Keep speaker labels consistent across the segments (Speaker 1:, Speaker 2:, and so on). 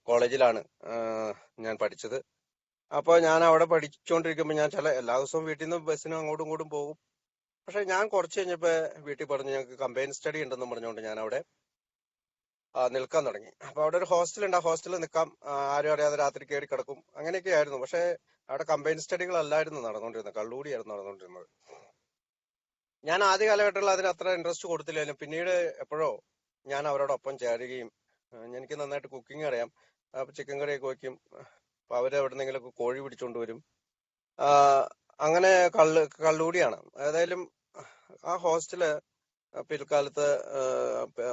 Speaker 1: കോളേജിലാണ് ഞാൻ പഠിച്ചത്. അപ്പോൾ ഞാൻ അവിടെ പഠിച്ചുകൊണ്ടിരിക്കുമ്പോൾ ഞാൻ എല്ലാ ദിവസവും വീട്ടിൽ നിന്ന് ബസ്സിനും അങ്ങോട്ടും ഇങ്ങോട്ടും പോകും. പക്ഷെ ഞാൻ കുറച്ച് കഴിഞ്ഞപ്പോൾ വീട്ടിൽ പറഞ്ഞു ഞങ്ങൾക്ക് കമ്പൈൻ സ്റ്റഡി ഉണ്ടെന്നും പറഞ്ഞുകൊണ്ട് ഞാൻ അവിടെ നിൽക്കാൻ തുടങ്ങി. അപ്പൊ അവിടെ ഒരു ഹോസ്റ്റൽ ഉണ്ട്, ആ ഹോസ്റ്റലിൽ നിൽക്കാം, ആരും അറിയാതെ രാത്രി കയറി കിടക്കും, അങ്ങനെയൊക്കെ ആയിരുന്നു. പക്ഷെ അവിടെ കമ്പൈൻ സ്റ്റഡികളല്ലായിരുന്നു നടന്നുകൊണ്ടിരുന്നത്, കള്ളുകൂടിയായിരുന്നു നടന്നുകൊണ്ടിരുന്നത്. ഞാൻ ആദ്യ കാലഘട്ടത്തിൽ അതിന് അത്ര ഇൻട്രസ്റ്റ് കൊടുത്തില്ലായിരുന്നു. പിന്നീട് എപ്പോഴോ ഞാൻ അവരോടൊപ്പം ചേരുകയും എനിക്ക് നന്നായിട്ട് കുക്കിംഗ് അറിയാം. അപ്പൊ ചിക്കൻ കറിയൊക്കെ വയ്ക്കും. അപ്പൊ അവര് എവിടെന്നെങ്കിലൊക്കെ കോഴി പിടിച്ചോണ്ട് വരും. അങ്ങനെ കള്ളുകൂടിയാണ്. ഏതായാലും ആ ഹോസ്റ്റല് പിൽക്കാലത്ത്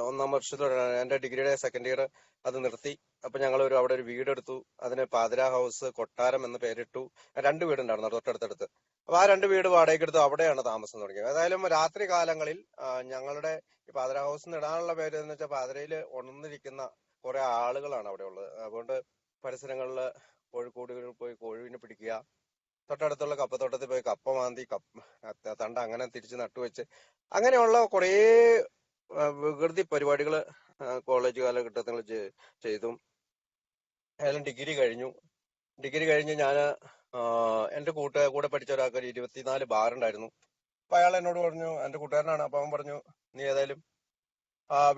Speaker 1: ഒന്നാം വർഷത്തോടെ എന്റെ ഡിഗ്രിയുടെ സെക്കൻഡ് ഇയർ അത് നിർത്തി. അപ്പൊ ഞങ്ങൾ അവിടെ ഒരു വീടെടുത്തു. അതിന് പാതിര ഹൗസ് കൊട്ടാരം എന്ന് പേരിട്ടു. 2 വീടുണ്ടായിരുന്നു തൊട്ടടുത്തടുത്ത്. അപ്പൊ ആ 2 വീട് വാടകയ്ക്ക് എടുത്ത് അവിടെയാണ് താമസം തുടങ്ങിയത്. ഏതായാലും രാത്രി കാലങ്ങളിൽ ഞങ്ങളുടെ ഈ പാതിര ഹൗസ് എന്ന് ഇടാനുള്ള പേര് എന്ന് വെച്ചാൽ പാതിരയിൽ ഉണർന്നിരിക്കുന്ന കുറെ ആളുകളാണ് അവിടെ ഉള്ളത്. അതുകൊണ്ട് പരിസരങ്ങളിൽ കോഴിക്കോടുകളിൽ പോയി കോഴിനെ പിടിക്കുക, തൊട്ടടുത്തുള്ള കപ്പത്തോട്ടത്തിൽ പോയി കപ്പ മാന്തി തണ്ട അങ്ങനെ തിരിച്ച് നട്ടുവെച്ച് അങ്ങനെയുള്ള കുറേ വികൃതി പരിപാടികൾ കോളേജ് കാലഘട്ടത്തിൽ ചെയ്തു. ഏതായാലും ഡിഗ്രി കഴിഞ്ഞ് ഞാൻ എന്റെ കൂടെ പഠിച്ച ഒരാൾക്ക് ഒരു 24 ബാറുണ്ടായിരുന്നു. അപ്പൊ അയാൾ എന്നോട് പറഞ്ഞു, എന്റെ കൂട്ടുകാരനാണ്, അപ്പൊ അവൻ പറഞ്ഞു, നീ ഏതായാലും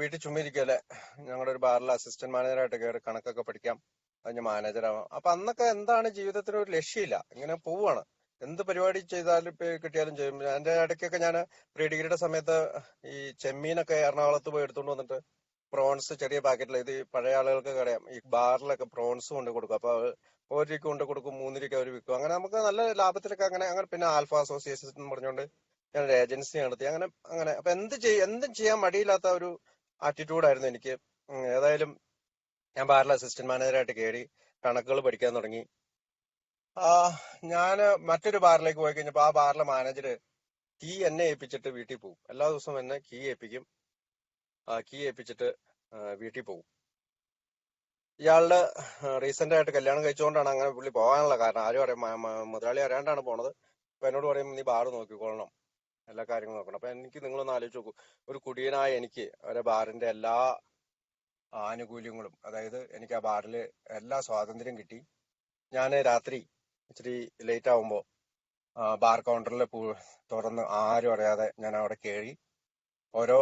Speaker 1: വീട്ടിൽ ചുമ്മിരിക്കല്ലേ, ഞങ്ങളുടെ ഒരു ബാറിൽ അസിസ്റ്റന്റ് മാനേജറായിട്ട് കയറി കണക്കൊക്കെ പഠിക്കാം, അതിന് മാനേജറാവാം. അപ്പൊ അന്നൊക്കെ എന്താണ് ജീവിതത്തിന് ഒരു ലക്ഷ്യമില്ല, ഇങ്ങനെ പോവാണ്, എന്ത് പരിപാടി ചെയ്താലും ഇപ്പൊ കിട്ടിയാലും ചെയ്യും. എന്റെ ഇടയ്ക്കൊക്കെ ഞാൻ പ്രീ ഡിഗ്രിയുടെ സമയത്ത് ഈ ചെമ്മീനൊക്കെ എറണാകുളത്ത് പോയി എടുത്തുകൊണ്ട് വന്നിട്ട് പ്രോൺസ് ചെറിയ പാക്കറ്റിൽ, ഇത് പഴയ ആളുകൾക്ക് അറിയാം, ഈ ബാറിലൊക്കെ പ്രോൺസ് കൊണ്ട് കൊടുക്കും. അപ്പൊ 1 രൂപയ്ക്ക് കൊണ്ട് കൊടുക്കും, 3 രൂപയ്ക്ക് അവർ വിൽക്കും. അങ്ങനെ നമുക്ക് നല്ല ലാഭത്തിലൊക്കെ അങ്ങനെ അങ്ങനെ പിന്നെ ആൽഫ അസോസിയേഷൻ എന്ന് പറഞ്ഞുകൊണ്ട് ഞാനൊരു ഏജൻസി നടത്തി. അങ്ങനെ അങ്ങനെ അപ്പൊ എന്തും ചെയ്യാൻ മടിയില്ലാത്ത ഒരു ആറ്റിറ്റ്യൂഡായിരുന്നു എനിക്ക്. ഏതായാലും ഞാൻ ബാറിൽ അസിസ്റ്റന്റ് മാനേജറായിട്ട് കയറി കണക്കുകൾ പഠിക്കാൻ തുടങ്ങി. ഞാന് മറ്റൊരു ബാറിലേക്ക് പോയി കഴിഞ്ഞപ്പോ ആ ബാറിലെ മാനേജർ കീ എന്നെ ഏൽപ്പിച്ചിട്ട് വീട്ടിൽ പോകും. എല്ലാ ദിവസവും എന്നെ കീ ഏൽപ്പിക്കും. കീ ഏൽപ്പിച്ചിട്ട് വീട്ടിൽ പോകും. ഇയാളുടെ റീസെന്റ് ആയിട്ട് കല്യാണം കഴിച്ചുകൊണ്ടാണ് അങ്ങനെ പുള്ളി പോകാനുള്ള കാരണം. ആരും അറിയാം, മുതലാളി അറിയാണ്ടാണ് പോണത്. അപ്പൊ എന്നോട് പറയും, നീ ബാറ് നോക്കിക്കൊള്ളണം, എല്ലാ കാര്യങ്ങളും നോക്കണം. അപ്പൊ എനിക്ക് നിങ്ങളൊന്ന് ആലോചിച്ച് നോക്കൂ, ഒരു കുടിയനായ എനിക്ക് ഒരു ബാറിന്റെ എല്ലാ ആനുകൂല്യങ്ങളും, അതായത് എനിക്ക് ആ ബാറിൽ എല്ലാ സ്വാതന്ത്ര്യം കിട്ടി. ഞാൻ രാത്രി ഇച്ചിരി ലേറ്റ് ആവുമ്പോ ബാർ കൗണ്ടറിൽ തുറന്ന് ആരും അറിയാതെ ഞാൻ അവിടെ കയറി ഓരോ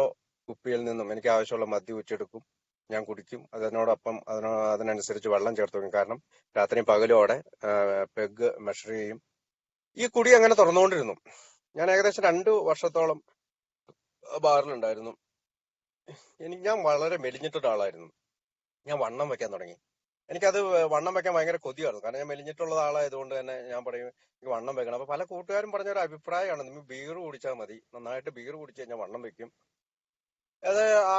Speaker 1: കുപ്പിയിൽ നിന്നും എനിക്ക് ആവശ്യമുള്ള മദ്യം ഊറ്റിയെടുക്കും, ഞാൻ കുടിക്കും. അതിനനുസരിച്ച് വെള്ളം ചേർത്ത് വെക്കും. കാരണം രാത്രിയും പകലും അവിടെ പെഗ് മെഷർ ചെയ്യും. ഈ കുടി അങ്ങനെ തുറന്നുകൊണ്ടിരുന്നു. ഞാൻ ഏകദേശം 2 വർഷത്തോളം ബാറിലുണ്ടായിരുന്നു. ഞാൻ വളരെ മെലിഞ്ഞിട്ടൊരാളായിരുന്നു. ഞാൻ വണ്ണം വെക്കാൻ തുടങ്ങി. എനിക്കത് വണ്ണം വെക്കാൻ ഭയങ്കര കൊതിയായിരുന്നു. കാരണം ഞാൻ മെലിഞ്ഞിട്ടുള്ള ആളായതുകൊണ്ട് തന്നെ ഞാൻ പറയും, എനിക്ക് വണ്ണം വെക്കണം. അപ്പൊ പല കൂട്ടുകാരും പറഞ്ഞൊരു അഭിപ്രായമാണ്, നിങ്ങൾ ബീർ കുടിച്ചാൽ മതി, നന്നായിട്ട് ബീർ കുടിച്ചു കഴിഞ്ഞാൽ വണ്ണം വെക്കും.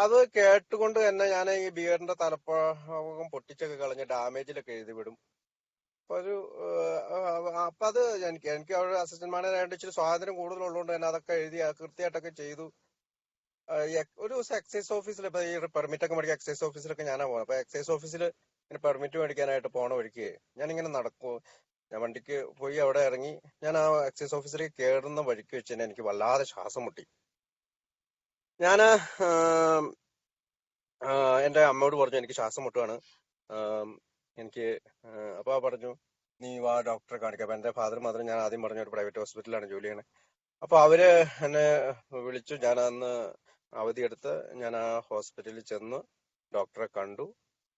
Speaker 1: അത് കേട്ടുകൊണ്ട് തന്നെ ഞാൻ ഈ ബിയറിന്റെ തലപ്പാകം പൊട്ടിച്ചൊക്കെ കളഞ്ഞ് ഡാമേജിലൊക്കെ എഴുതി വിടും. അപ്പൊ അത് എനിക്ക് അവിടെ അസിസ്റ്റന്റ് മാനേജറായിട്ട് ഇച്ചിരി സ്വാതന്ത്ര്യം കൂടുതലുള്ളതുകൊണ്ട് തന്നെ അതൊക്കെ എഴുതി കൃത്യമായിട്ടൊക്കെ ചെയ്തു. ഒരു ദിവസം എക്സൈസ് ഓഫീസിൽ, ഇപ്പൊ ഈ പെർമിറ്റ് ഒക്കെ മേടിക്കാൻ എക്സൈസ് ഓഫീസിലൊക്കെ ഞാനാ പോകുന്നത്. അപ്പൊ എക്സൈസ് ഓഫീസിൽ പെർമിറ്റ് മേടിക്കാനായിട്ട് പോണ വഴിക്ക് ഞാനിങ്ങനെ നടക്കും. ഞാൻ വണ്ടിക്ക് പോയി അവിടെ ഇറങ്ങി. ഞാൻ ആ എക്സൈസ് ഓഫീസിലേക്ക് കയറുന്ന വഴിക്ക് വെച്ച് തന്നെ എനിക്ക് വല്ലാതെ ശ്വാസം മുട്ടി. ഞാന് എന്റെ അമ്മയോട് പറഞ്ഞു, എനിക്ക് ശ്വാസം മുട്ടുകയാണ്, എനിക്ക്. അപ്പൊ പറഞ്ഞു, നീ വാ ഡോക്ടറെ കാണിക്കാം. അപ്പൊ എന്റെ ഫാദർ മാത്രം, ഞാൻ ആദ്യം പറഞ്ഞ ഒരു പ്രൈവറ്റ് ഹോസ്പിറ്റലിലാണ് ജോലി ചെയ്യണത്. അപ്പൊ അവര് എന്നെ വിളിച്ചു. ഞാൻ അന്ന് അവധിയെടുത്ത് ഞാൻ ആ ഹോസ്പിറ്റലിൽ ചെന്ന് ഡോക്ടറെ കണ്ടു.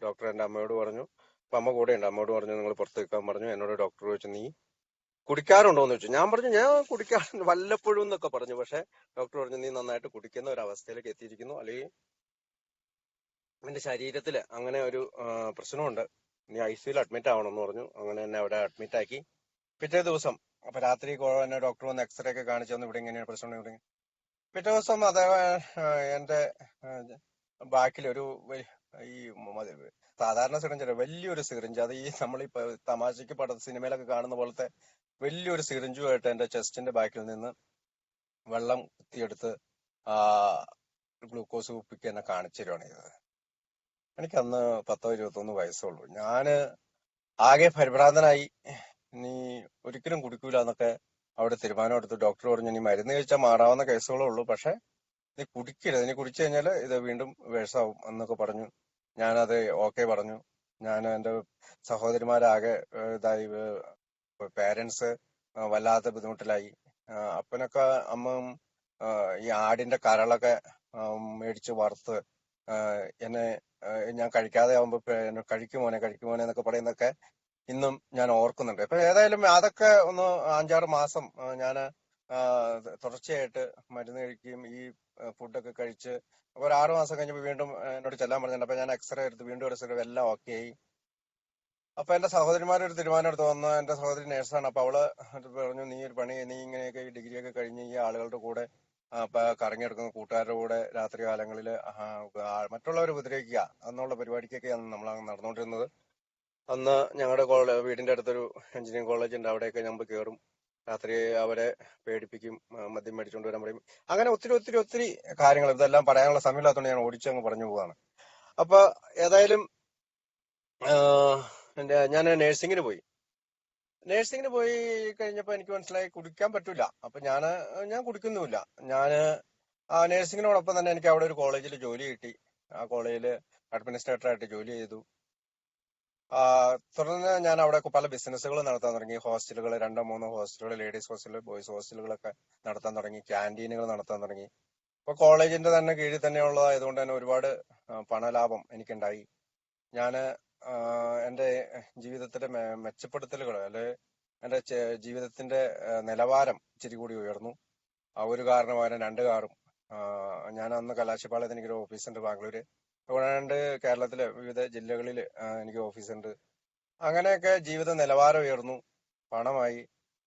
Speaker 1: ഡോക്ടർ എന്റെ അമ്മയോട് പറഞ്ഞു, അപ്പൊ അമ്മ കൂടെ ഉണ്ട്, അമ്മയോട് പറഞ്ഞു നിങ്ങൾ പുറത്ത് നിൽക്കാൻ പറഞ്ഞു. എന്നോട് ഡോക്ടർ ചോദിച്ചു, നീ കുടിക്കാറുണ്ടോ എന്ന് ചോദിച്ചു. ഞാൻ പറഞ്ഞു, ഞാൻ കുടിക്കാറുണ്ട് വല്ലപ്പോഴും എന്നൊക്കെ പറഞ്ഞു. പക്ഷെ ഡോക്ടർ പറഞ്ഞു, നീ നന്നായിട്ട് കുടിക്കുന്ന ഒരു അവസ്ഥയിലേക്ക് എത്തിയിരിക്കുന്നു, അല്ലെങ്കിൽ നിന്റെ ശരീരത്തില് അങ്ങനെ ഒരു പ്രശ്നമുണ്ട്, നീ ICUയിൽ അഡ്മിറ്റ് ആവണമെന്ന് പറഞ്ഞു. അങ്ങനെ എന്നെ അവിടെ അഡ്മിറ്റ് ആക്കി. പിറ്റേ ദിവസം അപ്പൊ രാത്രി എന്നെ ഡോക്ടർ വന്ന് എക്സ്റേ ഒക്കെ കാണിച്ചു തന്നു, ഇവിടെ ഇങ്ങനെയാണ് പ്രശ്നം, ഇവിടെ. പിറ്റേ ദിവസം എന്റെ ബാക്കിൽ ഒരു ഈ സാധാരണ സിറിഞ്ച്, വലിയൊരു സിറിഞ്ച്, അത് ഈ നമ്മളിപ്പോ തമാശക്ക് സിനിമയിലൊക്കെ കാണുന്ന പോലത്തെ വലിയൊരു സിറിഞ്ചുമായിട്ട് എന്റെ ചെസ്റ്റിന്റെ ബാക്കിൽ നിന്ന് വെള്ളം കുത്തിയെടുത്ത് ഗ്ലൂക്കോസ് കുപ്പിക്ക് എന്നെ കാണിച്ചു തരുവാണ് ചെയ്തത്. എനിക്കന്ന് 10-21 വയസ്സുള്ളൂ. ഞാന് ആകെ പരിഭ്രാന്തനായി. നീ ഒരിക്കലും കുടിക്കൂല എന്നൊക്കെ അവിടെ തീരുമാനം എടുത്തു. ഡോക്ടർ പറഞ്ഞു, നീ മരുന്ന് കഴിച്ചാൽ മാറാവുന്ന കേസുകളേ ഉള്ളൂ, പക്ഷെ നീ കുടിക്കരുത്, നീ കുടിച്ചു കഴിഞ്ഞാൽ ഇത് വീണ്ടും വേഴ്സാവും എന്നൊക്കെ പറഞ്ഞു. ഞാനത് ഓക്കെ പറഞ്ഞു. ഞാൻ എൻ്റെ സഹോദരിമാരാകെ ഇതായി, പേരൻസ് വല്ലാത്ത ബുദ്ധിമുട്ടിലായി. അപ്പനൊക്കെ അമ്മയും ഈ ആടിന്റെ കരളൊക്കെ മേടിച്ച് വറുത്ത് എന്നെ ഞാൻ കഴിക്കാതെ ആവുമ്പോ എന്നെ കഴിക്കുമോനെ എന്നൊക്കെ പറയുന്നതൊക്കെ ഇന്നും ഞാൻ ഓർക്കുന്നുണ്ട്. ഇപ്പൊ ഏതായാലും അതൊക്കെ ഒന്ന് 5-6 മാസം ഞാൻ തുടർച്ചയായിട്ട് മരുന്ന് കഴിക്കുകയും ഈ ഫുഡൊക്കെ കഴിച്ച് ഒരു 6 മാസം കഴിഞ്ഞപ്പോൾ വീണ്ടും എന്നോട് ചെല്ലാൻ പറഞ്ഞിട്ടുണ്ട്. അപ്പൊ ഞാൻ എക്സ്റേ എടുത്ത് വീണ്ടും എക്സ്റേ എല്ലാം ഓക്കെ ആയി. അപ്പൊ എന്റെ സഹോദരിമാരൊരു തീരുമാനം എടുത്ത് വന്ന്, എന്റെ സഹോദരി നേഴ്സാണ്. അപ്പൊ അവള് പറഞ്ഞു, നീ ഇങ്ങനെയൊക്കെ ഈ ഡിഗ്രി ഒക്കെ കഴിഞ്ഞ് ഈ ആളുകളുടെ കൂടെ കറങ്ങിയെടുക്കുന്ന കൂട്ടുകാരുടെ കൂടെ രാത്രി കാലങ്ങളിൽ മറ്റുള്ളവരെ ഉപദ്രവിക്കുക എന്നുള്ള പരിപാടിക്കൊക്കെയാണ് നമ്മൾ നടന്നുകൊണ്ടിരുന്നത്. അന്ന് ഞങ്ങളുടെ വീടിന്റെ അടുത്തൊരു എഞ്ചിനീയറിംഗ് കോളേജ് ഉണ്ട്. അവിടെയൊക്കെ നമ്മൾ കയറും, രാത്രി അവരെ പേടിപ്പിക്കും, മദ്യം മേടിച്ചുകൊണ്ട് വരാൻ പറയും. അങ്ങനെ ഒത്തിരി ഒത്തിരി ഒത്തിരി കാര്യങ്ങൾ. ഇതെല്ലാം പറയാനുള്ള സമയമില്ലാത്തതുകൊണ്ട് ഞാൻ ഓടിച്ചങ്ങ് പറഞ്ഞു പോവാണ്. അപ്പൊ ഏതായാലും ഞാൻ നഴ്സിംഗിന് പോയി കഴിഞ്ഞപ്പോ എനിക്ക് മനസ്സിലായി കുടിക്കാൻ പറ്റൂല. അപ്പൊ ഞാൻ കുടിക്കുന്നുമില്ല. ഞാന് നഴ്സിംഗിനോടൊപ്പം തന്നെ എനിക്ക് അവിടെ ഒരു കോളേജിൽ ജോലി കിട്ടി. ആ കോളേജിൽ അഡ്മിനിസ്ട്രേറ്ററായിട്ട് ജോലി ചെയ്തു. തുടർന്ന് ഞാൻ അവിടെ പല ബിസിനസ്സുകൾ നടത്താൻ തുടങ്ങി. ഹോസ്റ്റലുകൾ, 2-3 ഹോസ്റ്റലുകൾ, ലേഡീസ് ഹോസ്റ്റൽ, ബോയ്സ് ഹോസ്റ്റലുകളൊക്കെ നടത്താൻ തുടങ്ങി. ക്യാൻറ്റീനുകൾ നടത്താൻ തുടങ്ങി. ഇപ്പൊ കോളേജിന്റെ തന്നെ കീഴിൽ തന്നെയുള്ളതായതുകൊണ്ട് തന്നെ ഒരുപാട് പണലാഭം എനിക്കുണ്ടായി. ഞാന് എന്റെ ജീവിതത്തിന്റെ മെച്ചപ്പെടുത്തലുകൾ, അല്ലെ എന്റെ ജീവിതത്തിന്റെ നിലവാരം ഇച്ചിരി കൂടി ഉയർന്നു. ഒരു കാറിന് പകരം 2 കാറും. ഞാൻ അന്ന് കലാശപ്പാളയത്ത് എനിക്കൊരു ഓഫീസുണ്ട് ബാംഗ്ലൂര്. അതുകൊണ്ട് കേരളത്തിലെ വിവിധ ജില്ലകളിൽ എനിക്ക് ഓഫീസുണ്ട്. അങ്ങനെയൊക്കെ ജീവിത നിലവാരം ഉയർന്നു. പണമായി.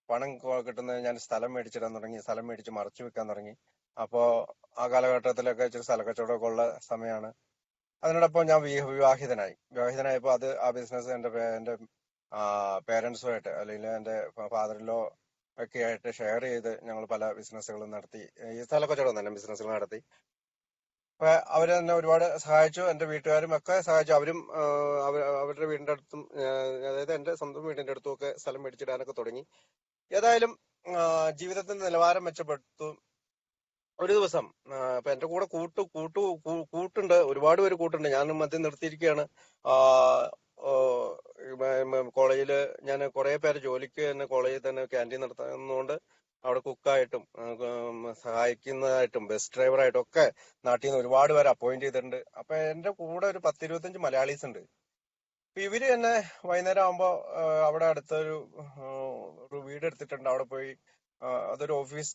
Speaker 1: പണം കിട്ടുന്നത് ഞാൻ സ്ഥലം മേടിച്ചിടാൻ തുടങ്ങി. സ്ഥലം മേടിച്ച് മറച്ചു വെക്കാൻ തുടങ്ങി. അപ്പോ ആ കാലഘട്ടത്തിലൊക്കെ ഇച്ചിരി സ്ഥലക്കച്ചവടമൊക്കെ ഉള്ള സമയമാണ്. അതിനോടൊപ്പം ഞാൻ വിവാഹിതനായപ്പോ ആ ബിസിനസ് എന്റെ പേരൻസുമായിട്ട്, അല്ലെങ്കിൽ എന്റെ ഫാദറിലോ ഒക്കെ ആയിട്ട് ഷെയർ ചെയ്ത് ഞങ്ങൾ പല ബിസിനസ്സുകളും നടത്തി. ഈ സ്ഥലക്കച്ചവടം തന്നെ ബിസിനസ്സുകൾ നടത്തി. അപ്പൊ അവര് തന്നെ ഒരുപാട് സഹായിച്ചു. എന്റെ വീട്ടുകാരും ഒക്കെ സഹായിച്ചു. അവരും അവരുടെ വീടിന്റെ അടുത്തും, അതായത് എന്റെ സ്വന്തം വീടിന്റെ അടുത്തും ഒക്കെ സ്ഥലം മേടിച്ചിടാനൊക്കെ തുടങ്ങി. ഏതായാലും ജീവിതത്തിന്റെ നിലവാരം മെച്ചപ്പെട്ടു. ഒരു ദിവസം ഇപ്പൊ എന്റെ കൂടെ കൂട്ടുണ്ട്, ഒരുപാട് പേര് കൂട്ടുണ്ട്. ഞാൻ മദ്യം നിർത്തിയിരിക്കുകയാണ്. കോളേജില് ഞാൻ കുറെ പേര് ജോലിക്ക് തന്നെ കോളേജിൽ തന്നെ ക്യാൻറ്റീൻ നടത്തുന്നതുകൊണ്ട് അവിടെ കുക്കായിട്ടും സഹായിക്കുന്നതായിട്ടും ബസ് ഡ്രൈവറായിട്ടും ഒക്കെ നാട്ടിൽ നിന്ന് ഒരുപാട് പേര് അപ്പോയിന്റ് ചെയ്തിട്ടുണ്ട്. അപ്പൊ എന്റെ കൂടെ ഒരു 10-25 മലയാളീസ് ഉണ്ട്. അപ്പൊ ഇവര് തന്നെ വൈകുന്നേരം ആകുമ്പോ അവിടെ അടുത്തൊരു വീട് എടുത്തിട്ടുണ്ട്. അവിടെ പോയി, അതൊരു ഓഫീസ്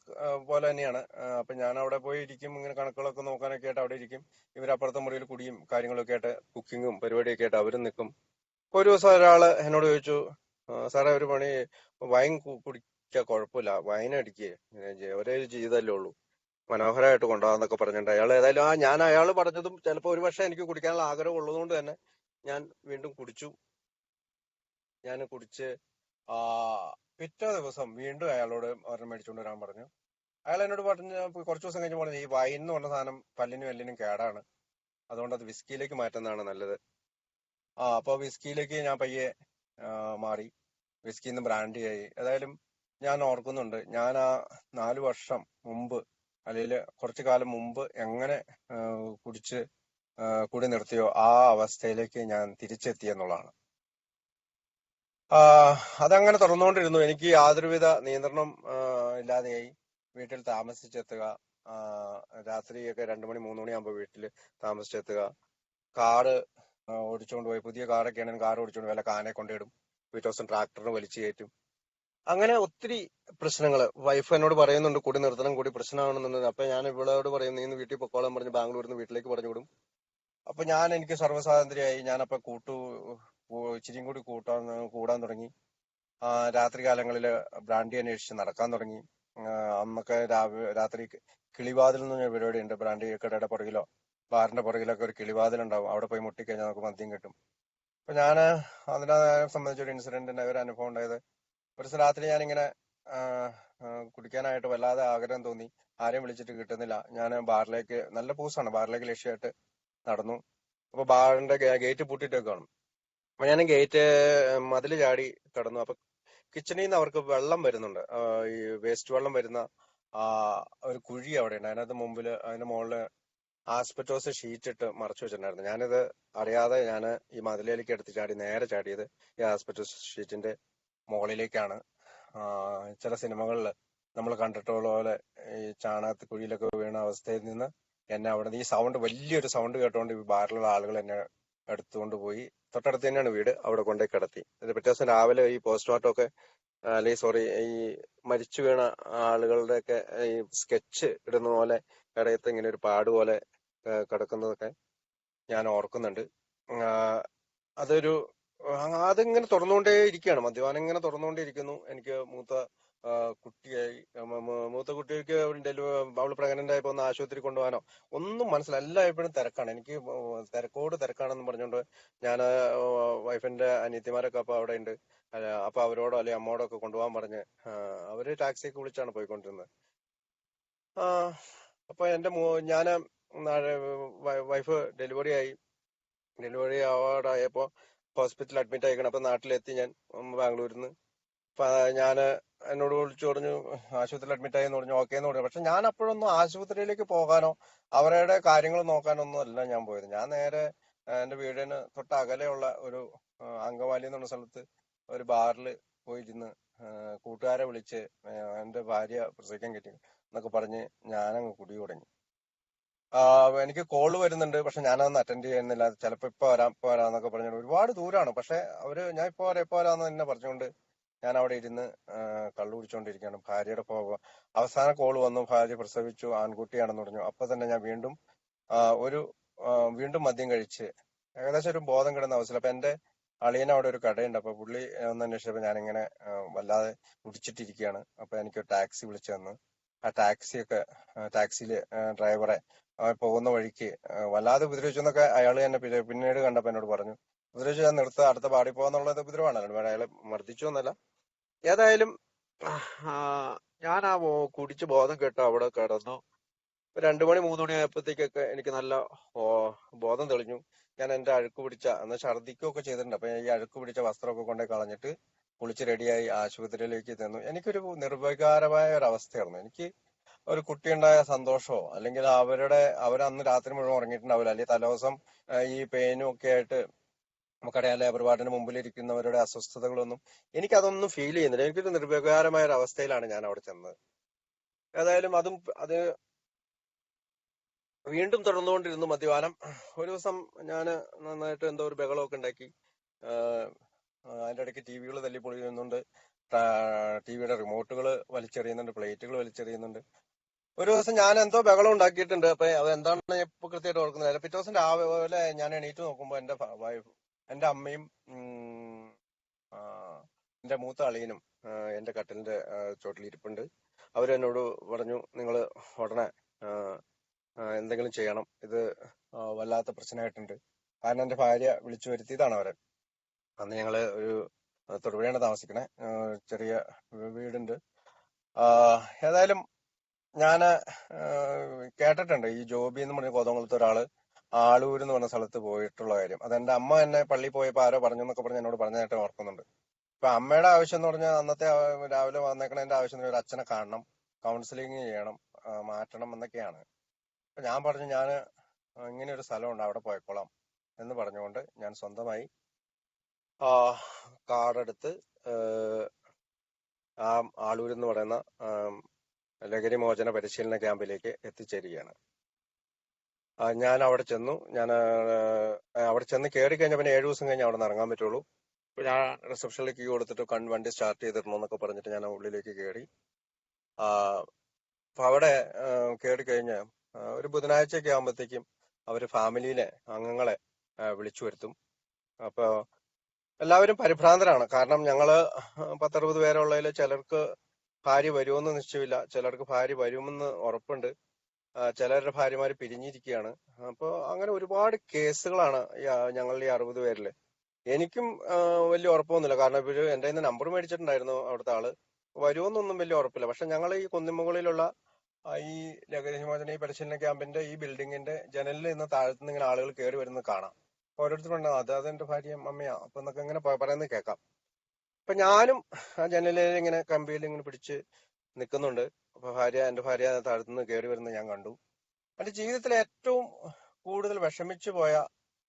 Speaker 1: പോലെ തന്നെയാണ്. അപ്പൊ ഞാൻ അവിടെ പോയി ഇരിക്കും, ഇങ്ങനെ കണക്കുകളൊക്കെ നോക്കാനൊക്കെ ആയിട്ട് അവിടെ ഇരിക്കും. ഇവരപ്പുറത്തെ മുറിയിൽ കുടിയും കാര്യങ്ങളൊക്കെ ആയിട്ട് കുക്കിങ്ങും പരിപാടിയൊക്കെ ആയിട്ട് അവരും നിൽക്കും. ഒരു ദിവസം ഒരാള് എന്നോട് ചോദിച്ചു, സാറേ ഒരു പണി, വൈൻ കുടിക്കാൻ കുഴപ്പമില്ല, വൈൻ അടിക്കുക, ഒരേ ജീവിതമല്ലേ ഉള്ളൂ, മനോഹരമായിട്ട് കൊണ്ടുപോകാന്നൊക്കെ പറഞ്ഞിട്ടുണ്ട്. അയാൾ ഏതായാലും ഞാൻ അയാൾ പറഞ്ഞതും ചിലപ്പോൾ ഒരു പക്ഷേ എനിക്ക് കുടിക്കാനുള്ള ആഗ്രഹം ഉള്ളതുകൊണ്ട് തന്നെ ഞാൻ വീണ്ടും കുടിച്ചു. ഞാൻ കുടിച്ച് പിറ്റേ ദിവസം വീണ്ടും അയാളോട് ഒരെണ്ണം മേടിച്ചുകൊണ്ട് വരാൻ പറഞ്ഞു. അയാൾ എന്നോട് കുറച്ച് ദിവസം കഴിഞ്ഞ് പറഞ്ഞു, ഈ വൈൻ എന്ന് പറഞ്ഞ സാധനം പല്ലിനും എല്ലിനും കേടാണ്, അതുകൊണ്ട് അത് വിസ്കിയിലേക്ക് മാറ്റുന്നതാണ് നല്ലത്. അപ്പൊ വിസ്കിയിലേക്ക് ഞാൻ പയ്യെ മാറി. വിസ്കിന്ന് ബ്രാൻഡിയായി. ഏതായാലും ഞാൻ ഓർക്കുന്നുണ്ട്, ഞാൻ 4 വർഷം മുമ്പ്, അല്ലെങ്കിൽ കുറച്ചു കാലം മുമ്പ് എങ്ങനെ കുടിച്ച് കുടി നിർത്തിയോ ആ അവസ്ഥയിലേക്ക് ഞാൻ തിരിച്ചെത്തി എന്നുള്ളതാണ്. അതങ്ങനെ തുറന്നുകൊണ്ടിരുന്നു. എനിക്ക് യാതൊരുവിധ നിയന്ത്രണം ഇല്ലാതെയായി. വീട്ടിൽ താമസിച്ചെത്തുക, രാത്രിയൊക്കെ 2 മണി 3 മണിയാകുമ്പോൾ വീട്ടിൽ താമസിച്ചെത്തുക, കാറ് ഓടിച്ചുകൊണ്ട് പോയി, പുതിയ കാറൊക്കെ ആണെങ്കിൽ കാർ ഓടിച്ചുകൊണ്ട് വല്ല കാനെ കൊണ്ടിടും, പിറ്റേ ദിവസം ട്രാക്ടറിന് വലിച്ചു കയറ്റും. അങ്ങനെ ഒത്തിരി പ്രശ്നങ്ങള്. വൈഫ് എന്നോട് പറയുന്നുണ്ട് കുടി നിർത്തണം, കുടി പ്രശ്നമാണെന്നുള്ളത്. അപ്പൊ ഞാൻ ഇവളോട് പറയും, നീ ഇന്ന് വീട്ടിൽ പൊക്കോളാൻ പറഞ്ഞ് ബാംഗ്ലൂരിൽ നിന്ന് വീട്ടിലേക്ക് പറഞ്ഞു വിടും. അപ്പൊ എനിക്ക് സർവ്വസ്വാതന്ത്ര്യമായി. ഞാനപ്പൊ ഇച്ചിരിയും കൂടി കൂടാൻ തുടങ്ങി. രാത്രി കാലങ്ങളില് ബ്രാൻഡി അന്വേഷിച്ച് നടക്കാൻ തുടങ്ങി. അന്നൊക്കെ രാത്രി കിളിവാതിൽ എന്ന് പറഞ്ഞ പരിപാടി ഉണ്ട്. ബ്രാൻഡി കടയുടെ പുറകിലോ ബാറിന്റെ പുറകിലൊക്കെ ഒരു കിളിവാതിലുണ്ടാവും. അവിടെ പോയി മുട്ടിക്കഴിഞ്ഞാൽ നമുക്ക് മദ്യം കിട്ടും. അപ്പൊ അതിനെ സംബന്ധിച്ചൊരു ഇൻസിഡന്റിന്റെ ഒരു അനുഭവം ഉണ്ടായത്, ഒരു ദിവസം രാത്രി ഞാനിങ്ങനെ കുടിക്കാനായിട്ട് വല്ലാതെ ആഗ്രഹം തോന്നി. ആരെയും വിളിച്ചിട്ട് കിട്ടുന്നില്ല. ഞാൻ ബാറിലേക്ക്, നല്ല പൂസാണ്, ബാറിലേക്ക് ലക്ഷ്യമായിട്ട് നടന്നു. അപ്പൊ ബാറിന്റെ ഗേറ്റ് പൂട്ടിയിട്ടൊക്കെ കാണും. അപ്പൊ ഞാൻ ഗേറ്റ് മതില് ചാടി കടന്നു. അപ്പൊ കിച്ചണിൽ നിന്ന് അവർക്ക് വെള്ളം വരുന്നുണ്ട്, ഈ വേസ്റ്റ് വെള്ളം വരുന്ന ഒരു കുഴി അവിടെ ഉണ്ട്. അതിനകത്ത് അതിന്റെ മുകളില് ആസ്പെറ്റോസ് ഷീറ്റ് ഇട്ട് മറച്ചു വെച്ചിട്ടുണ്ടായിരുന്നു. ഞാനിത് അറിയാതെ ഞാൻ ഈ മതിലേക്ക് എടുത്ത് നേരെ ചാടിയത് ഈ ആസ്പെറ്റോസ് ഷീറ്റിന്റെ മുകളിലേക്കാണ്. ചില സിനിമകളിൽ നമ്മൾ കണ്ടിട്ടുള്ള പോലെ ഈ ചാണകത്തി കുഴിയിലൊക്കെ വീണ അവസ്ഥയിൽ നിന്ന് എന്നെ അവിടെ ഈ സൗണ്ട്, വലിയൊരു സൗണ്ട് കേട്ടോണ്ട് ഈ ബാറിലുള്ള ആളുകൾ എന്നെ എടുത്തുകൊണ്ട് പോയി. തൊട്ടടുത്ത് തന്നെയാണ് വീട്, അവിടെ കൊണ്ടുപോയി കിടത്തി. പിറ്റേ ദിവസം രാവിലെ ഈ പോസ്റ്റ്മോർട്ടം ഒക്കെ, അല്ലെങ്കിൽ സോറി, ഈ മരിച്ചു വീണ ആളുകളുടെ ഒക്കെ ഈ സ്കെച്ച് ഇടുന്ന പോലെ ഇടയത്ത് ഇങ്ങനെ ഒരു പാട് പോലെ കിടക്കുന്നതൊക്കെ ഞാൻ ഓർക്കുന്നുണ്ട്. അതൊരു അതിങ്ങനെ തുറന്നുകൊണ്ടേ ഇരിക്കുകയാണ്, മദ്യപാനം ഇങ്ങനെ തുറന്നുകൊണ്ടേ ഇരിക്കുന്നു. എനിക്ക് കുട്ടിയായി, മൂത്ത കുട്ടിക്ക് അവള് പ്രഗ്നന്റ് ആയപ്പോ ഒന്ന് ആശുപത്രി കൊണ്ടുപോകാനോ ഒന്നും മനസ്സിലായി. എല്ലാം എപ്പോഴും തിരക്കാണ്. എനിക്ക് തിരക്കോട് തിരക്കാണെന്ന് പറഞ്ഞുകൊണ്ട് ഞാൻ വൈഫിന്റെ അനിയത്തിമാരൊക്കെ അപ്പൊ അവിടെ ഉണ്ട്. അപ്പൊ അവരോടോ അല്ലെങ്കിൽ അമ്മോടോ ഒക്കെ കൊണ്ടുപോകാൻ പറഞ്ഞ് അവര് ടാക്സിയൊക്കെ വിളിച്ചാണ് പോയിക്കൊണ്ടിരുന്നത്. അപ്പൊ എന്റെ ഞാന് വൈഫ് ഡെലിവറി ആവാറായപ്പോ ഹോസ്പിറ്റലിൽ അഡ്മിറ്റ് ആയിക്കണം. അപ്പൊ നാട്ടിലെത്തി ഞാൻ ബാംഗ്ലൂരിൽ നിന്ന്. അപ്പൊ ഞാന് എന്നോട് വിളിച്ചു പറഞ്ഞു ആശുപത്രിയിൽ അഡ്മിറ്റ് ആയെന്ന് പറഞ്ഞു. ഓക്കെ എന്ന് പറഞ്ഞു. പക്ഷെ ഞാൻ അപ്പോഴൊന്നും ആശുപത്രിയിലേക്ക് പോകാനോ അവരുടെ കാര്യങ്ങൾ നോക്കാനൊന്നും അല്ല ഞാൻ പോയത്. ഞാൻ നേരെ എന്റെ വീടിന് തൊട്ട് അകലെയുള്ള ഒരു അങ്കമാലി എന്ന് പറഞ്ഞ സ്ഥലത്ത് ഒരു ബാറിൽ പോയിരുന്ന് കൂട്ടുകാരെ വിളിച്ച് എന്റെ ഭാര്യ പ്രസവിക്കാൻ കിട്ടി എന്നൊക്കെ പറഞ്ഞ് ഞാനങ്ങ് കുടി തുടങ്ങി. എനിക്ക് കോള് വരുന്നുണ്ട്, പക്ഷെ ഞാനതൊന്നും അറ്റൻഡ് ചെയ്യുന്നില്ല. ചിലപ്പോ ഇപ്പൊ വരാന്നൊക്കെ പറഞ്ഞു. ഒരുപാട് ദൂരാണ്, പക്ഷെ ഞാൻ ഇപ്പൊ വരാന്ന് തന്നെ പറഞ്ഞുകൊണ്ട് ഞാൻ അവിടെ ഇരുന്ന് കള്ളു കുടിച്ചോണ്ടിരിക്കുകയാണ്. ഭാര്യയുടെ അവസാന കോള് വന്നു, ഭാര്യ പ്രസവിച്ചു, ആൺകുട്ടിയാണെന്ന് പറഞ്ഞു. അപ്പൊ തന്നെ ഞാൻ വീണ്ടും മദ്യം കഴിച്ച് ഏകദേശം ഒരു ബോധം കിടന്ന അവസ്ഥയിൽ. അപ്പൊ എന്റെ അളിയന് അവിടെ ഒരു കടയുണ്ട്. അപ്പൊ പുള്ളി ഒന്ന് അന്വേഷിച്ചപ്പോ ഞാനിങ്ങനെ വല്ലാതെ കുടിച്ചിട്ടിരിക്കുകയാണ്. അപ്പൊ എനിക്ക് ടാക്സി വിളിച്ചു തന്നു. ആ ടാക്സിയില് ഡ്രൈവറെ പോകുന്ന വഴിക്ക് വല്ലാതെ ഉപദ്രവിച്ചു എന്നൊക്കെ അയാൾ തന്നെ പിന്നീട് കണ്ടപ്പോ എന്നോട് പറഞ്ഞു. ഉപദ്രവിച്ചു, ഞാൻ അടുത്ത പാടി പോകാന്നുള്ളത് ഉപദ്രവമാണല്ലോ, അയാളെ മർദ്ദിച്ചു എന്നല്ല. ഏതായാലും ഞാൻ കുടിച്ച് ബോധം കെട്ട് അവിടെ കിടന്നു. 2 മണി 3 മണി ആയപ്പോഴത്തേക്കൊക്കെ എനിക്ക് നല്ല ബോധം തെളിഞ്ഞു. ഞാൻ എന്റെ അഴുക്ക് പിടിച്ച, അന്ന് ഛർദ്ദിക്കുകയൊക്കെ ചെയ്തിട്ടുണ്ട്. അപ്പൊ ഈ അഴുക്ക് പിടിച്ച വസ്ത്രമൊക്കെ കൊണ്ടേ കളഞ്ഞിട്ട് കുളിച്ച് റെഡിയായി ആശുപത്രിയിലേക്ക് ചെന്നു. എനിക്കൊരു നിർവികാരമായ ഒരു അവസ്ഥയായിരുന്നു. എനിക്ക് ഒരു കുട്ടിയുണ്ടായ സന്തോഷമോ അല്ലെങ്കിൽ അവരന്ന് രാത്രി മുഴുവൻ ഉറങ്ങിയിട്ടുണ്ടാവില്ല, അല്ലെങ്കിൽ തലേദിവസം ഈ പെയിനും ഒക്കെ ആയിട്ട് നമുക്കറിയാം ലേബർ വാർഡിന് മുമ്പിലിരിക്കുന്നവരുടെ അസ്വസ്ഥതകളൊന്നും എനിക്കതൊന്നും ഫീൽ ചെയ്യുന്നില്ല. എനിക്കൊരു നിർവികാരമായ ഒരു അവസ്ഥയിലാണ് ഞാൻ അവിടെ ചെന്നത്. ഏതായാലും അത് വീണ്ടും തുടർന്നുകൊണ്ടിരുന്നു മദ്യപാനം. ഒരു ദിവസം ഞാൻ നന്നായിട്ട് എന്തോ ഒരു ബഹളമൊക്കെ ഉണ്ടാക്കി. അതിന്റെ ഇടയ്ക്ക് ടിവികൾ തല്ലി പൊളിയുന്നുണ്ട്, ടിവിയുടെ റിമോട്ടുകൾ വലിച്ചെറിയുന്നുണ്ട്, പ്ലേറ്റുകൾ വലിച്ചെറിയുന്നുണ്ട്. ഒരു ദിവസം ഞാൻ എന്തോ ബഹളം ഉണ്ടാക്കിയിട്ടുണ്ട്. അപ്പൊ അത് എന്താണെന്ന് ഞാൻ ഇപ്പൊ കൃത്യമായിട്ട് ഓർക്കുന്നില്ല. പിറ്റേ ദിവസം രാവിലെ ഞാൻ എണീറ്റ് നോക്കുമ്പോ എന്റെ അമ്മയും എന്റെ മൂത്ത അളിയനും എന്റെ കട്ടിലിന്റെ ചോട്ടിൽ ഇരിപ്പുണ്ട്. അവരെന്നോട് പറഞ്ഞു, നിങ്ങൾ ഉടനെ എന്തെങ്കിലും ചെയ്യണം, ഇത് വല്ലാത്ത പ്രശ്നമായിട്ടുണ്ട്. കാരണം എന്റെ ഭാര്യ വിളിച്ചു വരുത്തിയതാണ് അവരെ. അന്ന് ഞങ്ങള് ഒരു തൊടുപുഴയാണ് താമസിക്കണേ, ചെറിയ വീടുണ്ട്. ഏതായാലും ഞാന് കേട്ടിട്ടുണ്ട് ഈ ജോബി എന്ന് പറഞ്ഞ കോതമംഗലത്തെ ഒരാള് ആളൂർ എന്ന് പറഞ്ഞ സ്ഥലത്ത് പോയിട്ടുള്ള കാര്യം. അതെന്റെ അമ്മ എന്നെ പള്ളിയിൽ പോയപ്പോ ആരോ പറഞ്ഞു എന്നൊക്കെ പറഞ്ഞ് എന്നോട് പറഞ്ഞതായിട്ട് ഓർക്കുന്നുണ്ട്. ഇപ്പൊ അമ്മയുടെ ആവശ്യം എന്ന് പറഞ്ഞാൽ അന്നത്തെ രാവിലെ വന്നേക്കണതിന്റെ ആവശ്യം ഒരു അച്ഛനെ കാണണം, കൗൺസിലിംഗ് ചെയ്യണം, മാറ്റണം എന്നൊക്കെയാണ്. അപ്പൊ ഞാൻ പറഞ്ഞു ഞാന് ഇങ്ങനെ ഒരു സ്ഥലമുണ്ട് അവിടെ പോയിക്കോളാം എന്ന് പറഞ്ഞുകൊണ്ട് ഞാൻ സ്വന്തമായി കാറെടുത്ത് ആ ആളൂർ എന്ന് പറയുന്ന ലഹരി മോചന പരിശീലന ക്യാമ്പിലേക്ക് എത്തിച്ചേരുകയാണ്. ഞാൻ അവിടെ ചെന്നു. അവിടെ ചെന്ന് കയറി കഴിഞ്ഞ പിന്നെ 7 ദിവസം കഴിഞ്ഞ് അവിടെ നിന്ന് ഇറങ്ങാൻ പറ്റുള്ളൂ. ഞാൻ റിസപ്ഷനിലേക്ക് കീ കൊടുത്തിട്ട് വണ്ടി സ്റ്റാർട്ട് ചെയ്തിടണം എന്നൊക്കെ പറഞ്ഞിട്ട് ഞാൻ ഉള്ളിലേക്ക് കയറി. അപ്പൊ അവിടെ കയറി കഴിഞ്ഞ് ഒരു ബുധനാഴ്ചയൊക്കെ ആകുമ്പോഴത്തേക്കും അവര് ഫാമിലിയിലെ അംഗങ്ങളെ വിളിച്ചു വരുത്തും. അപ്പൊ എല്ലാവരും പരിഭ്രാന്തരാണ്. കാരണം ഞങ്ങള് 10-60 പേരുള്ളതിൽ ചിലർക്ക് ഭാര്യ വരുമെന്ന് നിശ്ചയമില്ല, ചിലർക്ക് ഭാര്യ വരുമെന്ന് ഉറപ്പുണ്ട്, ചിലരുടെ ഭാര്യമാര് പിരിഞ്ഞിരിക്കുകയാണ്. അപ്പൊ അങ്ങനെ ഒരുപാട് കേസുകളാണ് ഞങ്ങളുടെ ഈ 60 പേരില്. എനിക്കും വലിയ ഉറപ്പൊന്നുമില്ല, കാരണം ഇവര് എന്റെ കയ്യിൽ നിന്ന് നമ്പർ മേടിച്ചിട്ടുണ്ടായിരുന്നു അവിടുത്തെ ആള്. വരുമെന്നൊന്നും വലിയ ഉറപ്പില്ല. പക്ഷെ ഞങ്ങൾ ഈ കുന്നിമുകളിലുള്ള ഈ ലഹരിമോചന പരിശീലന ക്യാമ്പിന്റെ ഈ ബിൽഡിങ്ങിന്റെ ജനലിൽ നിന്ന് താഴത്തുനിന്ന് ഇങ്ങനെ ആളുകൾ കയറി വരുന്നത് കാണാം. ഓരോരുത്തരുണ്ട്, അതെന്റെ ഭാര്യയും അമ്മയാ അപ്പൊ എന്നൊക്കെ ഇങ്ങനെ പറയുന്നത് കേൾക്കാം. അപ്പൊ ഞാനും ആ ജനലിൽ ഇങ്ങനെ കമ്പിയിൽ ഇങ്ങനെ പിടിച്ച് നിൽക്കുന്നുണ്ട്. അപ്പൊ എന്റെ ഭാര്യ താഴത്തുനിന്ന് കയറി വരുന്നത് ഞാൻ കണ്ടു. എന്റെ ജീവിതത്തിൽ ഏറ്റവും കൂടുതൽ വിഷമിച്ചു പോയ,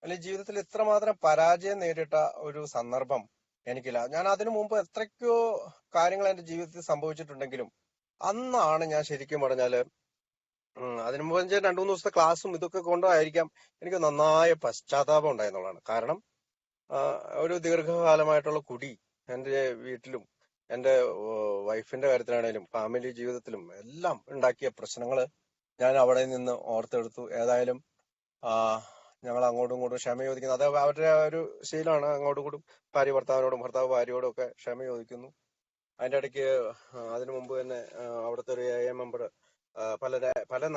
Speaker 1: അല്ലെങ്കിൽ ജീവിതത്തിൽ ഇത്രമാത്രം പരാജയം നേരിട്ട ഒരു സന്ദർഭം എനിക്കില്ല. ഞാൻ അതിനു മുമ്പ് എത്രയ്ക്കോ കാര്യങ്ങൾ എന്റെ ജീവിതത്തിൽ സംഭവിച്ചിട്ടുണ്ടെങ്കിലും അന്നാണ് ഞാൻ ശരിക്കും പറഞ്ഞാല് അതിനു മുമ്പ് വെച്ചാൽ 2-3 ദിവസത്തെ ക്ലാസ്സും ഇതൊക്കെ കൊണ്ടായിരിക്കാം എനിക്ക് നന്നായ പശ്ചാത്താപം ഉണ്ടായെന്നുള്ളതാണ്. കാരണം ഒരു ദീർഘകാലമായിട്ടുള്ള കുടി എന്റെ വീട്ടിലും എന്റെ വൈഫിന്റെ കാര്യത്തിലാണേലും ഫാമിലി ജീവിതത്തിലും എല്ലാം ഉണ്ടാക്കിയ പ്രശ്നങ്ങള് ഞാൻ അവിടെ നിന്ന് ഓർത്തെടുത്തു. ഏതായാലും ഞങ്ങൾ അങ്ങോട്ടും ഇങ്ങോട്ടും ക്ഷമ ചോദിക്കുന്നു. അത് അവരുടെ ഒരു ശീലമാണ്. അങ്ങോട്ടും ഇങ്ങോട്ടും ഭാര്യ ഭർത്താവിനോടും ഭർത്താവ് ഭാര്യയോടും ഒക്കെ ക്ഷമ ചോദിക്കുന്നു. അതിന്റെ ഇടയ്ക്ക് അതിനു മുമ്പ് തന്നെ അവിടുത്തെ ഒരു എ മെമ്പർ പല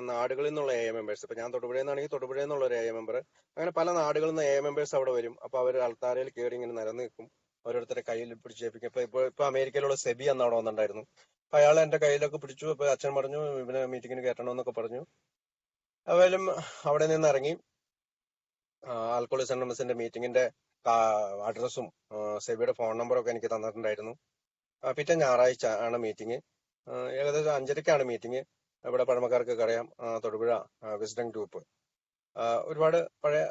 Speaker 1: നാടുകളിൽ നിന്നുള്ള എ മെമ്പേഴ്സ്, ഇപ്പൊ ഞാൻ തൊടുപുഴയിൽ നിന്നാണെങ്കിൽ തൊടുപുഴയിൽ നിന്നുള്ള ഒരു എ മെമ്പർ, അങ്ങനെ പല നാടുകളിൽ നിന്ന് എ മെമ്പേഴ്സ് അവിടെ വരും. അപ്പൊ അവർ അൾത്താരയിൽ കയറി ഇങ്ങനെ നിരന്ന് നിൽക്കും, ഓരോരുത്തരെ കയ്യിൽ പിടിച്ചേൽപ്പിക്കും. ഇപ്പൊ അമേരിക്കയിലുള്ള സെബി അന്ന് അവിടെ വന്നിട്ടുണ്ടായിരുന്നു. അപ്പൊ അയാൾ എന്റെ കയ്യിലൊക്കെ പിടിച്ചു. അപ്പൊ അച്ഛൻ പറഞ്ഞു ഇവനെ മീറ്റിങ്ങിന് കയറ്റണമെന്നൊക്കെ പറഞ്ഞു. ഏതായാലും അവിടെ നിന്ന് ഇറങ്ങി. ആൽക്കോളിസ് അനോണിമസിന്റെ മീറ്റിങ്ങിന്റെ അഡ്രസ്സും സെബിയുടെ ഫോൺ നമ്പറൊക്കെ എനിക്ക് തന്നിട്ടുണ്ടായിരുന്നു. പിറ്റേ ഞായറാഴ്ച ആണ് മീറ്റിംഗ്. ഏകദേശം 5:30ക്കാണ് മീറ്റിംഗ്. ഇവിടെ പഴമക്കാർക്കൊക്കെ അറിയാം, തൊടുപുഴ വിസ്ഡം ഗ്രൂപ്പ് ഒരുപാട് പഴയ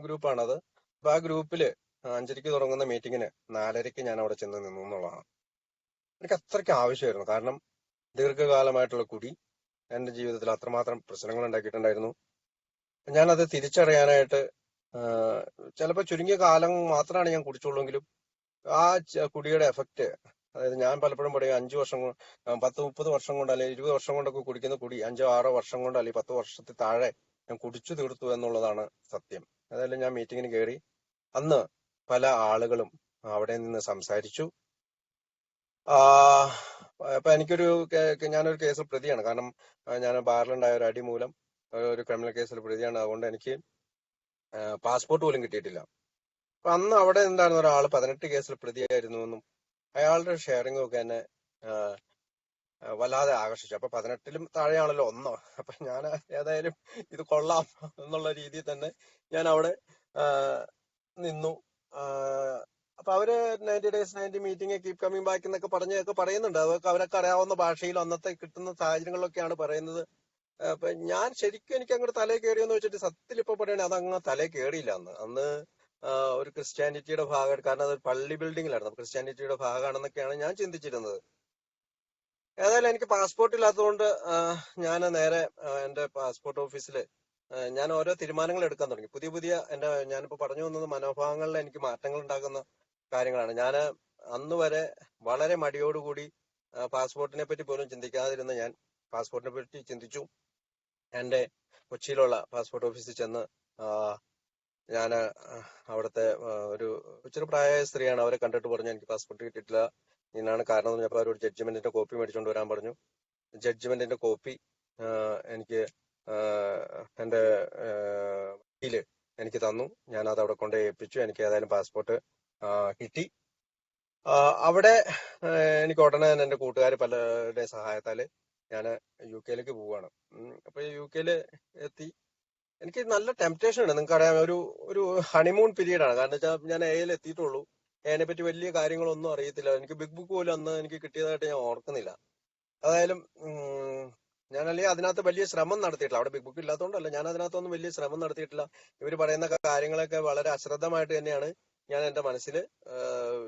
Speaker 1: ഗ്രൂപ്പാണത്. അപ്പൊ ആ ഗ്രൂപ്പില് 5:30ക്ക് തുടങ്ങുന്ന മീറ്റിങ്ങിന് 4:30ക്ക് ഞാൻ അവിടെ ചെന്ന് നിന്നു എന്നുള്ളതാണ്. എനിക്ക് അത്രയ്ക്ക് ആവശ്യമായിരുന്നു. കാരണം ദീർഘകാലമായിട്ടുള്ള കുടി എന്റെ ജീവിതത്തിൽ അത്രമാത്രം പ്രശ്നങ്ങൾ ഉണ്ടാക്കിയിട്ടുണ്ടായിരുന്നു. ഞാനത് തിരിച്ചറിയാനായിട്ട് ചിലപ്പോൾ ചുരുങ്ങിയ കാലം മാത്രമാണ് ഞാൻ കുടിച്ചുള്ളൂവെങ്കിലും ആ കുടിയുടെ എഫക്റ്റ്, അതായത് ഞാൻ പലപ്പോഴും പറയും 5 വർഷം 10-30 വർഷം കൊണ്ട് അല്ലെങ്കിൽ 20 വർഷം കൊണ്ടൊക്കെ കുടിക്കുന്ന കുടി 5-6 വർഷം കൊണ്ട് അല്ലെങ്കിൽ 10 വർഷത്തിൽ താഴെ ഞാൻ കുടിച്ചു തീർത്തു എന്നുള്ളതാണ് സത്യം. അതായത് ഞാൻ മീറ്റിങ്ങിന് കയറി. അന്ന് പല ആളുകളും അവിടെ നിന്ന് സംസാരിച്ചു. അപ്പൊ ഞാനൊരു കേസിൽ പ്രതിയാണ്. കാരണം ഞാൻ ബാറിലുണ്ടായ ഒരു അടി മൂലം ഒരു ക്രിമിനൽ കേസിൽ പ്രതിയാണ്. അതുകൊണ്ട് എനിക്ക് പാസ്പോർട്ട് പോലും കിട്ടിയിട്ടില്ല. അപ്പൊ അന്ന് അവിടെ ഉണ്ടായിരുന്ന ഒരാൾ 18 കേസിൽ പ്രതിയായിരുന്നു എന്നും അയാളുടെ ഷെയറിംഗും ഒക്കെ എന്നെ വല്ലാതെ ആകർഷിച്ചു. അപ്പൊ 18ലും താഴെയാണല്ലോ ഒന്നോ. അപ്പൊ ഞാൻ ഏതായാലും ഇത് കൊള്ളാം എന്നുള്ള രീതിയിൽ തന്നെ ഞാൻ അവിടെ നിന്നു. അപ്പൊ അവര് 90 days 90 meeting keep coming back എന്നൊക്കെ പറയുന്നുണ്ട്. അതൊക്കെ അവരൊക്കെ അറിയാവുന്ന ഭാഷയിൽ അന്നത്തെ കിട്ടുന്ന സാഹചര്യങ്ങളിലൊക്കെയാണ് പറയുന്നത്. അപ്പൊ ഞാൻ ശരിക്കും എനിക്ക് അങ്ങോട്ട് തലേ കയറിയെന്ന് വെച്ചിട്ട് സത്യത്തിൽ ഇപ്പൊ പറയണേ അതങ്ങ് തലേ കയറിയില്ല. അന്ന് ഒരു ക്രിസ്ത്യാനിറ്റിയുടെ ഭാഗമായിട്ട്, കാരണം അത് പള്ളി ബിൽഡിങ്ങിലായിരുന്നു, ക്രിസ്ത്യാനിറ്റിയുടെ ഭാഗമാണെന്നൊക്കെയാണ് ഞാൻ ചിന്തിച്ചിരുന്നത്. ഏതായാലും എനിക്ക് പാസ്പോർട്ട് ഇല്ലാത്തതുകൊണ്ട് ഞാൻ നേരെ എന്റെ പാസ്പോർട്ട് ഓഫീസിൽ ഞാൻ ഓരോ തീരുമാനങ്ങൾ എടുക്കാൻ തുടങ്ങി. പുതിയ ഞാനിപ്പോ പറഞ്ഞു വന്നത് മനോഭാവങ്ങളിൽ എനിക്ക് മാറ്റങ്ങൾ ഉണ്ടാക്കുന്ന കാര്യങ്ങളാണ്. ഞാൻ അന്ന് വരെ വളരെ മടിയോടുകൂടി പാസ്പോർട്ടിനെ പറ്റി പോലും ചിന്തിക്കാതിരുന്ന ഞാൻ പാസ്പോർട്ടിനെ പറ്റി ചിന്തിച്ചു. എന്റെ കൊച്ചിയിലുള്ള പാസ്പോർട്ട് ഓഫീസിൽ ചെന്ന് ഞാൻ അവിടുത്തെ ഒരു ഇച്ചിരി പ്രായമായ സ്ത്രീയാണ്. അവരെ കണ്ടിട്ട് പറഞ്ഞു എനിക്ക് പാസ്പോർട്ട് കിട്ടിയിട്ടില്ല, ഇന്നാണ് കാരണം എന്ന് പറഞ്ഞപ്പോൾ അവരോട് ജഡ്ജ്മെന്റിന്റെ കോപ്പി മേടിച്ചുകൊണ്ട് വരാൻ പറഞ്ഞു. ജഡ്ജ്മെന്റിന്റെ കോപ്പി എനിക്ക് എന്റെ വക്കീല് എനിക്ക് തന്നു. ഞാൻ അത് അവിടെ കൊണ്ട് ഏൽപ്പിച്ചു. എനിക്ക് ഏതായാലും പാസ്പോർട്ട് കിട്ടി. അവിടെ എനിക്ക് ഉടനെ തന്നെ എന്റെ കൂട്ടുകാർ പലരുടെ സഹായത്താല് ഞാൻ UK പോവുകയാണ്. അപ്പൊ UK എത്തി. എനിക്ക് നല്ല ടെംപ്റ്റേഷൻ ഉണ്ട്. നിങ്ങൾക്ക് അറിയാം, ഒരു ഹണിമൂൺ പീരീഡ് ആണ്. കാരണം വെച്ചാൽ ഞാൻ AIL എത്തിയിട്ടുള്ളൂ. അതിനെ പറ്റി വലിയ കാര്യങ്ങളൊന്നും അറിയത്തില്ല. എനിക്ക് ബിഗ് ബുക്ക് പോലും അന്ന് എനിക്ക് കിട്ടിയതായിട്ട് ഞാൻ ഓർക്കുന്നില്ല. അതായാലും ഞാൻ അല്ലെങ്കിൽ അതിനകത്ത് വലിയ ശ്രമം നടത്തിയിട്ടില്ല. അവിടെ ബിഗ് ബുക്ക് ഇല്ലാത്തതുകൊണ്ടല്ല, ഞാൻ അതിനകത്തൊന്നും വലിയ ശ്രമം നടത്തിയിട്ടില്ല. ഇവർ പറയുന്ന കാര്യങ്ങളൊക്കെ വളരെ അശ്രദ്ധമായിട്ട് തന്നെയാണ് ഞാൻ എന്റെ മനസ്സിൽ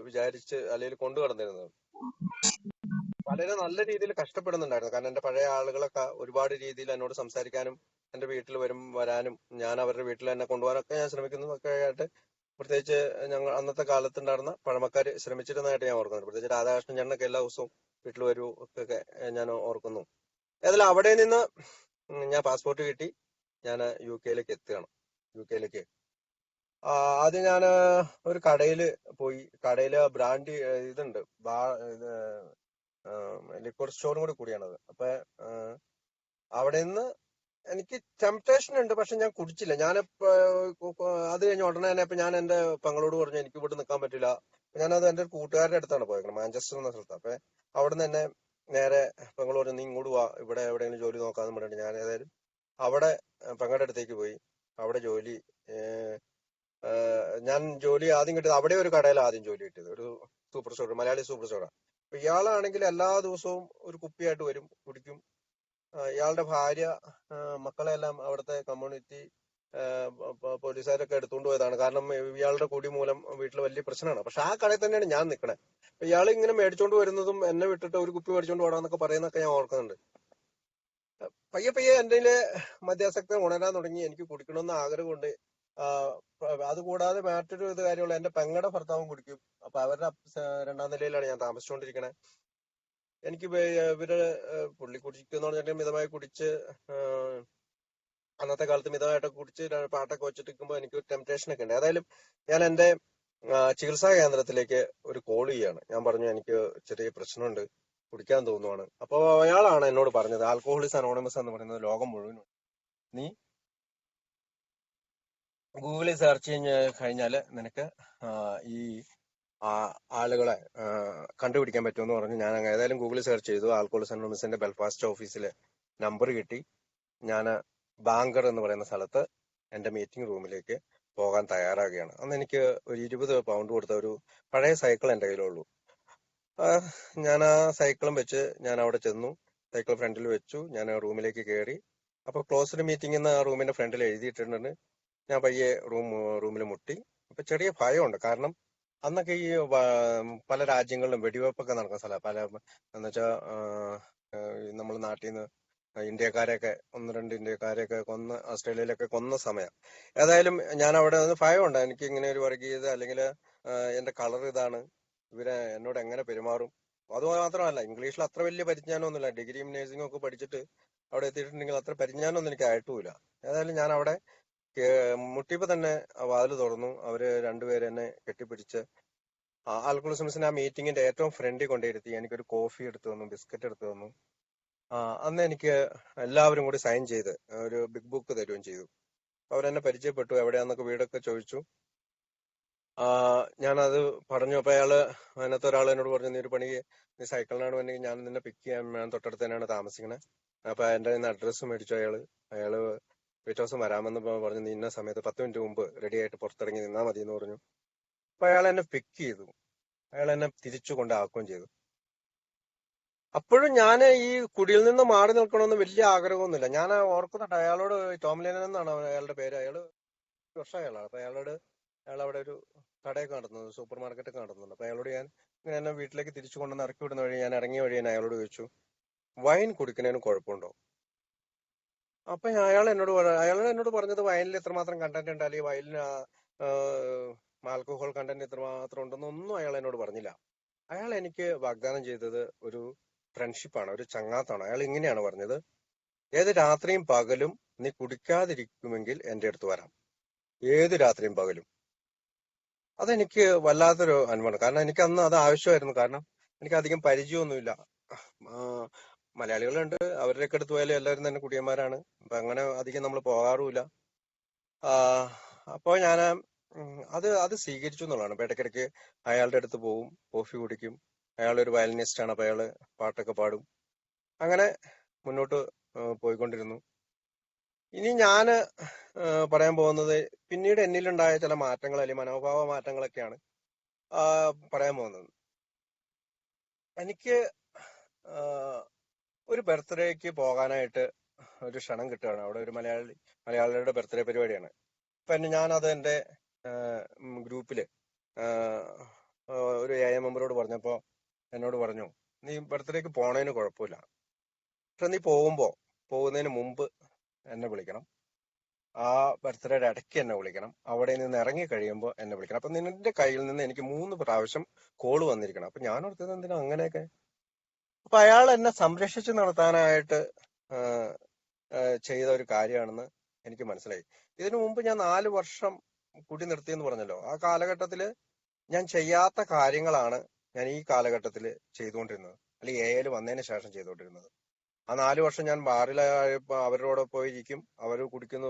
Speaker 1: വിചാരിച്ച് അല്ലെങ്കിൽ കൊണ്ടു കടന്നിരുന്നത്. വളരെ നല്ല രീതിയിൽ കഷ്ടപ്പെടുന്നുണ്ടായിരുന്നു. കാരണം എന്റെ പഴയ ആളുകളൊക്കെ ഒരുപാട് രീതിയിൽ എന്നോട് സംസാരിക്കാനും എന്റെ വീട്ടിൽ വരാനും ഞാൻ അവരുടെ വീട്ടിൽ എന്നെ കൊണ്ടുപോകാനൊക്കെ ഞാൻ ശ്രമിക്കുന്നതൊക്കെ ആയിട്ട്, പ്രത്യേകിച്ച് ഞങ്ങൾ അന്നത്തെ കാലത്തുണ്ടായിരുന്ന പഴമക്കാര് ശ്രമിച്ചിരുന്നതായിട്ട് ഞാൻ ഓർക്കുന്നുണ്ട്. പ്രത്യേകിച്ച് രാധാകൃഷ്ണൻ ചേട്ടനൊക്കെ എല്ലാ ദിവസവും വീട്ടിൽ വരൂ ഒക്കെ ഞാൻ ഓർക്കുന്നു. ഏതായാലും അവിടെ നിന്ന് ഞാൻ പാസ്പോർട്ട് കിട്ടി. ഞാൻ UK എത്തുകയാണ്. UK ആദ്യം ഞാൻ ഒരു കടയിൽ പോയി. കടയില് ബ്രാൻഡി ഇതുണ്ട്, ലിക്വർ സ്റ്റോറും കൂടി കൂടിയാണത്. അപ്പൊ അവിടെ നിന്ന് എനിക്ക് ടെംപ്റ്റേഷൻ ഉണ്ട്, പക്ഷെ ഞാൻ കുടിച്ചില്ല. അത് കഴിഞ്ഞ ഉടനെ തന്നെ ഇപ്പൊ ഞാൻ എന്റെ പെങ്ങളോട് പറഞ്ഞു എനിക്ക് ഇവിടെ നിൽക്കാൻ പറ്റില്ല. ഞാനത് എന്റെ ഒരു കൂട്ടുകാരുടെ അടുത്താണ് പോയത്, മാഞ്ചസ്റ്റർ എന്ന സ്ഥലത്ത്. അപ്പൊ അവിടെ നിന്ന് തന്നെ നേരെ പെങ്ങളോട് പറഞ്ഞു നീ ഇങ്ങോട്ട് വാ, ഇവിടെ എവിടെയെങ്കിലും ജോലി നോക്കാന്ന് പറഞ്ഞിട്ട് ഞാൻ ഏതായാലും അവിടെ പെങ്ങളുടെ അടുത്തേക്ക് പോയി. അവിടെ ഞാൻ ജോലി ആദ്യം കിട്ടിയത് അവിടെ ഒരു കടയിൽ ആദ്യം ജോലി കിട്ടിയത്, ഒരു സൂപ്പർ സ്റ്റോർ, മലയാളി സൂപ്പർ സ്റ്റോറാണ്. അപ്പൊ ഇയാളാണെങ്കിൽ എല്ലാ ദിവസവും ഒരു കുപ്പിയായിട്ട് വരും, കുടിക്കും. ഇയാളുടെ ഭാര്യ മക്കളെല്ലാം അവിടുത്തെ കമ്മ്യൂണിറ്റി പോലീസുകാരൊക്കെ എടുത്തുകൊണ്ട് പോയതാണ്. കാരണം ഇയാളുടെ കുടി മൂലം വീട്ടിൽ വലിയ പ്രശ്നമാണ്. പക്ഷെ ആ കടയിൽ തന്നെയാണ് ഞാൻ നിൽക്കണേ. ഇയാൾ ഇങ്ങനെ മേടിച്ചോണ്ട് വരുന്നതും എന്നെ വിട്ടിട്ട് ഒരു കുപ്പി മേടിച്ചോണ്ട് പോടാന്നൊക്കെ പറയുന്നതൊക്കെ ഞാൻ ഓർക്കുന്നുണ്ട്. പയ്യെ പയ്യെ എന്റെ മദ്യാസക്തി ഉണരാൻ തുടങ്ങി. എനിക്ക് കുടിക്കണമെന്ന് ആഗ്രഹമുണ്ട്. അതുകൂടാതെ മറ്റൊരു കാര്യമുള്ള എന്റെ പെങ്ങടെ ഭർത്താവും കുടിക്കും. അപ്പൊ അവരുടെ രണ്ടാം നിലയിലാണ് ഞാൻ താമസിച്ചുകൊണ്ടിരിക്കണേ. എനിക്ക് ഇവര് പുള്ളി കുടിക്കുന്ന പറഞ്ഞിട്ട് മിതമായി കുടിച്ച് അന്നത്തെ കാലത്ത് മിതമായിട്ടൊക്കെ കുടിച്ച് പാട്ടൊക്കെ വെച്ചിട്ടിരിക്കുമ്പോൾ എനിക്ക് ടെംപ്ടേഷൻ ഒക്കെ ഉണ്ട്. ഏതായാലും ഞാൻ എന്റെ ചികിത്സാ കേന്ദ്രത്തിലേക്ക് ഒരു കോൾ ചെയ്യാണ്. ഞാൻ പറഞ്ഞു എനിക്ക് ചെറിയ പ്രശ്നമുണ്ട്, കുടിക്കാൻ തോന്നുവാണ്. അപ്പൊ അയാളാണ് എന്നോട് പറഞ്ഞത് ആൽക്കഹോളിക്സ് അനോണിമസ് എന്ന് പറയുന്നത് ലോകം മുഴുവനും. നീ ഗൂഗിളിൽ സെർച്ച് കഴിഞ്ഞാല് നിനക്ക് ഈ ആളുകളെ കണ്ടുപിടിക്കാൻ പറ്റുമെന്ന് പറഞ്ഞു. ഞാൻ ഏതായാലും ഗൂഗിളിൽ സെർച്ച് ചെയ്തു. ആൽക്കഹോളിക്സ് അനോണിമസിന്റെ ബെൽഫാസ്റ്റ് ഓഫീസിലെ നമ്പർ കിട്ടി. ഞാൻ ബാങ്കർ എന്ന് പറയുന്ന സ്ഥലത്ത് എന്റെ മീറ്റിംഗ് റൂമിലേക്ക് പോകാൻ തയ്യാറാകുകയാണ്. അന്ന് എനിക്ക് ഒരു 20 പൗണ്ട് കൊടുത്ത ഒരു പഴയ സൈക്കിൾ എന്റെ കയ്യിലുള്ളൂ. ഞാൻ ആ സൈക്കിളും വെച്ച് ഞാൻ അവിടെ ചെന്നു. സൈക്കിൾ ഫ്രണ്ടിൽ വെച്ചു. ഞാൻ റൂമിലേക്ക് കയറി. അപ്പൊ ക്ലോസ്ഡ് മീറ്റിംഗ് എന്ന് ആ റൂമിന്റെ ഫ്രണ്ടിൽ എഴുതിയിട്ടുണ്ട്. ഞാൻ പയ്യെ റൂമിൽ മുട്ടി. അപ്പൊ ചെറിയ ഭയമുണ്ട്. കാരണം അന്നൊക്കെ ഈ പല രാജ്യങ്ങളിലും വെടിവെപ്പൊക്കെ നടക്കുന്ന സ്ഥലം. പല എന്നുവെച്ചാ നമ്മൾ നാട്ടിൽ നിന്ന് ഇന്ത്യക്കാരെയൊക്കെ 1-2 ഇന്ത്യക്കാരെയൊക്കെ കൊന്ന് ഓസ്ട്രേലിയയിലൊക്കെ കൊന്ന സമയം. ഏതായാലും ഞാൻ അവിടെ നിന്ന് ഭയമുണ്ട്. എനിക്ക് ഇങ്ങനെ ഒരു വർഗീയത അല്ലെങ്കിൽ എന്റെ കളർ ഇതാണ്, ഇവരെ എന്നോട് എങ്ങനെ പെരുമാറും. അത് മാത്രമല്ല, ഇംഗ്ലീഷിൽ അത്ര വലിയ പരിജ്ഞാനമൊന്നുമില്ല. ഡിഗ്രിയും നേഴ്സിംഗും ഒക്കെ പഠിച്ചിട്ട് അവിടെ എത്തിയിട്ടുണ്ടെങ്കിൽ അത്ര പരിജ്ഞാനമൊന്നും എനിക്ക് ആയിട്ടുമില്ല. ഏതായാലും ഞാൻ അവിടെ മുട്ടിയപ്പോ തന്നെ വാതിൽ തുറന്നു. അവര് രണ്ടുപേരെ എന്നെ കെട്ടിപ്പിടിച്ച് ആൽക്കഹോളിസംസിന്റെ ആ മീറ്റിംഗിന്റെ ഏറ്റവും ഫ്രണ്ടിൽ കൊണ്ടിരുത്തി. എനിക്കൊരു കോഫി എടുത്തു തന്നു, ബിസ്ക്കറ്റ് എടുത്തു തന്നു. അന്ന് എനിക്ക് എല്ലാവരും കൂടി സൈൻ ചെയ്ത് ഒരു ബിഗ് ബുക്ക് തരുകയും ചെയ്തു. അവരെന്നെ പരിചയപ്പെട്ടു, എവിടെയാന്നൊക്കെ വീടൊക്കെ ചോദിച്ചു. ഞാനത് പറഞ്ഞു. അപ്പൊ അതിനകത്ത് ഒരാൾ എന്നോട് പറഞ്ഞു, നീ സൈക്കിളിനാണ് വേണമെങ്കിൽ ഞാൻ നിന്നെ പിക്ക് ചെയ്യാൻ, ഞാൻ തൊട്ടടുത്ത് തന്നെയാണ് താമസിക്കണേ. അപ്പൊ എന്റെ അഡ്രസ്സ് മേടിച്ചു അയാള് പിറ്റേ ദിവസം വരാമെന്ന് പറഞ്ഞു. നീ ഇന്ന സമയത്ത് 10 മിനിറ്റ് മുമ്പ് റെഡി ആയിട്ട് പുറത്തിറങ്ങി നിന്നാ മതി എന്ന് പറഞ്ഞു. അപ്പൊ അയാൾ എന്നെ പിക്ക് ചെയ്തു. അയാൾ എന്നെ തിരിച്ചു കൊണ്ടാക്കുകയും ചെയ്തു. അപ്പോഴും ഞാൻ ഈ കുടിയിൽ നിന്ന് മാറി നിൽക്കണമെന്ന് വലിയ ആഗ്രഹമൊന്നുമില്ല. ഞാൻ ഓർക്കുന്നുണ്ട് അയാളോട്, ടോം ലെനൻ എന്നാണ് അയാളുടെ പേര്. അയാള് വർഷം അയാളാണ്. അപ്പൊ അയാൾ അവിടെ ഒരു കടയൊക്കെ നടത്തുന്നത്, സൂപ്പർ മാർക്കറ്റൊക്കെ നടത്തുന്നുണ്ട്. അപ്പൊ അയാളോട് ഞാൻ ഇങ്ങനെ എന്നെ വീട്ടിലേക്ക് തിരിച്ചു കൊണ്ടുവന്ന് ഇറക്കി വിടുന്ന വഴി, ഞാൻ ഇറങ്ങിയ വഴി ഞാൻ അയാളോട് ചോദിച്ചു, വൈൻ കുടിക്കുന്നതിന് കുഴപ്പമുണ്ടോ? അപ്പൊ അയാൾ എന്നോട് പറഞ്ഞത് വൈനിൽ എത്രമാത്രം കണ്ടന്റ് ഉണ്ട്, അല്ലെങ്കിൽ വൈനിൽ ആൽക്കഹോൾ കണ്ടന്റ് എത്രമാത്രം ഉണ്ടെന്നൊന്നും അയാൾ എന്നോട് പറഞ്ഞില്ല. അയാൾ എനിക്ക് വാഗ്ദാനം ചെയ്തത് ഒരു ഫ്രണ്ട്ഷിപ്പാണ്, ഒരു ചങ്ങാത്താണ്. അയാൾ ഇങ്ങനെയാണ് പറഞ്ഞത്, ഏത് രാത്രിയും പകലും നീ കുടിക്കാതിരിക്കുമെങ്കിൽ എന്റെ അടുത്ത് വരാം, ഏത് രാത്രിയും പകലും. അതെനിക്ക് വല്ലാത്തൊരു അനുഭവമാണ്. കാരണം എനിക്ക് അന്ന് അത് ആവശ്യമായിരുന്നു. കാരണം എനിക്ക് അധികം പരിചയമൊന്നുമില്ല. മലയാളികളുണ്ട്, അവരുടെയൊക്കെ അടുത്ത് പോയാലും എല്ലാവരും തന്നെ കുടിയന്മാരാണ്. അപ്പൊ അങ്ങനെ അധികം നമ്മൾ പോകാറുമില്ല. അപ്പോൾ ഞാൻ അത് സ്വീകരിച്ചു എന്നുള്ളതാണ്. അപ്പൊ ഇടയ്ക്കിടയ്ക്ക് അയാളുടെ അടുത്ത് പോവും, കോഫി കുടിക്കും. അയാളൊരു വയലിനിസ്റ്റ് ആണ്. അപ്പൊ അയാള് പാട്ടൊക്കെ പാടും. അങ്ങനെ മുന്നോട്ട് പോയിക്കൊണ്ടിരുന്നു. ഇനി ഞാന് പറയാൻ പോകുന്നത് പിന്നീട് എന്നിലുണ്ടായ ചില മാറ്റങ്ങൾ, അല്ലെങ്കിൽ മനോഭാവ മാറ്റങ്ങളൊക്കെയാണ് പറയാൻ പോകുന്നത്. എനിക്ക് ഒരു ബർത്ത്ഡേക്ക് പോകാനായിട്ട് ഒരു ക്ഷണം കിട്ടുകയാണ്. അവിടെ ഒരു മലയാളിയുടെ ബർത്ത്ഡേ പരിപാടിയാണ്. അപ്പൊ ഞാനത് എന്റെ ഗ്രൂപ്പില് ഒരു AI മെമ്പറോട് പറഞ്ഞപ്പോ എന്നോട് പറഞ്ഞു, നീ ബർത്ത്ഡേക്ക് പോണതിന് കുഴപ്പമില്ല, പക്ഷെ നീ പോകുന്നതിന് മുമ്പ് എന്നെ വിളിക്കണം, ആ ബർത്ത്ഡേയുടെ ഇടയ്ക്ക് എന്നെ വിളിക്കണം, അവിടെ നിന്ന് ഇറങ്ങി കഴിയുമ്പോൾ എന്നെ വിളിക്കണം. അപ്പൊ നിന്റെ കയ്യിൽ നിന്ന് എനിക്ക് 3 പ്രാവശ്യം കോള് വന്നിരിക്കണം. അപ്പൊ ഞാൻ ഓർത്തത് എന്തിനാ അങ്ങനെയൊക്കെ. അപ്പൊ അയാൾ എന്നെ സംരക്ഷിച്ചു നടത്താനായിട്ട് ചെയ്ത ഒരു കാര്യമാണെന്ന് എനിക്ക് മനസ്സിലായി. ഇതിനു മുമ്പ് ഞാൻ 4 വർഷം കുടി നിർത്തിയെന്ന് പറഞ്ഞല്ലോ. ആ കാലഘട്ടത്തില് ഞാൻ ചെയ്യാത്ത കാര്യങ്ങളാണ് ഞാൻ ഈ കാലഘട്ടത്തിൽ ചെയ്തുകൊണ്ടിരുന്നത്, അല്ലെങ്കിൽ AI വന്നതിന് ശേഷം ചെയ്തുകൊണ്ടിരുന്നത്. ആ 4 വർഷം ഞാൻ ബാറിലായപ്പോ അവരോട് പോയിരിക്കും, അവർ കുടിക്കുന്ന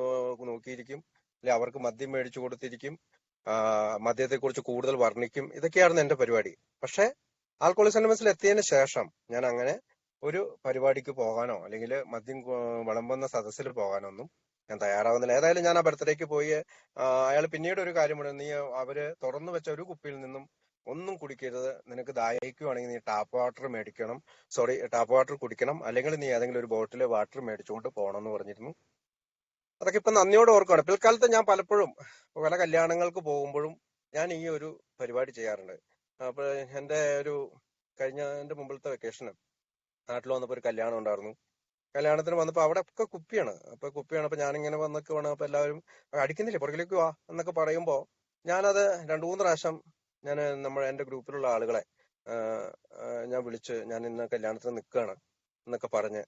Speaker 1: നോക്കിയിരിക്കും, അല്ലെ അവർക്ക് മദ്യം മേടിച്ചു കൊടുത്തിരിക്കും, മദ്യത്തെ കുറിച്ച് കൂടുതൽ വർണ്ണിക്കും. ഇതൊക്കെയായിരുന്നു എന്റെ പരിപാടി. പക്ഷെ ആൽക്കഹോളിക്സ് അനോണിമസിൽ എത്തിയതിനു ശേഷം ഞാൻ അങ്ങനെ ഒരു പരിപാടിക്ക് പോകാനോ അല്ലെങ്കിൽ മദ്യം വിളമ്പുന്ന സദസ്സിൽ പോകാനോ ഒന്നും ഞാൻ തയ്യാറാവുന്നില്ല. ഏതായാലും ഞാൻ ആ ബർത്ത്ഡേക്ക് പോയി. അയാൾ പിന്നീട് ഒരു കാര്യം പറഞ്ഞു, നീ അവര് തുറന്നു വെച്ച ഒരു കുപ്പിയിൽ നിന്നും ഒന്നും കുടിക്കരുത്, നിനക്ക് ദാഹിക്കുവാണെങ്കിൽ നീ ടാപ്പ് വാട്ടർ മേടിക്കണം, ടാപ്പ് വാട്ടർ കുടിക്കണം, അല്ലെങ്കിൽ നീ ഏതെങ്കിലും ഒരു ബോട്ടിൽ വാട്ടർ മേടിച്ചുകൊണ്ട് പോകണം എന്ന് പറഞ്ഞിരുന്നു. അതൊക്കെ ഇപ്പൊ നന്ദിയോടെ ഓർക്കുകയാണ്. പിൽക്കാലത്ത് ഞാൻ പലപ്പോഴും പല കല്യാണങ്ങൾക്ക് പോകുമ്പോഴും ഞാൻ ഈ ഒരു പരിപാടി ചെയ്യാറുണ്ട്. അപ്പൊ എന്റെ എന്റെ മുമ്പിലത്തെ വെക്കേഷന് നാട്ടിൽ വന്നപ്പോ ഒരു കല്യാണം ഉണ്ടായിരുന്നു. കല്യാണത്തിന് വന്നപ്പോ അവിടെ ഒക്കെ കുപ്പിയാണ്. അപ്പൊ ഞാനിങ്ങനെ വന്നൊക്കെ വേണം, അപ്പൊ എല്ലാവരും അടിക്കുന്നില്ലേ പുറകിലേക്ക് വാ എന്നൊക്കെ പറയുമ്പോ ഞാനത് 2-3 പ്രാവശ്യം എന്റെ ഗ്രൂപ്പിലുള്ള ആളുകളെ ഞാൻ വിളിച്ച്, ഞാൻ ഇന്ന് കല്യാണത്തിന് നിൽക്കുകയാണ് എന്നൊക്കെ പറഞ്ഞ്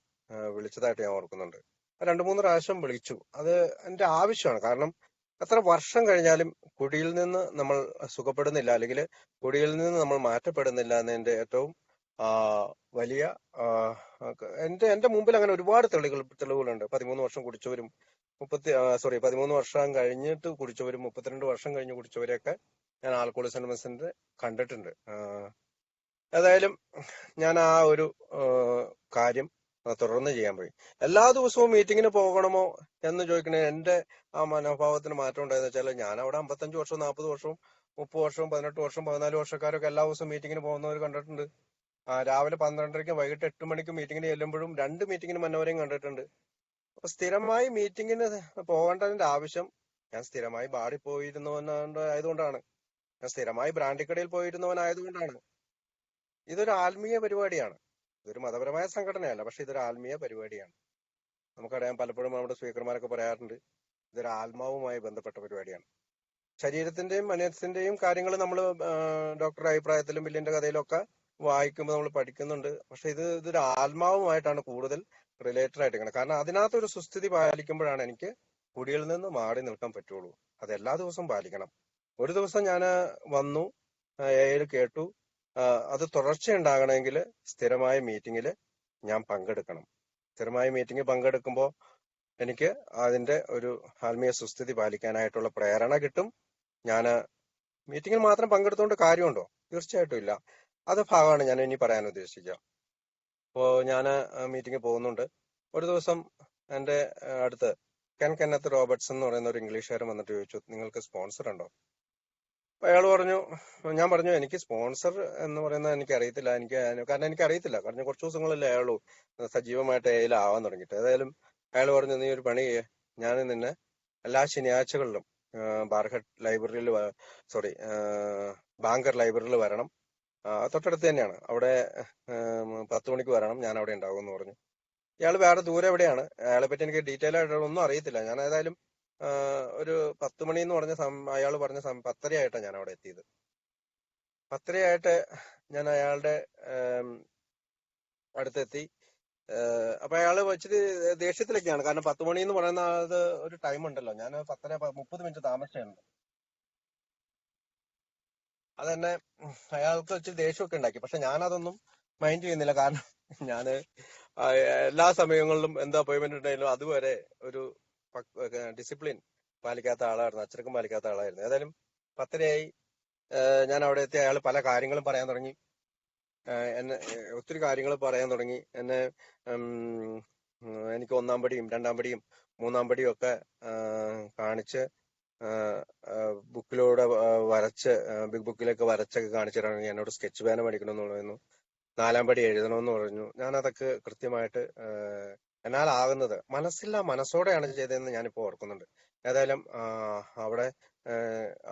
Speaker 1: വിളിച്ചതായിട്ട് ഞാൻ ഓർക്കുന്നുണ്ട്. 2-3 പ്രാവശ്യം വിളിച്ചു. അത് എന്റെ ആവശ്യമാണ്. കാരണം എത്ര വർഷം കഴിഞ്ഞാലും കുടിയിൽ നിന്ന് നമ്മൾ സുഖപ്പെടുന്നില്ല, അല്ലെങ്കിൽ കുടിയിൽ നിന്ന് നമ്മൾ മാറ്റപ്പെടുന്നില്ല എന്നതിന്റെ ഏറ്റവും വലിയ എന്റെ മുമ്പിൽ അങ്ങനെ ഒരുപാട് തെളിവുകളുണ്ട്. 13 വർഷം കുടിച്ചവരും 13 വർഷം കഴിഞ്ഞിട്ട് കുടിച്ചവരും 32 വർഷം കഴിഞ്ഞ് കുടിച്ചവരെയൊക്കെ ഞാൻ ആൽക്കഹോളിക് അനോണിമസിന്റെ കണ്ടിട്ടുണ്ട്. ഏതായാലും ഞാൻ ആ ഒരു കാര്യം തുടർന്ന് ചെയ്യാൻ പോയി. എല്ലാ ദിവസവും മീറ്റിങ്ങിന് പോകണമോ എന്ന് ചോദിക്കണേ, എന്റെ ആ മനോഭാവത്തിന് മാറ്റം ഉണ്ടായെന്ന് വെച്ചാൽ ഞാൻ അവിടെ 55 വർഷവും 40 വർഷവും 30 വർഷവും 18 വർഷവും 14 വർഷക്കാരൊക്കെ എല്ലാ ദിവസവും മീറ്റിങ്ങിന് പോകുന്നവർ കണ്ടിട്ടുണ്ട്. രാവിലെ 12:30ക്കും വൈകിട്ട് 8 മണിക്കും മീറ്റിങ്ങിന് ചെല്ലുമ്പോഴും 2 മീറ്റിങ്ങിന് മന്നവരെയും കണ്ടിട്ടുണ്ട്. അപ്പൊ സ്ഥിരമായി മീറ്റിങ്ങിന് പോകേണ്ടതിന്റെ ആവശ്യം, ഞാൻ സ്ഥിരമായി ബാറിൽ ആയതുകൊണ്ടാണ്, ഞാൻ സ്ഥിരമായി ബ്രാൻഡിക്കടയിൽ പോയിരുന്നവനായതുകൊണ്ടാണ്. ഇതൊരു ആത്മീയ പരിപാടിയാണ്. ഇതൊരു മതപരമായ സംഘടനയല്ല, പക്ഷെ ഇതൊരു ആത്മീയ പരിപാടിയാണ്. നമുക്കറിയാം, പലപ്പോഴും നമ്മുടെ സ്പീക്കർമാരൊക്കെ പറയാറുണ്ട്, ഇതൊരു ആത്മാവുമായി ബന്ധപ്പെട്ട പരിപാടിയാണ്. ശരീരത്തിന്റെയും മനസ്സിന്റെയും കാര്യങ്ങൾ നമ്മൾ ഡോക്ടറുടെ അഭിപ്രായത്തിലും ബില്ലിന്റെ കഥയിലും ഒക്കെ വായിക്കുമ്പോൾ നമ്മൾ പഠിക്കുന്നുണ്ട്. പക്ഷെ ഇതൊരു ആത്മാവുമായിട്ടാണ് കൂടുതൽ റിലേറ്റഡ് ആയിട്ട്. കാരണം അതിനകത്തൊരു സുസ്ഥിതി പാലിക്കുമ്പോഴാണ് എനിക്ക് കുടിയിൽ നിന്ന് മാറി നിൽക്കാൻ പറ്റുള്ളൂ. അത് എല്ലാ ദിവസവും പാലിക്കണം. ഒരു ദിവസം ഞാൻ വന്നു, കേട്ടു, അത് തുടർച്ചയുണ്ടാകണമെങ്കിൽ സ്ഥിരമായ മീറ്റിങ്ങിൽ ഞാൻ പങ്കെടുക്കണം. സ്ഥിരമായ മീറ്റിംഗ് പങ്കെടുക്കുമ്പോൾ എനിക്ക് അതിന്റെ ഒരു ആത്മീയ സുസ്ഥിതി പാലിക്കാനായിട്ടുള്ള പ്രേരണ കിട്ടും. ഞാൻ മീറ്റിങ്ങിൽ മാത്രം പങ്കെടുത്തുകൊണ്ട് കാര്യമുണ്ടോ? തീർച്ചയായിട്ടും ഇല്ല. അത് ഭാഗമാണ് ഞാൻ ഇനി പറയാൻ ഉദ്ദേശിക്കുക. അപ്പോ ഞാൻ മീറ്റിംഗ് പോകുന്നുണ്ട്. ഒരു ദിവസം എന്റെ അടുത്ത് കെന്നത്ത് റോബർട്ട്സൺ എന്ന് പറയുന്ന ഒരു ഇംഗ്ലീഷുകാരൻ വന്നിട്ട് ചോദിച്ചു, നിങ്ങൾക്ക് സ്പോൺസർ ഉണ്ടോ? അയാൾ പറഞ്ഞു, ഞാൻ പറഞ്ഞു, എനിക്ക് സ്പോൺസർ എന്ന് പറയുന്നത് എനിക്ക് അറിയത്തില്ല. കാരണം എനിക്ക് അറിയത്തില്ല. കാരണം കുറച്ച് ദിവസങ്ങളല്ലേ അയാളൂ സജീവമായിട്ട് ആവാൻ തുടങ്ങിയിട്ട്. ഏതായാലും അയാൾ പറഞ്ഞു, നീ ഒരു പണി ചെയ്യേ, ഞാൻ നിന്നെ എല്ലാ ശനിയാഴ്ചകളിലും ബാങ്കർ ലൈബ്രറിയിൽ വരണം. തൊട്ടടുത്ത് തന്നെയാണ്. അവിടെ 10 മണിക്ക് വരണം, ഞാൻ അവിടെ ഉണ്ടാവും എന്ന് പറഞ്ഞു. ഇയാൾ വേറെ ദൂരെ എവിടെയാണ്, അയാളെ പറ്റി എനിക്ക് ഡീറ്റെയിൽ ആയിട്ട് ഒന്നും അറിയത്തില്ല. ഞാൻ ഏതായാലും ഒരു 10 മണി എന്ന് പറഞ്ഞ അയാൾ പറഞ്ഞ 10:30 ആയിട്ടാണ് ഞാൻ അവിടെ എത്തിയത്. 10:30 ആയിട്ട് ഞാൻ അയാളുടെ അടുത്തെത്തി. അപ്പൊ അയാള് വെച്ചിട്ട് ദേഷ്യത്തിലൊക്കെയാണ്. കാരണം 10 മണി എന്ന് പറയുന്ന അത് ഒരു ടൈം ഉണ്ടല്ലോ. ഞാൻ 10:30 മിനിറ്റ് താമസിച്ചാണ്. അതെന്നെ അയാൾക്ക് വെച്ച് ദേഷ്യമൊക്കെ ഉണ്ടാക്കി. പക്ഷെ ഞാനതൊന്നും മൈൻഡ് ചെയ്യുന്നില്ല. കാരണം ഞാന് എല്ലാ സമയങ്ങളിലും എന്ത് അപ്പോയിന്റ്മെന്റ് ഉണ്ടെങ്കിലും അതുവരെ ഒരു ഡിസിപ്ലിൻ പാലിക്കാത്ത ആളായിരുന്നു, അച്ചടക്കം പാലിക്കാത്ത ആളായിരുന്നു. ഏതായാലും 10:30 ഞാൻ അവിടെ എത്തി. അയാൾ പല കാര്യങ്ങളും പറയാൻ തുടങ്ങി. എന്നെ ഒത്തിരി കാര്യങ്ങൾ പറയാൻ തുടങ്ങി. എനിക്ക് 1-ാം പടിയും 2-ാം പടിയും 3-ാം പടിയും ഒക്കെ കാണിച്ച് ബുക്കിലൂടെ വരച്ച്, ബിഗ് ബുക്കിലൊക്കെ വരച്ചൊക്കെ കാണിച്ചിട്ടാണ് എന്നോട് സ്കെച്ച് പേന മേടിക്കണമെന്ന് പറയുന്നു. 4-ാം പടി എഴുതണമെന്ന് പറഞ്ഞു. ഞാൻ അതൊക്കെ കൃത്യമായിട്ട് എന്നാലാകുന്നത് മനസ്സോടെയാണ് ചെയ്തതെന്ന് ഞാനിപ്പോ ഓർക്കുന്നുണ്ട്. ഏതായാലും അവിടെ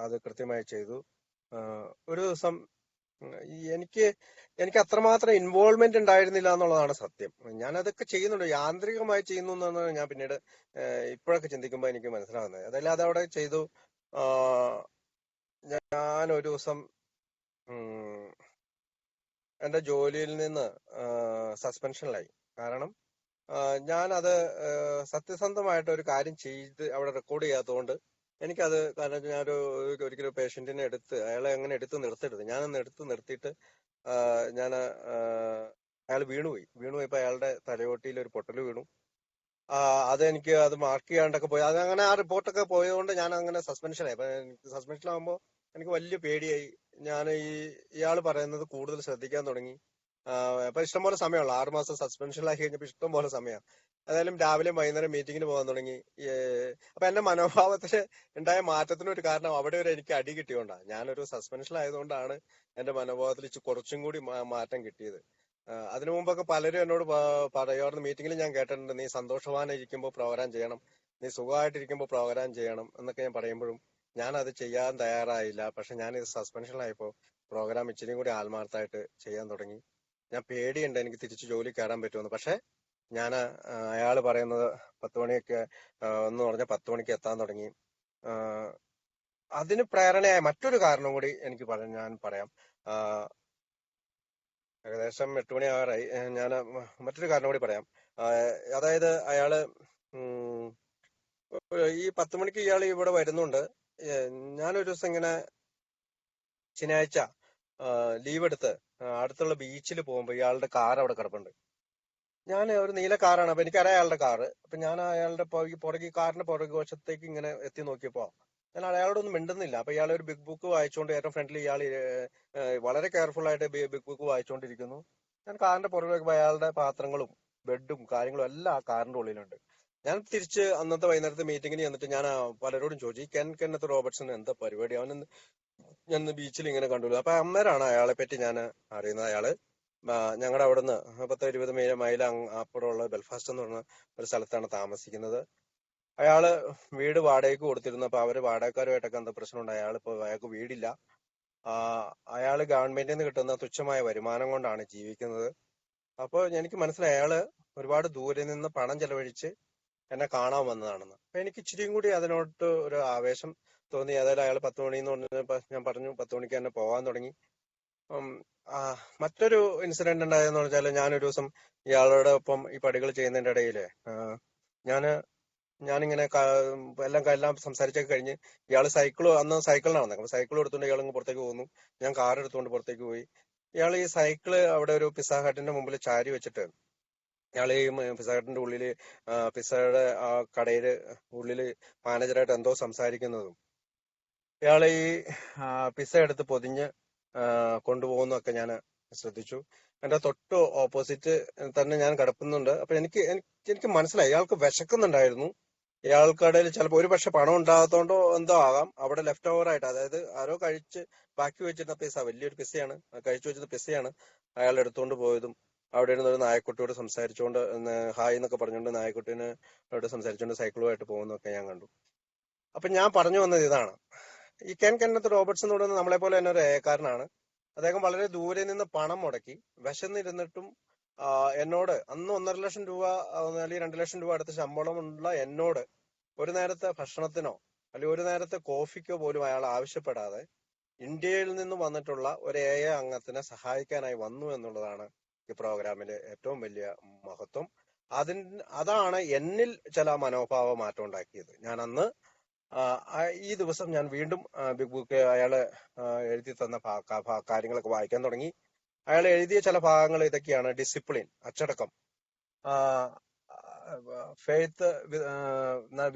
Speaker 1: അത് കൃത്യമായി ചെയ്തു. ഒരു ദിവസം എനിക്ക് അത്രമാത്രം ഇൻവോൾവ്മെന്റ് ഉണ്ടായിരുന്നില്ല എന്നുള്ളതാണ് സത്യം. ഞാൻ അതൊക്കെ ചെയ്യുന്നുണ്ട്, യാന്ത്രികമായി ചെയ്യുന്നു എന്നാണ് ഞാൻ പിന്നീട് ഇപ്പോഴൊക്കെ ചിന്തിക്കുമ്പോൾ എനിക്ക് മനസ്സിലാകുന്നത്. അതെല്ലാം അതവിടെ ചെയ്തു. ഞാൻ ഒരു ദിവസം എന്റെ ജോലിയിൽ നിന്ന് സസ്പെൻഷനിലായി. കാരണം ഞാനത് സത്യസന്ധമായിട്ട് ഒരു കാര്യം ചെയ്ത് അവിടെ റെക്കോർഡ് ചെയ്യാത്തതുകൊണ്ട് എനിക്കത്, കാരണം ഞാനൊരു ഒരിക്കലും പേഷ്യന്റിനെ അയാളെ അങ്ങനെ എടുത്ത് നിർത്തരുത്. ഞാനൊന്ന് എടുത്ത് നിർത്തിയിട്ട് അയാൾ വീണുപോയപ്പോ അയാളുടെ തലയോട്ടിയിൽ ഒരു പൊട്ടൽ വീണു. അതെനിക്ക് അത് മാർക്ക് ചെയ്യാണ്ടൊക്കെ പോയി. അതങ്ങനെ ആ റിപ്പോർട്ടൊക്കെ പോയതുകൊണ്ട് ഞാൻ അങ്ങനെ സസ്പെൻഷനായി. അപ്പൊ സസ്പെൻഷനാകുമ്പോൾ എനിക്ക് വലിയ പേടിയായി. ഞാൻ ഇയാൾ പറയുന്നത് കൂടുതൽ ശ്രദ്ധിക്കാൻ തുടങ്ങി. അപ്പൊ ഇഷ്ടംപോലെ സമയമുള്ള 6 മാസം സസ്പെൻഷനിലാക്കി കഴിഞ്ഞപ്പോ ഇഷ്ടംപോലെ സമയം. ഏതായാലും രാവിലെ വൈകുന്നേരം മീറ്റിങ്ങിന് പോകാൻ തുടങ്ങി. അപ്പൊ എന്റെ മനോഭാവത്തിന് ഉണ്ടായ മാറ്റത്തിന് ഒരു കാരണം അവിടെ ഒരു എനിക്ക് അടി കിട്ടിയോണ്ടാണ്. ഞാനൊരു സസ്പെൻഷനിലായതുകൊണ്ടാണ് എന്റെ മനോഭാവത്തിൽ കുറച്ചും കൂടി മാറ്റം കിട്ടിയത്. അതിനു മുമ്പൊക്കെ പലരും എന്നോട് പറയുമായിരുന്നു, മീറ്റിങ്ങിൽ ഞാൻ കേട്ടിട്ടുണ്ട്, നീ സന്തോഷവാനായിരിക്കുമ്പോൾ പ്രോഗ്രാം ചെയ്യണം, നീ സുഖമായിട്ടിരിക്കുമ്പോൾ പ്രോഗ്രാം ചെയ്യണം എന്നൊക്കെ ഞാൻ പറയുമ്പോഴും ഞാൻ അത് ചെയ്യാൻ തയ്യാറായില്ല. പക്ഷെ ഞാൻ ഇത് സസ്പെൻഷനിലായപ്പോ പ്രോഗ്രാം ഇച്ചിരി കൂടി ആത്മാർത്ഥമായിട്ട് ചെയ്യാൻ തുടങ്ങി. ഞാൻ പേടിയുണ്ട് എനിക്ക് തിരിച്ച് ജോലി കയറാൻ പറ്റുമെന്ന്. പക്ഷെ ഞാൻ അയാള് പറയുന്നത് 10 മണിയൊക്കെ എന്ന് പറഞ്ഞ 10 മണിക്ക് എത്താൻ തുടങ്ങി. അതിന് പ്രേരണയായ മറ്റൊരു കാരണം കൂടി എനിക്ക് ഞാൻ പറയാം. ഏകദേശം 8 മണി ആകാറായി. ഞാൻ മറ്റൊരു കാരണം കൂടി പറയാം. അതായത് അയാള് ഈ 10 മണിക്ക് ഇയാൾ ഇവിടെ വരുന്നുണ്ട്. ഞാനൊരു ദിവസം ഇങ്ങനെ ശനിയാഴ്ച ലീവ് എടുത്ത് അടുത്തുള്ള ബീച്ചിൽ പോകുമ്പോ ഇയാളുടെ കാർ അവിടെ കിടപ്പുണ്ട്. ഞാൻ ഒരു നീല കാറാണ്, അപ്പൊ എനിക്കറിയാം അയാളുടെ കാറ്. അപ്പൊ ഞാൻ അയാളുടെ കാറിന്റെ പുറകു വശത്തേക്ക് ഇങ്ങനെ എത്തി നോക്കിയപ്പോ ഞാൻ അയാളോടൊന്നും മിണ്ടുന്നില്ല. അപ്പൊ ഇയാൾ ഒരു ബിഗ് ബുക്ക് വായിച്ചുകൊണ്ട് ഏറ്റവും ഫ്രണ്ടിൽ ഇയാൾ വളരെ കെയർഫുൾ ആയിട്ട് ബിഗ് ബുക്ക് വായിച്ചുകൊണ്ടിരിക്കുന്നു. ഞാൻ കാറിന്റെ പുറകെ നോക്കിയപ്പോ അയാളുടെ പാത്രങ്ങളും ബെഡും കാര്യങ്ങളും എല്ലാം ആ കാറിന്റെ ഉള്ളിലുണ്ട്. ഞാൻ തിരിച്ച് അന്നത്തെ വൈകുന്നേരത്തെ മീറ്റിങ്ങിന് ചെന്നിട്ട് ഞാൻ പലരോടും ചോദിച്ചു, ഈ കെന്നത്ത് റോബർട്ട്സൺ എന്താ പരിപാടി, ഞാൻ ബീച്ചിൽ ഇങ്ങനെ കണ്ടുള്ളൂ. അപ്പൊ അന്നേരമാണ് അയാളെ പറ്റി ഞാൻ അറിയുന്നത്. അയാള് ഞങ്ങളുടെ അവിടുന്ന് 10-20 മൈൽ അപ്പുറമുള്ള ബെൽഫാസ്റ്റ് എന്ന് പറഞ്ഞ ഒരു സ്ഥലത്താണ് താമസിക്കുന്നത്. അയാള് വീട് വാടകയ്ക്ക് കൊടുത്തിരുന്നു. അപ്പൊ അവര് വാടകക്കാരുമായിട്ടൊക്കെ എന്താ പ്രശ്നമുണ്ട്. അയാൾക്ക് വീടില്ല. അയാള് ഗവൺമെന്റിൽ നിന്ന് കിട്ടുന്ന തുച്ഛമായ വരുമാനം കൊണ്ടാണ് ജീവിക്കുന്നത്. അപ്പൊ എനിക്ക് മനസ്സിലായി അയാള് ഒരുപാട് ദൂരെ നിന്ന് പണം ചെലവഴിച്ച് എന്നെ കാണാൻ വന്നതാണെന്ന്. അപ്പൊ എനിക്ക് ഇച്ചിരിയും കൂടി അതിനോട്ട് ഒരു ആവേശം തോന്നി. ഏതായാലും അയാൾ 10 മണിന്ന് പറഞ്ഞപ്പോ ഞാൻ പറഞ്ഞു 10 മണിക്ക് തന്നെ പോകാൻ തുടങ്ങി. മറ്റൊരു ഇൻസിഡന്റ് ഉണ്ടായെന്ന് വെച്ചാല്, ഞാനൊരു ദിവസം ഇയാളുടെ ഒപ്പം ഈ പടികൾ ചെയ്യുന്നതിന്റെ ഇടയില് ഞാനിങ്ങനെ എല്ലാം സംസാരിച്ചൊക്കെ കഴിഞ്ഞ് ഇയാള് അന്ന് സൈക്കിളിനാണ് വന്നത്. അപ്പൊ സൈക്കിൾ എടുത്തുകൊണ്ട് ഇയാൾ പുറത്തേക്ക് പോകുന്നു. ഞാൻ കാർ എടുത്തുകൊണ്ട് പുറത്തേക്ക് പോയി. ഇയാൾ ഈ സൈക്കിള് അവിടെ ഒരു പിസ്സ ഹട്ടിന്റെ മുമ്പിൽ ചാരി വെച്ചിട്ട് ഇയാൾ ഈ പിസ്സ ഹട്ടിന്റെ ഉള്ളില് പിസ്സയുടെ ആ കടയില് ഉള്ളില് മാനേജറായിട്ട് എന്തോ സംസാരിക്കുന്നതും ഇയാൾ ഈ പിസ്സ എടുത്ത് പൊതിഞ്ഞ് കൊണ്ടുപോകുന്നതൊക്കെ ഞാൻ ശ്രദ്ധിച്ചു. എന്റെ തൊട്ട് ഓപ്പോസിറ്റ് തന്നെ ഞാൻ കിടക്കുന്നുണ്ട്. അപ്പൊ എനിക്ക് മനസ്സിലായി ഇയാൾക്ക് വിശക്കുന്നുണ്ടായിരുന്നു. ഇയാൾക്കിടയിൽ ചിലപ്പോൾ ഒരു പക്ഷെ പണം ഉണ്ടാകാത്തോണ്ടോ എന്തോ ആകാം, അവിടെ ലെഫ്റ്റ് ഓവർ ആയിട്ട്, അതായത് ആരോ കഴിച്ച് ബാക്കി വെച്ചിരുന്ന പിസ്സ, വലിയൊരു പിസ്സയാണ്, കഴിച്ചു വെച്ചിരുന്ന പിസ്സയാണ് അയാൾ എടുത്തുകൊണ്ട് പോയതും അവിടെ ഇരുന്ന ഒരു നായക്കുട്ടിയോട് സംസാരിച്ചുകൊണ്ട് ഹായ് എന്നൊക്കെ പറഞ്ഞുകൊണ്ട് നായക്കുട്ടിനോട് സംസാരിച്ചുകൊണ്ട് സൈക്കിളുമായിട്ട് പോകുന്നതൊക്കെ ഞാൻ കണ്ടു. അപ്പൊ ഞാൻ പറഞ്ഞു വന്നത് ഇതാണ്, ഈ കെന്നത്ത് റോബർട്ട്സൺ എന്ന് പറയുന്നത് നമ്മളെ പോലെ തന്നെ ഒരു ഏകാരനാണ്. അദ്ദേഹം വളരെ ദൂരെ നിന്ന് പണം മുടക്കി വിശന്നിരുന്നിട്ടും എന്നോട് അന്ന് 1.5 ലക്ഷം രൂപ അല്ലെങ്കിൽ 2 ലക്ഷം രൂപ അടുത്ത ശമ്പളമുള്ള എന്നോട് ഒരു നേരത്തെ ഭക്ഷണത്തിനോ അല്ലെങ്കിൽ ഒരു നേരത്തെ കോഫിക്കോ പോലും അയാൾ ആവശ്യപ്പെടാതെ ഇന്ത്യയിൽ നിന്ന് വന്നിട്ടുള്ള ഒരു AI അംഗത്തിനെ സഹായിക്കാനായി വന്നു എന്നുള്ളതാണ് ഈ പ്രോഗ്രാമിലെ ഏറ്റവും വലിയ മഹത്വം. അതാണ് എന്നിൽ ചില മനോഭാവ മാറ്റം ഉണ്ടാക്കിയത്. ഞാൻ അന്ന് ഈ ദിവസം ഞാൻ വീണ്ടും ബിഗ് ബുക്ക് അയാള് എഴുതി തന്ന കാര്യങ്ങളൊക്കെ വായിക്കാൻ തുടങ്ങി. അയാൾ എഴുതിയ ചില ഭാഗങ്ങൾ ഇതൊക്കെയാണ്: ഡിസിപ്ലിൻ, അച്ചടക്കം, ഫെയ്ത്ത്,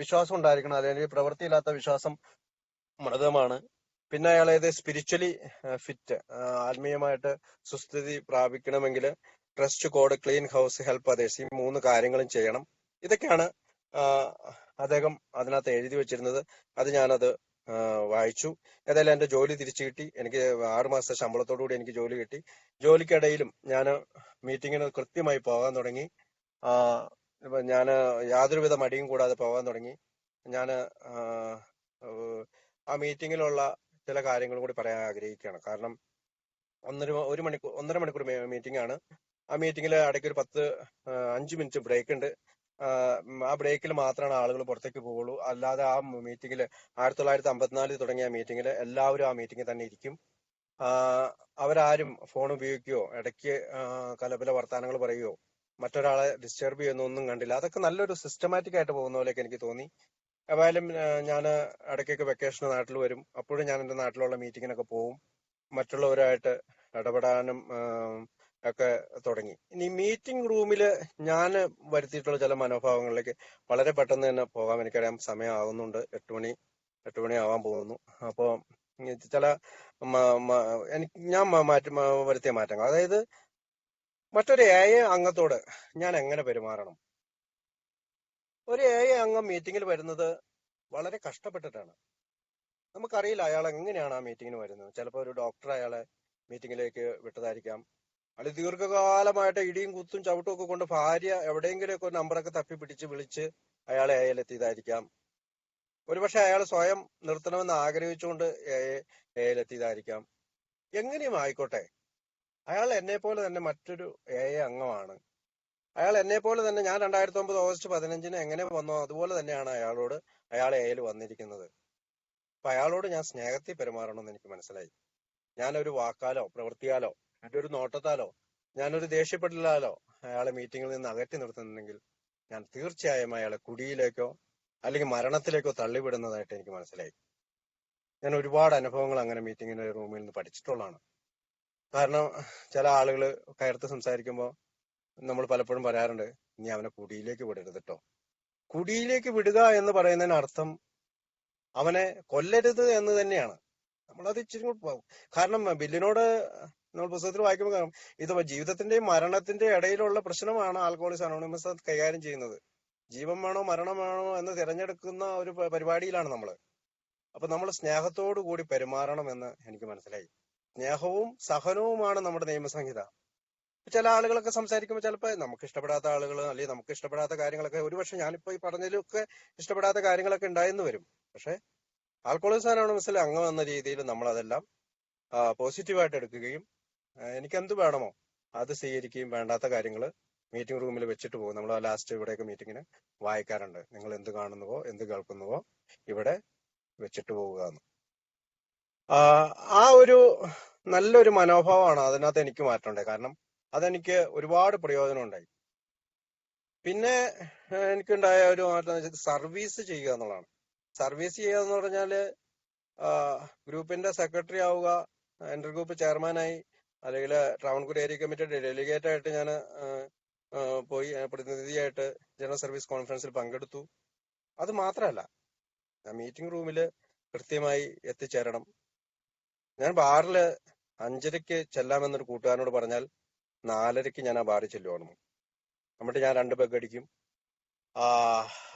Speaker 1: വിശ്വാസം ഉണ്ടായിരിക്കണം, അല്ലെങ്കിൽ പ്രവൃത്തിയില്ലാത്ത വിശ്വാസം മൃതമാണ്. പിന്നെ അയാൾ സ്പിരിച്വലി ഫിറ്റ്, ആത്മീയമായിട്ട് സുസ്ഥിതി പ്രാപിക്കണമെങ്കിൽ trust God, clean house, help others, ഈ 3 കാര്യങ്ങളും ചെയ്യണം. ഇതൊക്കെയാണ് അദ്ദേഹം അതിനകത്ത് എഴുതി വെച്ചിരുന്നത്. അത് ഞാനത് വായിച്ചു. ഏതായാലും എന്റെ ജോലി തിരിച്ചു കിട്ടി. എനിക്ക് 6 മാസത്തെ ശമ്പളത്തോടുകൂടി എനിക്ക് ജോലി കിട്ടി. ജോലിക്കിടയിലും ഞാൻ മീറ്റിങ്ങിന് കൃത്യമായി പോകാൻ തുടങ്ങി. ഞാൻ യാതൊരുവിധ മടിയും കൂടാതെ പോകാൻ തുടങ്ങി. ഞാൻ ആ മീറ്റിങ്ങിലുള്ള ചില കാര്യങ്ങളും കൂടി പറയാൻ ആഗ്രഹിക്കുകയാണ്. കാരണം 1.5 മണിക്കൂർ മീറ്റിംഗ് ആണ്. ആ മീറ്റിംഗിൽ ഇടയ്ക്ക് ഒരു 5 മിനിറ്റ് ബ്രേക്ക് ഉണ്ട്. ആ ബ്രേക്കിൽ മാത്രമാണ് ആളുകൾ പുറത്തേക്ക് പോവുള്ളൂ. അല്ലാതെ ആ മീറ്റിംഗിൽ 1954 തുടങ്ങിയ മീറ്റിംഗിൽ എല്ലാവരും ആ മീറ്റിംഗിൽ തന്നെ ഇരിക്കും. അവരാരും ഫോൺ ഉപയോഗിക്കുകയോ ഇടയ്ക്ക് കലപല വർത്തമാനങ്ങൾ പറയുകയോ മറ്റൊരാളെ ഡിസ്റ്റർബ് ചെയ്യുന്നൊന്നും കണ്ടില്ല. അതൊക്കെ നല്ലൊരു സിസ്റ്റമാറ്റിക് ആയിട്ട് പോകുന്ന പോലെയൊക്കെ എനിക്ക് തോന്നി. ഏതായാലും ഞാൻ ഇടയ്ക്കൊക്കെ വെക്കേഷന് നാട്ടിൽ വരും. അപ്പോഴും ഞാൻ എൻ്റെ നാട്ടിലുള്ള മീറ്റിങ്ങിനൊക്കെ പോകും. മറ്റുള്ളവരായിട്ട് ഇടപെടാനും ഒക്കെ തുടങ്ങി. ഇനി മീറ്റിംഗ് റൂമിൽ ഞാൻ വരുത്തിയിട്ടുള്ള ചില മനോഭാവങ്ങളിലേക്ക് വളരെ പെട്ടെന്ന് തന്നെ പോകാം. എനിക്കറിയാം സമയമാകുന്നുണ്ട്, 8 മണി ആവാൻ പോകുന്നു. അപ്പോൾ ചില ഞാൻ വരുത്തിയ മാറ്റങ്ങൾ, അതായത് മറ്റൊരു AI അംഗത്തോട് ഞാൻ എങ്ങനെ പെരുമാറണം? ഒരു AI അംഗം മീറ്റിംഗിൽ വരുന്നത് വളരെ കഷ്ടപ്പെട്ടിട്ടാണ്. നമുക്കറിയില്ല അയാൾ എങ്ങനെയാണ് ആ മീറ്റിങ്ങിന് വരുന്നത്. ചിലപ്പോൾ ഒരു ഡോക്ടർ അയാളെ മീറ്റിംഗിലേക്ക് വിട്ടതായിരിക്കാം. അയാൾ ദീർഘകാലമായിട്ട് ഇടിയും കുത്തും ചവിട്ടും ഒക്കെ കൊണ്ട് ഭാര്യ എവിടെയെങ്കിലുമൊക്കെ ഒരു നമ്പറൊക്കെ തപ്പി പിടിച്ച് വിളിച്ച് അയാളെ AI-ലെത്തിയതായിരിക്കാം. ഒരുപക്ഷെ അയാൾ സ്വയം നിർത്തണമെന്ന് ആഗ്രഹിച്ചുകൊണ്ട് AI-ലെത്തിയതായിരിക്കാം. എങ്ങനെയും ആയിക്കോട്ടെ, അയാൾ എന്നെ പോലെ തന്നെ മറ്റൊരു AI അംഗമാണ്. അയാൾ എന്നെ പോലെ തന്നെ ഞാൻ 2009 ഓഗസ്റ്റ് 15-ന് എങ്ങനെ വന്നോ അതുപോലെ തന്നെയാണ് അയാൾ AI-ൽ വന്നിരിക്കുന്നത്. അപ്പൊ അയാളോട് ഞാൻ സ്നേഹത്തിൽ പെരുമാറണമെന്ന് എനിക്ക് മനസ്സിലായി. ഞാനൊരു വാക്കാലോ പ്രവൃത്തിയാലോ എൻ്റെ ഒരു നോട്ടത്താലോ ഞാനൊരു ദേഷ്യപ്പെടലാലോ അയാളെ മീറ്റിംഗിൽ നിന്ന് അകറ്റി നിർത്തുന്നുണ്ടെങ്കിൽ ഞാൻ തീർച്ചയായും അയാളെ കുടിയിലേക്കോ അല്ലെങ്കിൽ മരണത്തിലേക്കോ തള്ളിവിടുന്നതായിട്ട് എനിക്ക് മനസ്സിലായി. ഞാൻ ഒരുപാട് അനുഭവങ്ങൾ അങ്ങനെ മീറ്റിംഗിന്റെ റൂമിൽ നിന്ന് പഠിച്ചിട്ടുള്ളതാണ്. കാരണം ചില ആളുകൾ കയർത്ത് സംസാരിക്കുമ്പോൾ നമ്മൾ പലപ്പോഴും പറയാറുണ്ട്, നീ അവനെ കുടിയിലേക്ക് വിടരുത് കേട്ടോ. കുടിയിലേക്ക് വിടുക എന്ന് പറയുന്നതിന് അർത്ഥം അവനെ കൊല്ലരുത് എന്ന് തന്നെയാണ്. നമ്മളത് ഇച്ചിരി കാരണം ബില്ലിനോട് നമ്മൾ പുസ്തകത്തിൽ വായിക്കുമ്പോൾ ഇത് ജീവിതത്തിന്റെയും മരണത്തിന്റെയും ഇടയിലുള്ള പ്രശ്നമാണ് ആൽക്കഹോളിക്സ് അനോണിമസ് കൈകാര്യം ചെയ്യുന്നത്. ജീവൻ വേണോ മരണമാണോ എന്ന് തിരഞ്ഞെടുക്കുന്ന ഒരു പരിപാടിയിലാണ് നമ്മൾ. അപ്പൊ നമ്മൾ സ്നേഹത്തോടു കൂടി പെരുമാറണമെന്ന് എനിക്ക് മനസ്സിലായി. സ്നേഹവും സഹനവുമാണ് നമ്മുടെ നിയമസംഹിത. ചില ആളുകളൊക്കെ സംസാരിക്കുമ്പോൾ ചിലപ്പോൾ നമുക്ക് ഇഷ്ടപ്പെടാത്ത ആളുകൾ അല്ലെങ്കിൽ നമുക്ക് ഇഷ്ടപ്പെടാത്ത കാര്യങ്ങളൊക്കെ ഒരുപക്ഷെ ഞാനിപ്പോ ഈ പറഞ്ഞതിലൊക്കെ ഇഷ്ടപ്പെടാത്ത കാര്യങ്ങളൊക്കെ ഉണ്ടായെന്ന് വരും. പക്ഷെ ആൽക്കഹോളിക്സ് അനോണിമസിലെ അംഗം എന്ന രീതിയിൽ നമ്മൾ അതെല്ലാം പോസിറ്റീവായിട്ട് എടുക്കുകയും എനിക്ക് എന്ത് വേണമോ അത് സ്വീകരിക്കുകയും വേണ്ടാത്ത കാര്യങ്ങൾ മീറ്റിംഗ് റൂമിൽ വെച്ചിട്ട് പോകും. നമ്മൾ ലാസ്റ്റ് ഇവിടെയൊക്കെ മീറ്റിങ്ങിന് വായിക്കാറുണ്ട്, നിങ്ങൾ എന്ത് കാണുന്നുവോ എന്ത് കേൾക്കുന്നുവോ ഇവിടെ വെച്ചിട്ട് പോവുക എന്ന്. ആ ഒരു നല്ലൊരു മനോഭാവമാണ് അതിനകത്ത് എനിക്ക് മാറ്റമുണ്ടായി. കാരണം അതെനിക്ക് ഒരുപാട് പ്രയോജനം ഉണ്ടായി. പിന്നെ എനിക്കുണ്ടായ ഒരു മാറ്റം സർവീസ് ചെയ്യുക എന്നുള്ളതാണ്. സർവീസ് ചെയ്യുക എന്ന് പറഞ്ഞാല് ഗ്രൂപ്പിന്റെ സെക്രട്ടറി ആവുക, ഇന്റർ ഗ്രൂപ്പ് ചെയർമാനായി, അല്ലെങ്കിൽ ട്രാവൺകൂർ ഏരിയ കമ്മിറ്റിയുടെ ഡെലിഗേറ്റ് ആയിട്ട് ഞാൻ പോയി പ്രതിനിധിയായിട്ട് ജനറൽ സർവീസ് കോൺഫറൻസിൽ പങ്കെടുത്തു. അത് മാത്രമല്ല, ഞാൻ മീറ്റിംഗ് റൂമിൽ കൃത്യമായി എത്തിച്ചേരണം. ഞാൻ ബാറിൽ 5:30 ചെല്ലാമെന്നൊരു കൂട്ടുകാരനോട് പറഞ്ഞാൽ 4:30 ഞാൻ ആ ബാറിൽ ചെല്ലുവാണ്. എന്നിട്ട് ഞാൻ 2 പെഗ് അടിക്കും.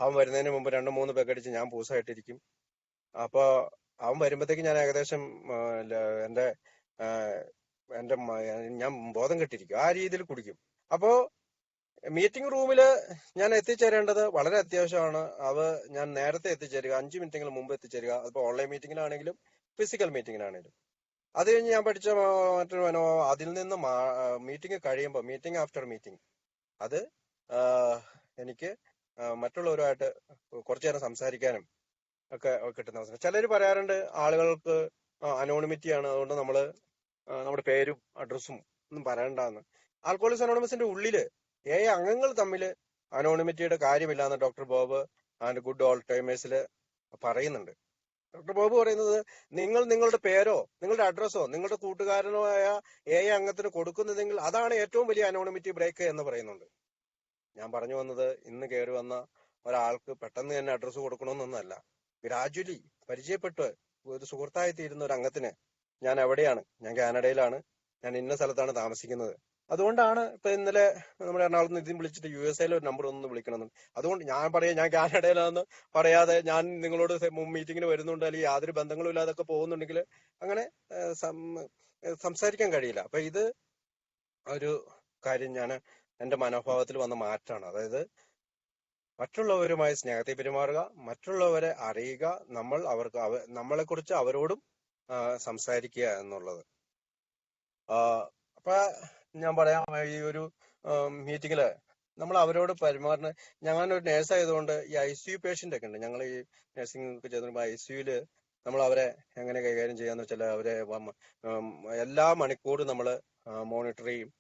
Speaker 1: അവൻ വരുന്നതിന് മുമ്പ് 2-3 പെഗ് അടിച്ച് ഞാൻ പൂസായിട്ടിരിക്കും. അപ്പൊ അവൻ വരുമ്പോഴത്തേക്ക് ഞാൻ ഏകദേശം ഞാൻ ബോധം കെട്ടിരിക്കും. ആ രീതിയിൽ കുടിക്കും. അപ്പോ മീറ്റിംഗ് റൂമില് ഞാൻ എത്തിച്ചേരേണ്ടത് വളരെ അത്യാവശ്യമാണ്. ഞാൻ നേരത്തെ എത്തിച്ചേരുക, 5 മിനിറ്റെങ്കിലും മുമ്പ് എത്തിച്ചേരുക. അതിപ്പോ ഓൺലൈൻ മീറ്റിംഗിലാണെങ്കിലും ഫിസിക്കൽ മീറ്റിംഗിലാണെങ്കിലും. അത് കഴിഞ്ഞ് ഞാൻ പഠിച്ച മറ്റൊരു മനോഭാവം, അതിൽ നിന്ന് മീറ്റിംഗ് കഴിയുമ്പോൾ മീറ്റിംഗ് ആഫ്റ്റർ മീറ്റിംഗ് അത് എനിക്ക് മറ്റുള്ളവരുമായിട്ട് കുറച്ചു നേരം സംസാരിക്കാനും ഒക്കെ കിട്ടുന്ന അവസരം. ചിലർ പറയാറുണ്ട് ആളുകൾക്ക് അനോണിമിറ്റിയാണ്, അതുകൊണ്ട് നമ്മുടെ പേരും അഡ്രസ്സും ഒന്നും പറയണ്ടെന്ന്. ആൽക്കഹോളിക്സ് അനോണിമസിന്റെ ഉള്ളില് അംഗങ്ങൾ തമ്മിൽ അനോണിമിറ്റിയുടെ കാര്യമില്ലാന്ന് doctor Bob and good old ടൈമേഴ്സില് പറയുന്നുണ്ട്. ഡോക്ടർ ബോബ് പറയുന്നത്, നിങ്ങൾ നിങ്ങളുടെ പേരോ നിങ്ങളുടെ അഡ്രസ്സോ നിങ്ങളുടെ കൂട്ടുകാരനോ ആയ അംഗത്തിന് കൊടുക്കുന്നതെങ്കിൽ അതാണ് ഏറ്റവും വലിയ അനോണിമിറ്റി ബ്രേക്ക് എന്ന് പറയുന്നുണ്ട്. ഞാൻ പറഞ്ഞു വന്നത്, ഇന്ന് കയറി വന്ന ഒരാൾക്ക് പെട്ടെന്ന് തന്നെ അഡ്രസ്സ് കൊടുക്കണമെന്നൊന്നല്ല. ഗ്രാജുവലി പരിചയപ്പെട്ട് ഒരു സുഹൃത്തായി തീരുന്ന ഒരു അംഗത്തിന് ഞാൻ എവിടെയാണ്, ഞാൻ കാനഡയിലാണ്, ഞാൻ ഇന്ന സ്ഥലത്താണ് താമസിക്കുന്നത്, അതുകൊണ്ടാണ് ഇപ്പൊ ഇന്നലെ നമ്മുടെ എറണാകുളത്ത് നിന്ന് ഇതിന് വിളിച്ചിട്ട് USA-ലെ ഒരു നമ്പർ ഒന്ന് വിളിക്കണമെന്ന്. അതുകൊണ്ട് ഞാൻ ഞാൻ കാനഡയിലാണെന്ന് പറയാതെ ഞാൻ നിങ്ങളോട് മീറ്റിങ്ങിന് വരുന്നുണ്ട് അല്ലെങ്കിൽ യാതൊരു ബന്ധങ്ങളും ഇല്ലാതൊക്കെ പോകുന്നുണ്ടെങ്കിൽ അങ്ങനെ സംസാരിക്കാൻ കഴിയില്ല. അപ്പൊ ഇത് ഒരു കാര്യം ഞാൻ എന്റെ മനോഭാവത്തിൽ വന്ന മാറ്റാണ്. അതായത് മറ്റുള്ളവരുമായി സ്നേഹത്തിൽ പെരുമാറുക, മറ്റുള്ളവരെ അറിയുക, നമ്മളെ കുറിച്ച് അവരോടും സംസാരിക്കുക എന്നുള്ളത്. അപ്പൊ ഞാൻ പറയാം, ഈ ഒരു മീറ്റിങ്ങില് നമ്മൾ അവരോട് പെരുമാറുന്ന, ഞാനൊരു നേഴ്സ് ആയതുകൊണ്ട് ഈ ICU പേഷ്യന്റ് ഒക്കെ ഉണ്ട്. ഞങ്ങൾ ഈ നഴ്സിംഗ് ഒക്കെ ചെയ്തിട്ട് ICUല് നമ്മൾ അവരെ എങ്ങനെ കൈകാര്യം ചെയ്യാന്ന് വെച്ചാൽ അവരെ എല്ലാ മണിക്കൂറും നമ്മൾ മോണിറ്റർ ചെയ്യും.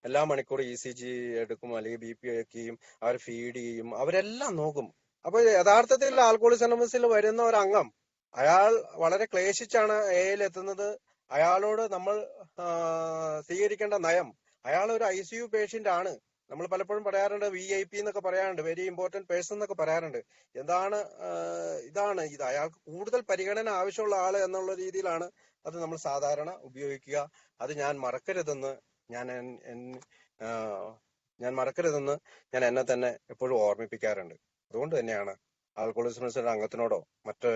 Speaker 1: എല്ലാ മണിക്കൂറും ECG എടുക്കും, അല്ലെങ്കിൽ BP ചെയ്യും, അവരെ ഫീഡ് ചെയ്യും, അവരെല്ലാം നോക്കും. അപ്പൊ യഥാർത്ഥത്തിൽ ആൽക്കഹോളിക്സ് അനോണിമസിൽ വരുന്ന ഒരു അംഗം, അയാൾ വളരെ ക്ലേശിച്ചാണ് AAയിൽ എത്തുന്നത്. അയാളോട് നമ്മൾ സ്വീകരിക്കേണ്ട നയം, അയാൾ ഒരു ICU പേഷ്യന്റ് ആണ്. നമ്മൾ പലപ്പോഴും പറയാറുണ്ട് VIP എന്നൊക്കെ പറയാറുണ്ട്, വെരി ഇമ്പോർട്ടന്റ് പേഴ്സൺ എന്നൊക്കെ പറയാറുണ്ട്. ഇതാണ് അയാൾക്ക് കൂടുതൽ പരിഗണന ആവശ്യമുള്ള ആള് എന്നുള്ള രീതിയിലാണ് അത് നമ്മൾ സാധാരണ ഉപയോഗിക്കുക. അത് ഞാൻ മറക്കരുതെന്ന് ഞാൻ ഞാൻ മറക്കരുതെന്ന് ഞാൻ എന്നെ തന്നെ എപ്പോഴും ഓർമ്മിപ്പിക്കാറുണ്ട്. അതുകൊണ്ട് തന്നെയാണ് ആൽക്കോളിസ്റ്റ് അംഗത്തിനോടോ മറ്റ്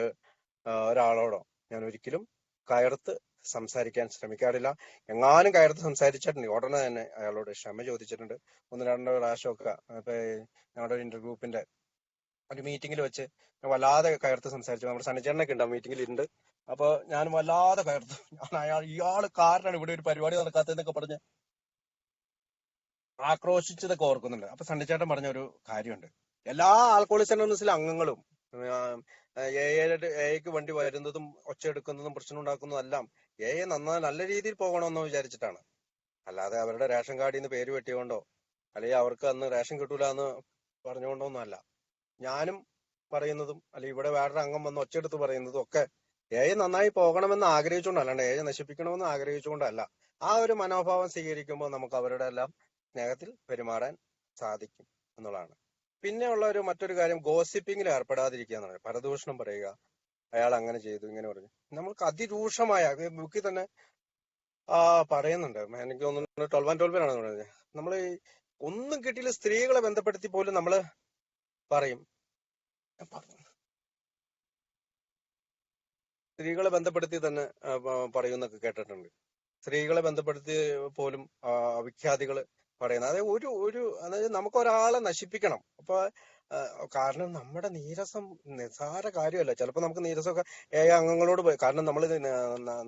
Speaker 1: ഒരാളോടോ ഞാൻ ഒരിക്കലും കയർത്ത് സംസാരിക്കാൻ ശ്രമിക്കാറില്ല. എങ്ങാനും കയർത്ത് സംസാരിച്ചിട്ടുണ്ട് ഉടനെ തന്നെ അയാളോട് ക്ഷമ ചോദിച്ചിട്ടുണ്ട്. ഒന്ന് രണ്ട് പ്രാവശ്യമൊക്കെ ഇപ്പൊ ഞങ്ങളുടെ ഒരു ഇന്റർഗ്രൂപ്പിന്റെ ഒരു മീറ്റിംഗിൽ വെച്ച് ഞാൻ വല്ലാതെ കയർത്ത് സംസാരിച്ചു. നമ്മുടെ സണിച്ചേട്ടനൊക്കെ ഉണ്ടാവും മീറ്റിംഗിൽ ഉണ്ട്. അപ്പൊ ഞാൻ വല്ലാതെ കയർത്തു. ഞാൻ ഇയാള് കാരനാണ് ഇവിടെ ഒരു പരിപാടി നടക്കാത്തതെന്നൊക്കെ പറഞ്ഞ് ആക്രോശിച്ചതൊക്കെ ഓർക്കുന്നുണ്ട്. അപ്പൊ സണ്ണിച്ചേട്ടൻ പറഞ്ഞ ഒരു കാര്യമുണ്ട്, എല്ലാ ആൽക്കോളിസ്റ്റ് അനോണിമസിലെ അംഗങ്ങളും എക്ക് വണ്ടി വരുന്നതും ഒച്ചയെടുക്കുന്നതും പ്രശ്നം ഉണ്ടാക്കുന്നതും എല്ലാം നല്ല രീതിയിൽ പോകണമെന്ന് വിചാരിച്ചിട്ടാണ്. അല്ലാതെ അവരുടെ റേഷൻ കാർഡിൽ നിന്ന് പേര് വെട്ടിയോണ്ടോ അല്ലെങ്കിൽ അവർക്ക് അന്ന് റേഷൻ കിട്ടൂല എന്ന് പറഞ്ഞുകൊണ്ടൊന്നും അല്ല. ഞാനും പറയുന്നതും അല്ലെങ്കിൽ ഇവിടെ വേറൊരു അംഗം വന്ന് ഒച്ചയെടുത്ത് പറയുന്നതും ഒക്കെ നന്നായി പോകണമെന്ന് ആഗ്രഹിച്ചുകൊണ്ട്, അല്ലാണ്ട് നശിപ്പിക്കണമെന്ന് ആഗ്രഹിച്ചുകൊണ്ടല്ല. ആ ഒരു മനോഭാവം സ്വീകരിക്കുമ്പോൾ നമുക്ക് അവരുടെ എല്ലാം സ്നേഹത്തിൽ പെരുമാറാൻ സാധിക്കും എന്നുള്ളതാണ്. പിന്നെയുള്ള മറ്റൊരു കാര്യം, ഗോസിപ്പിങ്ങിൽ ഏർപ്പെടാതിരിക്കുക എന്നുള്ളത്. പരദൂഷണം പറയുക, അയാൾ അങ്ങനെ ചെയ്തു ഇങ്ങനെ പറഞ്ഞു. നമ്മൾക്ക് അതിരൂക്ഷമായ ബുക്കിൽ തന്നെ പറയുന്നുണ്ട്. എനിക്ക് തോന്നുന്നു 12 and 12 ആണെന്ന് പറയുന്നത്. നമ്മൾ ഒന്നും കിട്ടിയില്ല സ്ത്രീകളെ ബന്ധപ്പെടുത്തി പോലും നമ്മൾ പറയും. സ്ത്രീകളെ ബന്ധപ്പെടുത്തി തന്നെ പറയുന്നൊക്കെ കേട്ടിട്ടുണ്ട്. സ്ത്രീകളെ ബന്ധപ്പെടുത്തി പോലും വിഖ്യാതികൾ പറയുന്നത്. അതായത് നമുക്ക് ഒരാളെ നശിപ്പിക്കണം. അപ്പൊ കാരണം നമ്മുടെ നീരസം നിസ്സാര കാര്യമല്ല. ചിലപ്പോൾ നമുക്ക് നീരസമൊക്കെ അംഗങ്ങളോട് പോയി, കാരണം നമ്മൾ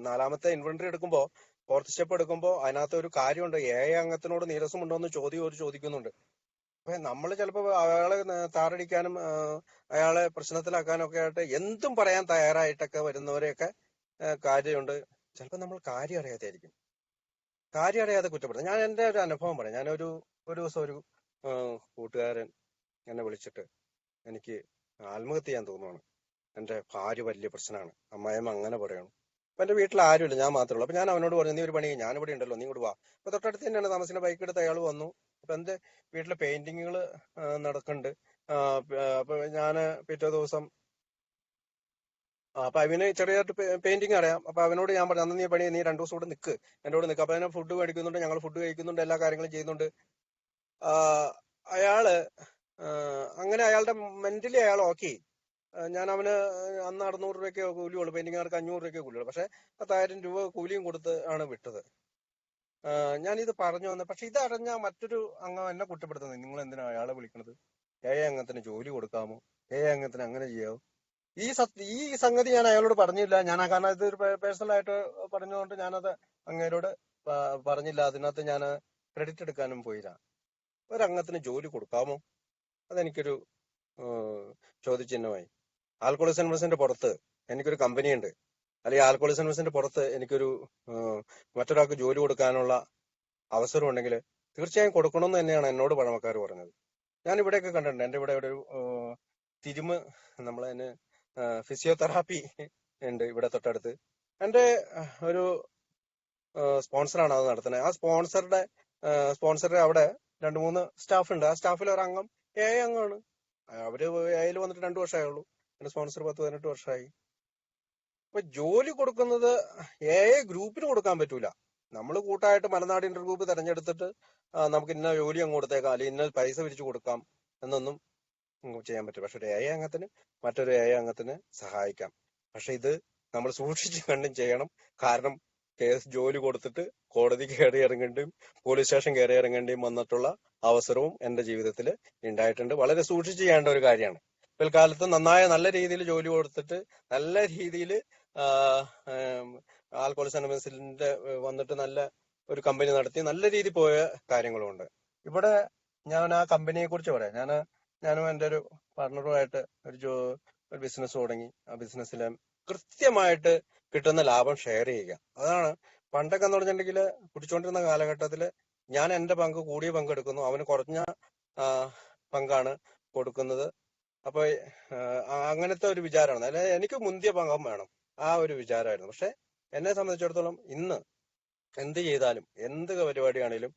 Speaker 1: 4ാമത്തെ ഇൻവെന്ററി എടുക്കുമ്പോൾ, 4th സ്റ്റെപ്പ് എടുക്കുമ്പോൾ അതിനകത്ത് ഒരു കാര്യമുണ്ട്. അംഗത്തിനോട് നീരസമുണ്ടോ എന്ന് ചോദിക്കുന്നുണ്ട്. അപ്പൊ നമ്മൾ ചിലപ്പോൾ അയാളെ താറടിക്കാനും അയാളെ പ്രശ്നത്തിലാക്കാനും ഒക്കെ ആയിട്ട് എന്തും പറയാൻ തയ്യാറായിട്ടൊക്കെ വരുന്നവരെയൊക്കെ കാര്യമുണ്ട്. ചിലപ്പോൾ നമ്മൾ കാര്യം അറിയാതെയായിരിക്കും. കാര്യം അറിയാതെ കുറ്റപ്പെടുത്തും. ഞാൻ എന്റെ ഒരു അനുഭവം പറയാം. ഞാനൊരു ദിവസം ഒരു കൂട്ടുകാരൻ എന്നെ വിളിച്ചിട്ട് എനിക്ക് ആത്മഹത്യ ചെയ്യാൻ തോന്നുവാണ്, എന്റെ ഭാര്യ വലിയ പ്രശ്നമാണ്, അമ്മായിയമ്മ അങ്ങനെ പറയണം. അപ്പൊ എന്റെ വീട്ടിൽ ആരുമില്ല, ഞാൻ മാത്രമേ ഉള്ളൂ. അപ്പൊ ഞാൻ അവനോട് പറഞ്ഞു, നീ ഒരു പണി, ഞാനിവിടെ ഉണ്ടല്ലോ, നീ ഇങ്ങോട്ട് വാ. അപ്പൊ തൊട്ടടുത്ത് തന്നെയാണ് താമസിക്കുന്ന. ബൈക്ക് എടുത്ത് അയാൾ വന്നു. അപ്പൊ എന്റെ വീട്ടിലെ പെയിന്റിങ്ങുകൾ നടക്കുന്നുണ്ട്. അപ്പൊ ഞാന് പിറ്റേ ദിവസം അപ്പൊ അവന് ചെറിയായിട്ട് പെയിന്റിങ് അറിയാം. അപ്പൊ അവനോട് ഞാൻ പറഞ്ഞു, അന്ന് നീ 2 ദിവസം കൂടെ നിൽക്ക്, എന്റെ കൂടെ നിൽക്ക്. അപ്പൊ അതിനെ ഫുഡ് മേടിക്കുന്നുണ്ട്, ഞങ്ങൾ ഫുഡ് കഴിക്കുന്നുണ്ട്, എല്ലാ കാര്യങ്ങളും ചെയ്യുന്നുണ്ട്. അയാള് അങ്ങനെ അയാളുടെ മെന്റലി അയാൾ ഓക്കെ. ഞാൻ അവന് അന്ന് 600 രൂപയ്ക്ക് കൂലിയുള്ളൂ, പെയിന്റിങ്ങുകാർക്ക് 500 രൂപയ്ക്ക് കൂലിയുള്ളൂ. പക്ഷെ 10,000 രൂപ കൂലിയും കൊടുത്ത് ആണ് വിട്ടത്. ഞാനിത് പറഞ്ഞു വന്നത്, പക്ഷെ ഇത് അറിഞ്ഞ മറ്റൊരു അംഗം എന്നെ കുറ്റപ്പെടുത്തുന്നത്, നിങ്ങൾ എന്തിനാ അയാളെ വിളിക്കണത്, അംഗത്തിന് ജോലി കൊടുക്കാമോ, അംഗത്തിന് അങ്ങനെ ചെയ്യാമോ. ഈ സംഗതി ഞാൻ അയാളോട് പറഞ്ഞില്ല. ഞാൻ കാരണം ഇത് ഒരു പേഴ്സണൽ ആയിട്ട് പറഞ്ഞുകൊണ്ട് ഞാനത് അങ്ങേരോട് പറഞ്ഞില്ല. അതിനകത്ത് ഞാൻ ക്രെഡിറ്റ് എടുക്കാനും പോയില്ല. ഒരംഗത്തിന് ജോലി കൊടുക്കാമോ, അതെനിക്കൊരു ചോദ്യചിഹ്നമായി. ആൽക്കോളിസ്റ്റ് അനോണിമസിന്റെ പുറത്ത് എനിക്കൊരു കമ്പനി ഉണ്ട്, അല്ലെങ്കിൽ ആൽക്കോളിസ്റ്റ് അനോണിമസിന്റെ പുറത്ത് എനിക്കൊരു മറ്റൊരാൾക്ക് ജോലി കൊടുക്കാനുള്ള അവസരം ഉണ്ടെങ്കിൽ തീർച്ചയായും കൊടുക്കണമെന്ന് തന്നെയാണ് എന്നോട് പഴമക്കാർ പറഞ്ഞത്. ഞാൻ ഇവിടെയൊക്കെ കണ്ടിട്ടുണ്ട്. എന്റെ ഇവിടെ ഒരു തിരുമ്, നമ്മളതിന് ഫിസിയോതെറാപ്പി ഉണ്ട് ഇവിടെ തൊട്ടടുത്ത്. എന്റെ ഒരു സ്പോൺസറാണ് അത് നടത്തുന്നത്. ആ സ്പോൺസറുടെ അവിടെ 2-3 സ്റ്റാഫ് ഉണ്ട്. ആ സ്റ്റാഫിൽ ഒരംഗം അംഗമാണ്. അവര് അതിൽ വന്നിട്ട് 2 വർഷമായുള്ളൂ. എന്റെ സ്പോൺസർ 10-18 വർഷമായി. അപ്പൊ ജോലി കൊടുക്കുന്നത് ഗ്രൂപ്പിന് കൊടുക്കാൻ പറ്റൂല. നമ്മൾ കൂട്ടായിട്ട് മലനാട് ഇന്റർഗ്രൂപ്പ് തെരഞ്ഞെടുത്തിട്ട് നമുക്ക് ഇന്ന ജോലി അങ്ങ് കൊടുത്തേക്കാം, അല്ലെങ്കിൽ ഇന്ന പൈസ പിരിച്ചു കൊടുക്കാം എന്നൊന്നും ചെയ്യാൻ പറ്റും. പക്ഷെ ഒരു അംഗത്തിന് മറ്റൊരു അംഗത്തിന് സഹായിക്കാം. പക്ഷെ ഇത് നമ്മൾ സൂക്ഷിച്ച് കണ്ടും ചെയ്യണം. കാരണം ജോലി കൊടുത്തിട്ട് കോടതി കയറി ഇറങ്ങേണ്ടിയും പോലീസ് സ്റ്റേഷൻ കയറി ഇറങ്ങേണ്ടിയും വന്നിട്ടുള്ള അവസരവും എന്റെ ജീവിതത്തിൽ ഉണ്ടായിട്ടുണ്ട്. വളരെ സൂക്ഷിച്ച് ചെയ്യേണ്ട ഒരു കാര്യമാണ്. പിൽക്കാലത്ത് നല്ല രീതിയിൽ ജോലി കൊടുത്തിട്ട് നല്ല രീതിയിൽ ആൽക്കോളിസ്റ്റ് അനോണിമസിന്റെ വന്നിട്ട് നല്ല ഒരു കമ്പനി നടത്തി നല്ല രീതിയിൽ പോയ കാര്യങ്ങളുമുണ്ട്. ഇവിടെ ഞാൻ ആ കമ്പനിയെ കുറിച്ച് പറയാം. ഞാനും എന്റെ ഒരു പാർട്ണറുമായിട്ട് ഒരു ബിസിനസ് തുടങ്ങി. ആ ബിസിനസ്സിൽ കൃത്യമായിട്ട് കിട്ടുന്ന ലാഭം ഷെയർ ചെയ്യുക. അതാണ് പണ്ടൊക്കെ എന്ന് പറഞ്ഞിട്ടുണ്ടെങ്കിൽ കുടിച്ചുകൊണ്ടിരുന്ന കാലഘട്ടത്തില് ഞാൻ എന്റെ പങ്ക് കൂടിയ പങ്ക് എടുക്കുന്നു, അവന് കുറഞ്ഞ പങ്കാണ് കൊടുക്കുന്നത്. അപ്പൊ അങ്ങനത്തെ ഒരു വിചാരമാണ്. അതായത് എനിക്ക് മുന്തിയ പങ്കം വേണം, ആ ഒരു വിചാരമായിരുന്നു. പക്ഷെ എന്നെ സംബന്ധിച്ചിടത്തോളം ഇന്ന് എന്ത് ചെയ്താലും എന്ത് പരിപാടിയാണെങ്കിലും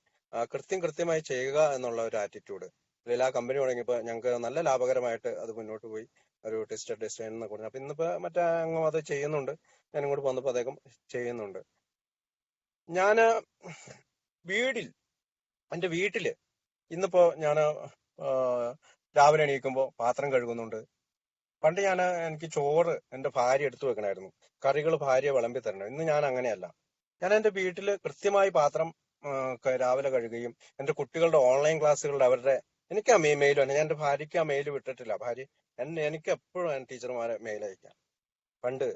Speaker 1: കൃത്യമായി ചെയ്യുക എന്നുള്ള ഒരു ആറ്റിറ്റ്യൂഡ്. അല്ലെങ്കിൽ ആ കമ്പനി തുടങ്ങിയപ്പോൾ ഞങ്ങൾക്ക് നല്ല ലാഭകരമായിട്ട് അത് മുന്നോട്ട് പോയി. ഒരു ടെസ്റ്റഡ് ഡിസൈൻ എന്നൊക്കെ പറഞ്ഞു. അപ്പൊ ഇന്നിപ്പോ മറ്റേ അംഗം അത് ചെയ്യുന്നുണ്ട്. ഞാൻ ഇങ്ങോട്ട് വന്നപ്പോൾ അദ്ദേഹം ചെയ്യുന്നുണ്ട്. ഞാന് വീടിൽ എന്റെ വീട്ടില് ഇന്നിപ്പോ ഞാൻ രാവിലെ എണീക്കുമ്പോ പാത്രം കഴുകുന്നുണ്ട്. പണ്ട് എനിക്ക് ചോറ് എന്റെ ഭാര്യ എടുത്തു വെക്കണായിരുന്നു, കറികൾ ഭാര്യ വിളമ്പി തരണം. ഇന്ന് ഞാൻ അങ്ങനെയല്ല. ഞാൻ എന്റെ വീട്ടില് കൃത്യമായി പാത്രം രാവിലെ കഴുകുകയും എന്റെ കുട്ടികളുടെ ഓൺലൈൻ ക്ലാസ്സുകളുടെ അവരുടെ എനിക്ക് ആ മെയിൽ തന്നെ, ഞാൻ എന്റെ ഭാര്യയ്ക്ക് ആ മെയിൽ വിട്ടിട്ടില്ല. ഭാര്യ എനിക്ക് എപ്പോഴും ടീച്ചർമാരെ മെയിൽ അയക്കാം. പണ്ട്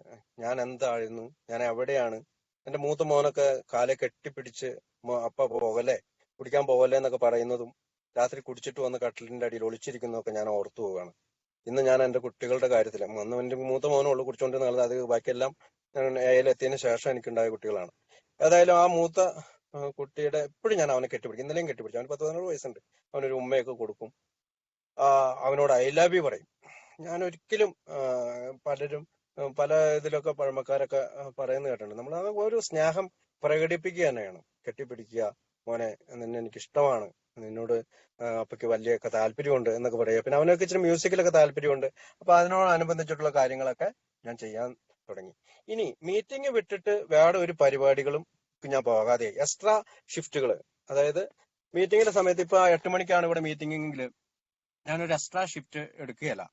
Speaker 1: ഞാൻ എന്തായിരുന്നു, ഞാൻ എവിടെയാണ്, എന്റെ മൂത്ത മോനൊക്കെ കാലെ കെട്ടിപ്പിടിച്ച് അപ്പ പോകല്ലേ, കുടിക്കാൻ പോകല്ലേ എന്നൊക്കെ പറയുന്നതും രാത്രി കുടിച്ചിട്ട് വന്ന് കട്ടിലിന്റെ അടിയിൽ ഒളിച്ചിരിക്കുന്നതൊക്കെ ഞാൻ ഓർത്തു പോവുകയാണ്. ഇന്ന് ഞാൻ എന്റെ കുട്ടികളുടെ കാര്യത്തിൽ, അന്ന് എന്റെ മൂത്ത മോനുള്ളൂ കുടിച്ചോണ്ടിരുന്നത്, അത് ബാക്കിയെല്ലാം എത്തിയതിനു ശേഷം എനിക്കുണ്ടായ കുട്ടികളാണ്. ഏതായാലും ആ മൂത്ത കുട്ടിയുടെ എപ്പോഴും ഞാൻ അവനെ കെട്ടിപ്പിടിക്കും. ഇന്നലെയും കെട്ടിപ്പിടിച്ചു. അവന് 10-12 വയസ്സുണ്ട്. അവനൊരു ഉമ്മയൊക്കെ കൊടുക്കും. അവനോട് ഐ ലവ് യു പറയും. ഞാൻ ഒരിക്കലും പലരും പല ഇതിലൊക്കെ പഴമക്കാരൊക്കെ പറയുന്നത് കേട്ടിട്ടുണ്ട്, നമ്മൾ അത് ഒരു സ്നേഹം പ്രകടിപ്പിക്കുക തന്നെയാണ്. കെട്ടിപ്പിടിക്കുക, മോനെ നിന്നെ എനിക്ക് ഇഷ്ടമാണ്, നിന്നോട് അപ്പയ്ക്ക് വലിയൊക്കെ താല്പര്യമുണ്ട് എന്നൊക്കെ പറയുക. പിന്നെ അവനൊക്കെ ഇച്ചിരി മ്യൂസിക്കിലൊക്കെ താല്പര്യമുണ്ട്. അപ്പൊ അതിനോടനുബന്ധിച്ചിട്ടുള്ള കാര്യങ്ങളൊക്കെ ഞാൻ ചെയ്യാൻ തുടങ്ങി. ഇനി മീറ്റിംഗ് വിട്ടിട്ട് വേറെ ഒരു പരിപാടികളും ഞാൻ പോകാതെയായി. എക്സ്ട്രാ ഷിഫ്റ്റുകൾ, അതായത് മീറ്റിംഗിന്റെ സമയത്ത് ഇപ്പൊ 8 മണിക്കാണ് ഇവിടെ മീറ്റിംഗിൽ, ഞാനൊരു എക്സ്ട്രാ ഷിഫ്റ്റ് എടുക്കുകയല്ല.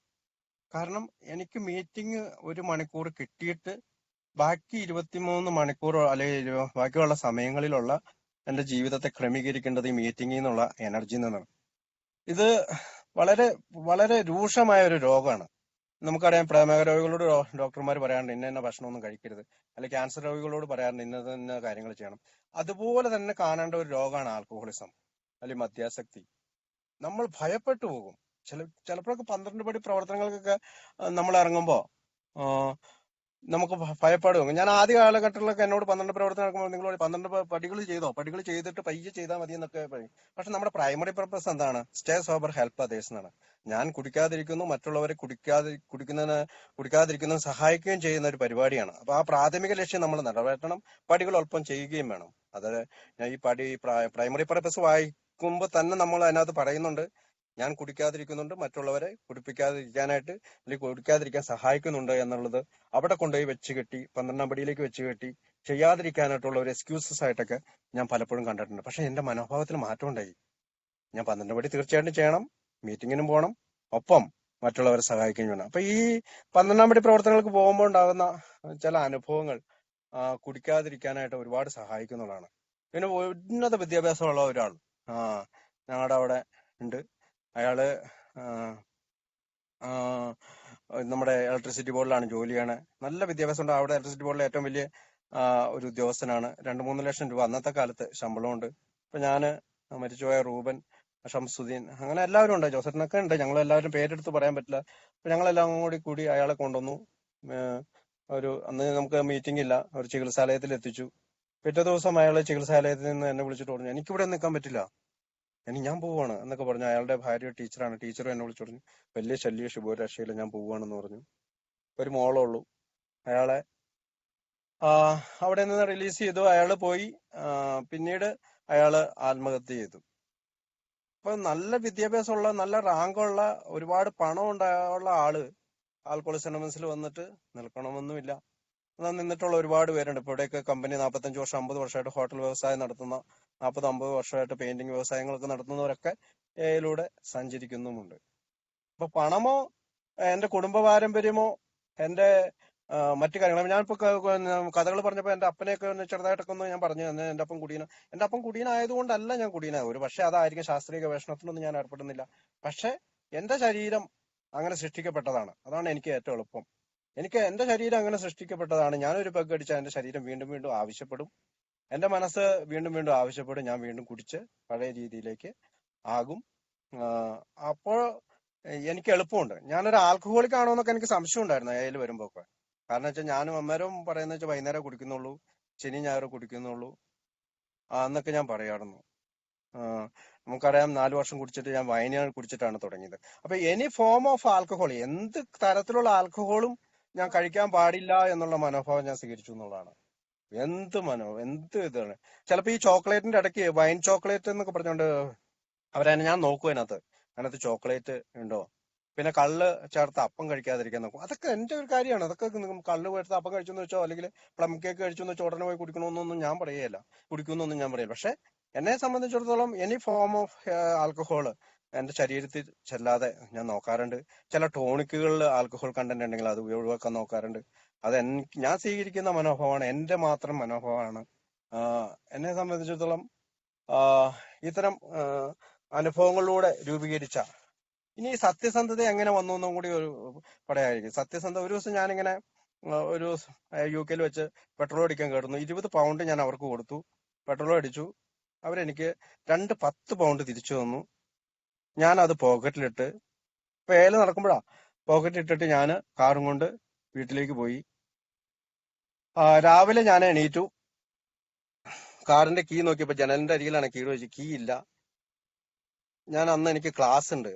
Speaker 1: കാരണം എനിക്ക് മീറ്റിംഗ് 1 മണിക്കൂർ കിട്ടിയിട്ട് ബാക്കി 23 മണിക്കൂർ അല്ലെങ്കിൽ ബാക്കിയുള്ള സമയങ്ങളിലുള്ള എന്റെ ജീവിതത്തെ ക്രമീകരിക്കേണ്ടത് ഈ മീറ്റിംഗിൽ നിന്നുള്ള എനർജി നിന്നാണ്. ഇത് വളരെ വളരെ രൂക്ഷമായ ഒരു രോഗമാണ്. നമുക്കറിയാം, പ്രമേഹ രോഗികളോട് ഡോക്ടർമാർ പറയാറുണ്ട് ഇന്ന ഇന്ന ഭക്ഷണമൊന്നും കഴിക്കരുത്, അല്ലെങ്കിൽ ക്യാൻസർ രോഗികളോട് പറയാറുണ്ട് ഇന്ന കാര്യങ്ങൾ ചെയ്യണം. അതുപോലെ തന്നെ കാണേണ്ട ഒരു രോഗമാണ് ആൽക്കഹോളിസം അല്ലെങ്കിൽ മദ്യാസക്തി. നമ്മൾ ഭയപ്പെട്ടു പോകും. ചിലപ്പോഴൊക്കെ 12 പടി പ്രവർത്തനങ്ങൾക്കൊക്കെ നമ്മൾ ഇറങ്ങുമ്പോ നമുക്ക് ഭയപ്പെടും. ഞാൻ ആദ്യ കാലഘട്ടത്തിലൊക്കെ എന്നോട് 12 പ്രവർത്തനം നടക്കുമ്പോൾ നിങ്ങൾ 12 പടികൾ ചെയ്തോ, പടികൾ ചെയ്തിട്ട് പയ്യെ ചെയ്താൽ മതി എന്നൊക്കെ പറയും. പക്ഷെ നമ്മുടെ പ്രൈമറി പർപ്പസ് എന്താണ്? സ്റ്റേ സോബർ, ഹെൽപ്പ് അതേഴ്സ് എന്നാണ്. ഞാൻ കുടിക്കാതിരിക്കുന്നു, മറ്റുള്ളവരെ കുടിക്കാതിരിക്കുന്നതിന് സഹായിക്കുകയും ചെയ്യുന്ന ഒരു പരിപാടിയാണ്. അപ്പൊ ആ പ്രാഥമിക ലക്ഷ്യം നമ്മൾ നിറവേറ്റണം, പടികൾ ഒപ്പം ചെയ്യുകയും വേണം. അത് ഞാൻ ഈ പ്രൈമറി പർപ്പസ് വായിക്കുമ്പോൾ തന്നെ നമ്മൾ അതിനകത്ത് പറയുന്നുണ്ട്, ഞാൻ കുടിക്കാതിരിക്കുന്നുണ്ട്, മറ്റുള്ളവരെ കുടിപ്പിക്കാതിരിക്കാനായിട്ട് അല്ലെങ്കിൽ കുടിക്കാതിരിക്കാൻ സഹായിക്കുന്നുണ്ട് എന്നുള്ളത് അവിടെ കൊണ്ടുപോയി വെച്ച് കെട്ടി 12-ാം പടിയിലേക്ക് വെച്ച് കെട്ടി ചെയ്യാതിരിക്കാനായിട്ടുള്ള ഒരു എക്സ്ക്യൂസസ് ആയിട്ടൊക്കെ ഞാൻ പലപ്പോഴും കണ്ടിട്ടുണ്ട്. പക്ഷെ എന്റെ മനോഭാവത്തിൽ മാറ്റം ഉണ്ടായി. ഞാൻ 12 പടി തീർച്ചയായിട്ടും ചെയ്യണം, മീറ്റിങ്ങിനും പോകണം, ഒപ്പം മറ്റുള്ളവരെ സഹായിക്കുകയും വേണം. അപ്പൊ ഈ 12-ാം പടി പ്രവർത്തനങ്ങൾക്ക് പോകുമ്പോൾ ഉണ്ടാകുന്ന ചില അനുഭവങ്ങൾ കുടിക്കാതിരിക്കാനായിട്ട് ഒരുപാട് സഹായിക്കുന്നതാണ്. പിന്നെ ഉന്നത വിദ്യാഭ്യാസമുള്ള ഒരാൾ ഞങ്ങളുടെ അവിടെ ഉണ്ട്. അയാള് നമ്മുടെ ഇലക്ട്രിസിറ്റി ബോർഡിലാണ് ജോലി ചെയ്യണത്. നല്ല വിദ്യാഭ്യാസം ഉണ്ട്. അവിടെ ഇലക്ട്രിസിറ്റി ബോർഡിലെ ഏറ്റവും വലിയ ഒരു ഉദ്യോഗസ്ഥനാണ്. 2-3 ലക്ഷം രൂപ അന്നത്തെ കാലത്ത് ശമ്പളമുണ്ട്. ഇപ്പൊ ഞാന് മരിച്ചുപോയ റൂബൻ, ഷംസുദ്ദീൻ, അങ്ങനെ എല്ലാവരും ഉണ്ട്, ജോസഫിനൊക്കെ ഉണ്ട്. ഞങ്ങൾ എല്ലാവരും പേരെടുത്ത് പറയാൻ പറ്റില്ല. അപ്പൊ ഞങ്ങളെല്ലാം കൂടി അയാളെ കൊണ്ടുവന്നു. അന്ന് നമുക്ക് മീറ്റിംഗ് ഇല്ല, ഒരു ചികിത്സാലയത്തിൽ എത്തിച്ചു. പിറ്റേ ദിവസം അയാൾ ചികിത്സാലയത്തിൽ നിന്ന് എന്നെ വിളിച്ചിട്ട് പറഞ്ഞു, എനിക്കിവിടെ നിൽക്കാൻ പറ്റില്ല, ഞാൻ പോവാണ് എന്നൊക്കെ പറഞ്ഞു. അയാളുടെ ഭാര്യ ടീച്ചറാണ്. ടീച്ചറും എന്നെ വിളിച്ചു പറഞ്ഞു, വലിയ ശല്യ ശുഭരക്ഷയില്ല, ഞാൻ പോവാണെന്ന് പറഞ്ഞു. ഒരു മോളേ ഉള്ളൂ. അയാളെ അവിടെ നിന്ന് റിലീസ് ചെയ്തു. അയാള് പോയി. പിന്നീട് അയാള് ആത്മഹത്യ ചെയ്തു. അപ്പൊ നല്ല വിദ്യാഭ്യാസമുള്ള, നല്ല റാങ്കുള്ള, ഒരുപാട് പണം ഉള്ള ആള് ആൽക്കഹോളിക് അനോണിമസിൽ വന്നിട്ട് നിൽക്കണമെന്നുമില്ല. നിന്നിട്ടുള്ള ഒരുപാട് പേരുണ്ട്. ഇപ്പൊ ഇവിടെയൊക്കെ കമ്പനി 45 വർഷം 50 വർഷമായിട്ട് ഹോട്ടൽ വ്യവസായം നടത്തുന്ന, 40-50 വർഷമായിട്ട് പെയിന്റിംഗ് വ്യവസായങ്ങളൊക്കെ നടത്തുന്നവരൊക്കെ ഇതിലൂടെ സഞ്ചരിക്കുന്നുമുണ്ട്. അപ്പൊ പണമോ എന്റെ കുടുംബ പാരമ്പര്യമോ എന്റെ മറ്റു കാര്യങ്ങൾ, ഞാനിപ്പോ കഥകൾ പറഞ്ഞപ്പോ എന്റെ അപ്പനെയൊക്കെ ഒന്ന് ചെറുതായിട്ടൊക്കെ ഒന്ന് ഞാൻ പറഞ്ഞു തന്നെ. എന്റെ അപ്പം കുടീനായതുകൊണ്ടല്ല ഞാൻ കുടീനായത്. ഒരു പക്ഷെ അതായിരിക്കും. ശാസ്ത്രീയ ഗവേഷണത്തിലൊന്നും ഞാൻ ഏർപ്പെടുന്നില്ല. പക്ഷെ എന്റെ ശരീരം അങ്ങനെ സൃഷ്ടിക്കപ്പെട്ടതാണ്. അതാണ് എനിക്ക് ഏറ്റവും എളുപ്പം. എന്റെ ശരീരം അങ്ങനെ സൃഷ്ടിക്കപ്പെട്ടതാണ്. ഞാനൊരു പെഗ് അടിച്ചാൽ എന്റെ ശരീരം വീണ്ടും വീണ്ടും ആവശ്യപ്പെടും. എന്റെ മനസ്സ് വീണ്ടും വീണ്ടും ആവശ്യപ്പെടും. ഞാൻ വീണ്ടും കുടിച്ച് പഴയ രീതിയിലേക്ക് ആകും. അപ്പോൾ എനിക്ക് എളുപ്പമുണ്ട്. ഞാനൊരു ആൽക്കഹോളിക് ആണോ എന്നൊക്കെ എനിക്ക് സംശയം ഉണ്ടായിരുന്നു അതിൽ വരുമ്പോ ഒക്കെ. കാരണം വെച്ചാൽ ഞാനും അമ്മേരും പറയുന്ന വെച്ചാൽ വൈകുന്നേരം കുടിക്കുന്നുള്ളൂ, ശനി ഞായർ കുടിക്കുന്നുള്ളൂ എന്നൊക്കെ ഞാൻ പറയാറുന്നു. നമുക്കറിയാം 4 വർഷം കുടിച്ചിട്ട് ഞാൻ വൈനാണ് കുടിച്ചിട്ടാണ് തുടങ്ങിയത്. അപ്പൊ എനി ഫോം ഓഫ് ആൽക്കഹോൾ, എന്ത് തരത്തിലുള്ള ആൽക്കഹോളും ഞാൻ കഴിക്കാൻ പാടില്ല എന്നുള്ള മനോഭാവം ഞാൻ സ്വീകരിച്ചു എന്നുള്ളതാണ്. എന്ത് ഇതാണ്. ചിലപ്പോ ഈ ചോക്ലേറ്റിന്റെ ഇടയ്ക്ക് വൈൻ ചോക്ലേറ്റ് എന്നൊക്കെ പറഞ്ഞുകൊണ്ട് ഞാൻ നോക്കും അതിനകത്ത് ചോക്ലേറ്റ് ഉണ്ടോ. പിന്നെ കള്ള് ചേർത്ത് അപ്പം കഴിക്കാതിരിക്കാൻ നോക്കും. അതൊക്കെ എന്റെ ഒരു കാര്യമാണ്. അതൊക്കെ കള്ള് ചേർത്ത് അപ്പം കഴിച്ചെന്ന് വെച്ചോ അല്ലെങ്കിൽ പ്ലം കേക്ക് കഴിച്ചെന്ന് വെച്ചോ ഉടനെ പോയി കുടിക്കണമെന്നൊന്നും ഞാൻ പറയുകയല്ല, കുടിക്കുന്നൊന്നും ഞാൻ പറയില്ല. പക്ഷെ എന്നെ സംബന്ധിച്ചിടത്തോളം എനി ഫോം ഓഫ് ആൽക്കഹോള് എന്റെ ശരീരത്തിൽ ചെല്ലാതെ ഞാൻ നോക്കാറുണ്ട്. ചില ടോണിക്കുകളിൽ ആൽക്കഹോൾ കണ്ടന്റ് ഉണ്ടെങ്കിൽ അത് ഒഴിവാക്കാൻ നോക്കാറുണ്ട്. അത് ഞാൻ സ്വീകരിക്കുന്ന മനോഭാവമാണ്, എന്റെ മാത്രം മനോഭാവമാണ്. എന്നെ സംബന്ധിച്ചിടത്തോളം ഇത്തരം അനുഭവങ്ങളിലൂടെ രൂപീകരിച്ച, ഇനി സത്യസന്ധത എങ്ങനെ വന്നു എന്നും കൂടി ഒരു പറയായിരിക്കും. സത്യസന്ധത, ഒരു ദിവസം ഞാനിങ്ങനെ ഒരു UK വെച്ച് പെട്രോൾ അടിക്കാൻ കയറുന്നു. 20 പൗണ്ട് ഞാൻ അവർക്ക് കൊടുത്തു, പെട്രോൾ അടിച്ചു. അവരെനിക്ക് 10 പൗണ്ട് തിരിച്ചു തന്നു. ഞാൻ അത് പോക്കറ്റിലിട്ട്, വേല നടക്കുമ്പോഴാ പോക്കറ്റിലിട്ടിട്ട് ഞാൻ കാറും കൊണ്ട് വീട്ടിലേക്ക് പോയി. രാവിലെ ഞാൻ എണീറ്റു, കാറിന്റെ കീ നോക്കിയപ്പോ ജനലിന്റെ അരികിലാണ് കീ വെച്ച്, കീ ഇല്ല. ഞാൻ അന്ന് എനിക്ക് ക്ലാസ് ഉണ്ട്,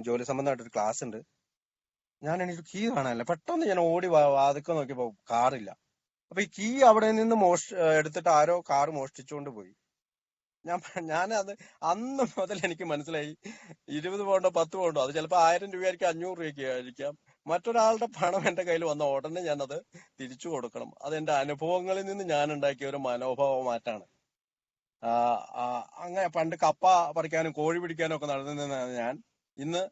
Speaker 1: ജോലി സംബന്ധമായിട്ടൊരു ക്ലാസ് ഉണ്ട്. ഞാൻ എനിക്ക് കീ കാണാനില്ല. പെട്ടെന്ന് ഞാൻ ഓടി വാതിക്കെ നോക്കിയപ്പോ കാറില്ല. അപ്പൊ ഈ കീ അവിടെ നിന്ന് എടുത്തിട്ട് ആരോ കാർ മോഷ്ടിച്ചുകൊണ്ട് പോയി. ഞാനത് അന്ന് മുതൽ എനിക്ക് മനസ്സിലായി, 20 പൗണ്ടോ 10 പൗണ്ടോ, അത് ചിലപ്പോ 1000 രൂപയായിരിക്കും, 500 രൂപയ്ക്ക് ആയിരിക്കാം. മറ്റൊരാളുടെ പണം എന്റെ കയ്യിൽ വന്ന ഉടനെ ഞാനത് തിരിച്ചു കൊടുക്കണം. അത് എന്റെ അനുഭവങ്ങളിൽ നിന്ന് ഞാൻ ഉണ്ടാക്കിയ ഒരു മനോഭാവ മാറ്റാണ്. അങ്ങനെ പണ്ട് കപ്പ പറിക്കാനും കോഴി പിടിക്കാനും ഒക്കെ നടന്നിരുന്ന ഞാൻ ഇന്ന്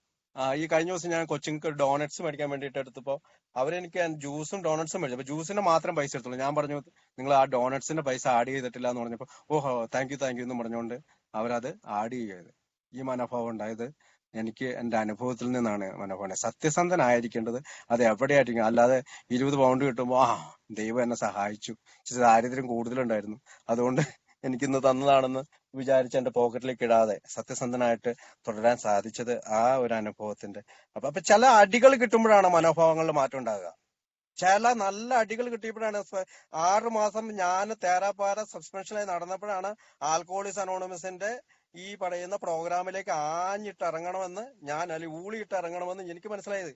Speaker 1: ഈ കഴിഞ്ഞ ദിവസം ഞാൻ കൊച്ചിങ്ങൾക്ക് ഡോണറ്റ്സ് മേടിക്കാൻ വേണ്ടിയിട്ട് എടുത്തപ്പോ അവരെനിക്ക് ജ്യൂസും ഡോണറ്റ്സും മേടിച്ചു. അപ്പൊ ജ്യൂസിന് മാത്രം പൈസ എടുത്തുള്ളൂ. ഞാൻ പറഞ്ഞു, നിങ്ങൾ ആ ഡോണറ്റ്സിന്റെ പൈസ ആഡ് ചെയ്തിട്ടില്ല എന്ന് പറഞ്ഞപ്പോ, ഓഹോ താങ്ക് യു എന്ന് പറഞ്ഞുകൊണ്ട് അവരത് ആഡ് ചെയ്യത്. ഈ മനോഭാവം ഉണ്ടായത് എനിക്ക് എന്റെ അനുഭവത്തിൽ നിന്നാണ് മനോഭാവം. സത്യസന്ധനായിരിക്കേണ്ടത് അത് എവിടെയായിരിക്കും. അല്ലാതെ 20 പൗണ്ട് കിട്ടുമ്പോ ദൈവം എന്നെ സഹായിച്ചു, ദാരിദ്ര്യം കൂടുതലുണ്ടായിരുന്നു, അതുകൊണ്ട് എനിക്കിന്ന് തന്നതാണെന്ന് വിചാരിച്ച് എന്റെ പോക്കറ്റിലേക്ക് ഇടാതെ സത്യസന്ധനായിട്ട് തുടരാൻ സാധിച്ചത് ആ ഒരു അനുഭവത്തിന്റെ. അപ്പൊ ചില അടികൾ കിട്ടുമ്പോഴാണ് മനോഭാവങ്ങളിൽ മാറ്റം ഉണ്ടാകുക. ചില നല്ല അടികൾ കിട്ടിയപ്പോഴാണ് 6 മാസം ഞാൻ തേരാപ്പാര സസ്പെൻഷനായി നടന്നപ്പോഴാണ് ആൽക്കഹോളിക്സ് അനോണിമസിന്റെ ഈ പറയുന്ന പ്രോഗ്രാമിലേക്ക് ആഞ്ഞിട്ട് ഇറങ്ങണമെന്ന് അല്ലെങ്കിൽ ഊളിയിട്ട് ഇറങ്ങണമെന്ന് എനിക്ക് മനസ്സിലായത്.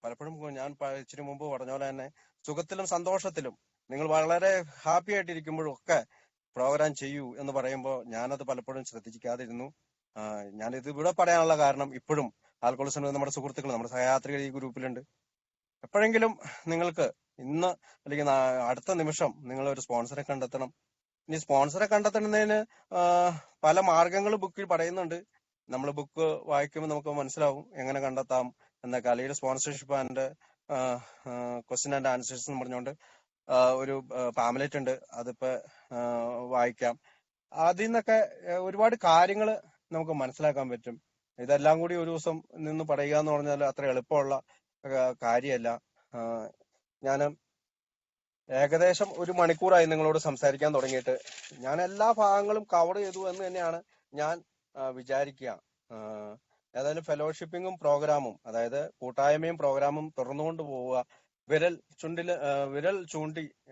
Speaker 1: പലപ്പോഴും ഞാൻ ഇച്ചിരി മുമ്പ് പറഞ്ഞ പോലെ തന്നെ സുഖത്തിലും സന്തോഷത്തിലും നിങ്ങൾ വളരെ ഹാപ്പി ആയിട്ടിരിക്കുമ്പോഴും ഒക്കെ പ്രോഗ്രാം ചെയ്യൂ എന്ന് പറയുമ്പോൾ ഞാനത് പലപ്പോഴും ശ്രദ്ധിക്കാതിരുന്നു. ഞാനിത് ഇവിടെ പറയാനുള്ള കാരണം, ഇപ്പോഴും ആൽക്കഹോളിസം നമ്മുടെ സുഹൃത്തുക്കൾ, നമ്മുടെ സഹയാത്രികർ ഈ ഗ്രൂപ്പിലുണ്ട്. എപ്പോഴെങ്കിലും നിങ്ങൾക്ക് ഇന്ന് അല്ലെങ്കിൽ അടുത്ത നിമിഷം നിങ്ങൾ ഒരു സ്പോൺസറെ കണ്ടെത്തണം. ഇനി സ്പോൺസറെ കണ്ടെത്തുന്നതിന് പല മാർഗങ്ങൾ ബുക്കിൽ പറയുന്നുണ്ട്. നമ്മൾ ബുക്ക് വായിക്കുമ്പോൾ നമുക്ക് മനസ്സിലാവും എങ്ങനെ കണ്ടെത്താം എന്നൊക്കെ. അല്ലെങ്കിൽ sponsorship and question and answers എന്ന് പറഞ്ഞുകൊണ്ട് ഒരു പാംലെറ്റ് ഉണ്ട്, അതിപ്പോ വായിക്കാം. അതിൽ നിന്നൊക്കെ ഒരുപാട് കാര്യങ്ങൾ നമുക്ക് മനസ്സിലാക്കാൻ പറ്റും. ഇതെല്ലാം കൂടി ഒരു ദിവസം നിന്ന് പറയുക എന്ന് പറഞ്ഞാൽ അത്ര എളുപ്പമുള്ള കാര്യമല്ല. ഞാൻ ഏകദേശം 1 മണിക്കൂറായി നിങ്ങളോട് സംസാരിക്കാൻ തുടങ്ങിയിട്ട്. ഞാൻ എല്ലാ ഭാഗങ്ങളും കവർ ചെയ്തു എന്ന് തന്നെയാണ് ഞാൻ വിചാരിക്കുക. ഏതായാലും ഫെലോഷിപ്പിങ്ങും പ്രോഗ്രാമും, അതായത് കൂട്ടായ്മയും പ്രോഗ്രാമും തുറന്നുകൊണ്ട് പോവുക. വിരൽ ചൂണ്ടി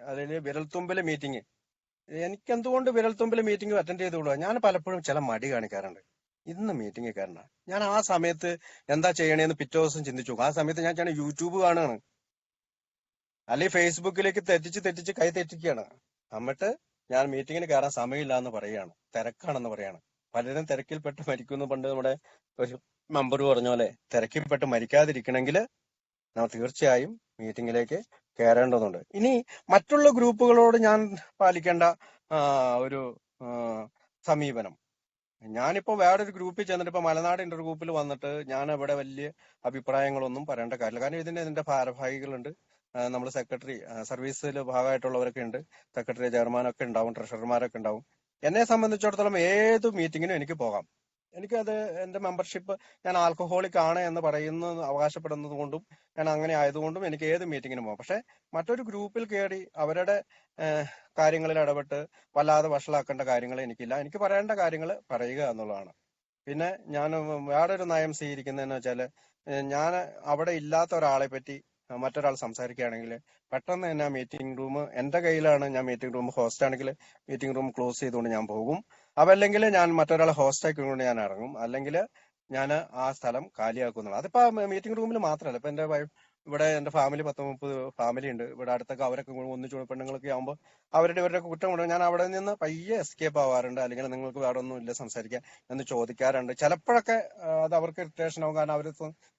Speaker 1: അല്ലെങ്കിൽ വിരൽത്തുമ്പില് മീറ്റിംഗ്. എനിക്ക് എന്തുകൊണ്ട് വിരൽത്തുമ്പില് മീറ്റിംഗ് അറ്റൻഡ് ചെയ്തുകൂടാ? ഞാൻ പലപ്പോഴും ചില മടി കാണിക്കാറുണ്ട്. ഇന്ന് മീറ്റിംഗ് കയറണ്ട, ഞാൻ ആ സമയത്ത് എന്താ ചെയ്യണേന്ന് പിറ്റേ ദിവസം ചിന്തിച്ചു. ആ സമയത്ത് ഞാൻ യൂട്യൂബ് കാണുകയാണ്, അല്ലെങ്കിൽ ഫേസ്ബുക്കിലേക്ക് തെറ്റിച്ച് കൈ തെറ്റിക്കുകയാണ്. എന്നിട്ട് ഞാൻ മീറ്റിങ്ങിന് കയറാൻ സമയമില്ല എന്ന് പറയുകയാണ്, തിരക്കാണെന്ന് പറയാണ്. പലരും തിരക്കിൽപ്പെട്ട് മരിക്കുന്നു. പണ്ട് നമ്മുടെ ഒരു മെമ്പർ പറഞ്ഞ പോലെ, തിരക്കിൽപ്പെട്ട് മരിക്കാതിരിക്കണമെങ്കിൽ നമ്മൾ തീർച്ചയായും മീറ്റിംഗിലേക്ക് കയറേണ്ടതുണ്ട്. ഇനി മറ്റുള്ള ഗ്രൂപ്പുകളോട് ഞാൻ പാലിക്കേണ്ട ഒരു സമീപനം, ഞാനിപ്പോ വേറൊരു ഗ്രൂപ്പിൽ ചെന്നിട്ട്, ഇപ്പൊ മലനാട് ഇന്റർ ഗ്രൂപ്പിൽ വന്നിട്ട് ഞാൻ ഇവിടെ വലിയ അഭിപ്രായങ്ങളൊന്നും പറയേണ്ട കാര്യമില്ല. കാരണം ഇതിന്റെ ഭാരവാഹികളുണ്ട്, നമ്മൾ സെക്രട്ടറി, സർവീസിൽ ഭാഗമായിട്ടുള്ളവരൊക്കെ ഉണ്ട്, സെക്രട്ടറി ചെയർമാനൊക്കെ ഉണ്ടാവും, ട്രഷറർമാരൊക്കെ ഉണ്ടാവും. എന്നെ സംബന്ധിച്ചിടത്തോളം ഏത് മീറ്റിങ്ങിനും എനിക്ക് പോകാം. എനിക്കത് എന്റെ മെമ്പർഷിപ്പ്, ഞാൻ ആൽക്കഹോളിക് ആണ് എന്ന് അവകാശപ്പെടുന്നത് കൊണ്ടും ഞാൻ അങ്ങനെ ആയതുകൊണ്ടും എനിക്ക് ഏത് മീറ്റിങ്ങിനും പോകാം. പക്ഷെ മറ്റൊരു ഗ്രൂപ്പിൽ കയറി അവരുടെ കാര്യങ്ങളിൽ ഇടപെട്ട് വല്ലാതെ വഷളാക്കേണ്ട കാര്യങ്ങൾ എനിക്കില്ല. എനിക്ക് പറയേണ്ട കാര്യങ്ങൾ പറയുക എന്നുള്ളതാണ്. പിന്നെ ഞാൻ വേറൊരു നയം സ്വീകരിക്കുന്നതെന്ന് വെച്ചാല്, ഞാൻ അവിടെ ഇല്ലാത്ത ഒരാളെ പറ്റി മറ്റൊരാൾ സംസാരിക്കുകയാണെങ്കിൽ പെട്ടെന്ന് തന്നെ മീറ്റിംഗ് റൂം എന്റെ കയ്യിലാണ്. ഞാൻ മീറ്റിംഗ് റൂം ഹോസ്റ്റ് ആണെങ്കിൽ മീറ്റിംഗ് റൂം ക്ലോസ് ചെയ്തുകൊണ്ട് ഞാൻ പോകും. അതല്ലെങ്കിൽ ഞാൻ മറ്റൊരാളെ ഹോസ്റ്റ് ആക്കിക്കൊണ്ട് ഞാൻ ഇറങ്ങും, അല്ലെങ്കിൽ ഞാൻ ആ സ്ഥലം കാലിയാക്കുന്നുള്ളൂ. അതിപ്പോ മീറ്റിംഗ് റൂമിൽ മാത്രമല്ല, ഇപ്പൊ എന്റെ ഇവിടെ എന്റെ ഫാമിലി 10-30 ഫാമിലി ഉണ്ട് ഇവിടെ അടുത്തൊക്കെ. അവരൊക്കെ ഒന്നിച്ചു പെണ്ണുങ്ങളൊക്കെ ആകുമ്പോൾ ഇവരുടെ കുറ്റം കൊണ്ട് ഞാൻ അവിടെ നിന്ന് പയ്യെ എസ്കേപ്പ് ആവാറുണ്ട്. അല്ലെങ്കിൽ നിങ്ങൾക്ക് വേറെ ഒന്നും ഇല്ല സംസാരിക്കാൻ എന്ന് ചോദിക്കാറുണ്ട്. ചിലപ്പോഴൊക്കെ അത് അവർക്ക് ഇറിറ്റേഷൻ ആവും, കാരണം അവർ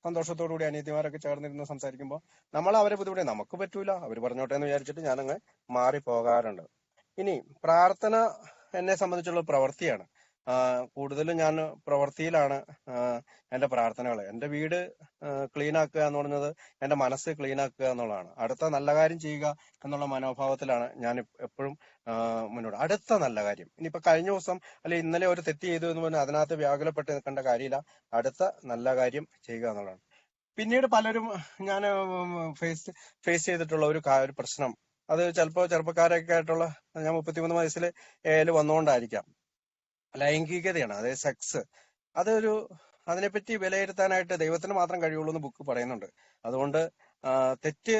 Speaker 1: സന്തോഷത്തോടു കൂടി അനിയത്തിമാരൊക്കെ ചേർന്നിരുന്ന് സംസാരിക്കുമ്പോൾ നമ്മൾ അവരെ ബുദ്ധിമുട്ടി, നമുക്ക് പറ്റൂല, അവർ പറഞ്ഞോട്ടെ എന്ന് വിചാരിച്ചിട്ട് ഞാനങ്ങ് മാറി പോകാറുണ്ട്. ഇനി പ്രാർത്ഥന എന്നെ സംബന്ധിച്ചുള്ള പ്രവൃത്തിയാണ്. കൂടുതലും ഞാൻ പ്രവൃത്തിയിലാണ് എന്റെ പ്രാർത്ഥനകൾ. എന്റെ വീട് ക്ലീൻ ആക്കുക എന്ന് പറഞ്ഞത് എന്റെ മനസ്സ് ക്ലീൻ ആക്കുക എന്നുള്ളതാണ്. അടുത്ത നല്ല കാര്യം ചെയ്യുക എന്നുള്ള മനോഭാവത്തിലാണ് ഞാൻ എപ്പോഴും മുന്നോട്ട്. അടുത്ത നല്ല കാര്യം, ഇനിയിപ്പോ കഴിഞ്ഞ ദിവസം അല്ലെ ഇന്നലെ ഒരു തെറ്റ് ചെയ്തു എന്ന് പറഞ്ഞാൽ അതിനകത്ത് വ്യാകുലപ്പെട്ട് നിൽക്കേണ്ട കാര്യമില്ല. അടുത്ത നല്ല കാര്യം ചെയ്യുക എന്നുള്ളതാണ്. പിന്നീട് പലരും ഞാൻ ഫേസ് ചെയ്തിട്ടുള്ള ഒരു പ്രശ്നം, അത് ചിലപ്പോ ചെറുപ്പക്കാരൊക്കെ ആയിട്ടുള്ള, ഞാൻ 33 വയസ്സിൽ വന്നുകൊണ്ടായിരിക്കാം, ലൈംഗികതയാണ്, അതായത് സെക്സ്. അതിനെപ്പറ്റി വിലയിരുത്താനായിട്ട് ദൈവത്തിന് മാത്രം കഴിയുള്ളൂ എന്ന് ബുക്ക് പറയുന്നുണ്ട്. അതുകൊണ്ട് തെറ്റ്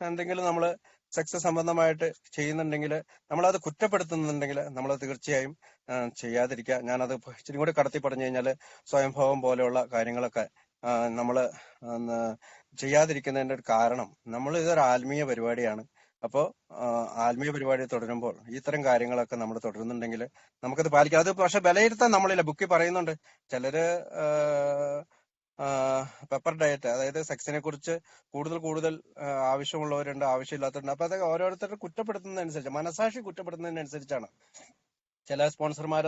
Speaker 1: എന്തെങ്കിലും നമ്മൾ സെക്സ് സംബന്ധമായിട്ട് ചെയ്യുന്നുണ്ടെങ്കിൽ, നമ്മളത് കുറ്റപ്പെടുത്തുന്നുണ്ടെങ്കിൽ നമ്മളത് തീർച്ചയായും ചെയ്യാതിരിക്കുക. ഞാനത് ഇച്ചിരി കൂടി കടത്തി പറഞ്ഞു കഴിഞ്ഞാൽ സ്വയംഭോഗം പോലെയുള്ള കാര്യങ്ങളൊക്കെ നമ്മള് ചെയ്യാതിരിക്കുന്നതിന്റെ ഒരു കാരണം, നമ്മൾ ഇതൊരു ആത്മീയ പരിപാടിയാണ്. അപ്പോ ആത്മീയ പരിപാടി തുടരുമ്പോൾ ഇത്തരം കാര്യങ്ങളൊക്കെ നമ്മൾ തുടരുന്നുണ്ടെങ്കിൽ നമുക്കത് പാലിക്കാം. അത് പക്ഷെ വിലയിരുത്താൻ നമ്മളില്ല. ബുക്കിൽ പറയുന്നുണ്ട്, ചിലര് പെപ്പർ ഡയറ്റ്, അതായത് സെക്സിനെ കുറിച്ച് കൂടുതൽ ആവശ്യമുള്ളവരുണ്ട്, ആവശ്യമില്ലാത്തവരുണ്ട്. അപ്പൊ അത് ഓരോരുത്തരുടെ കുറ്റപ്പെടുത്തുന്നതനുസരിച്ച്, മനസാക്ഷി കുറ്റപ്പെടുത്തുന്നതിനനുസരിച്ചാണ്. ചില സ്പോൺസർമാർ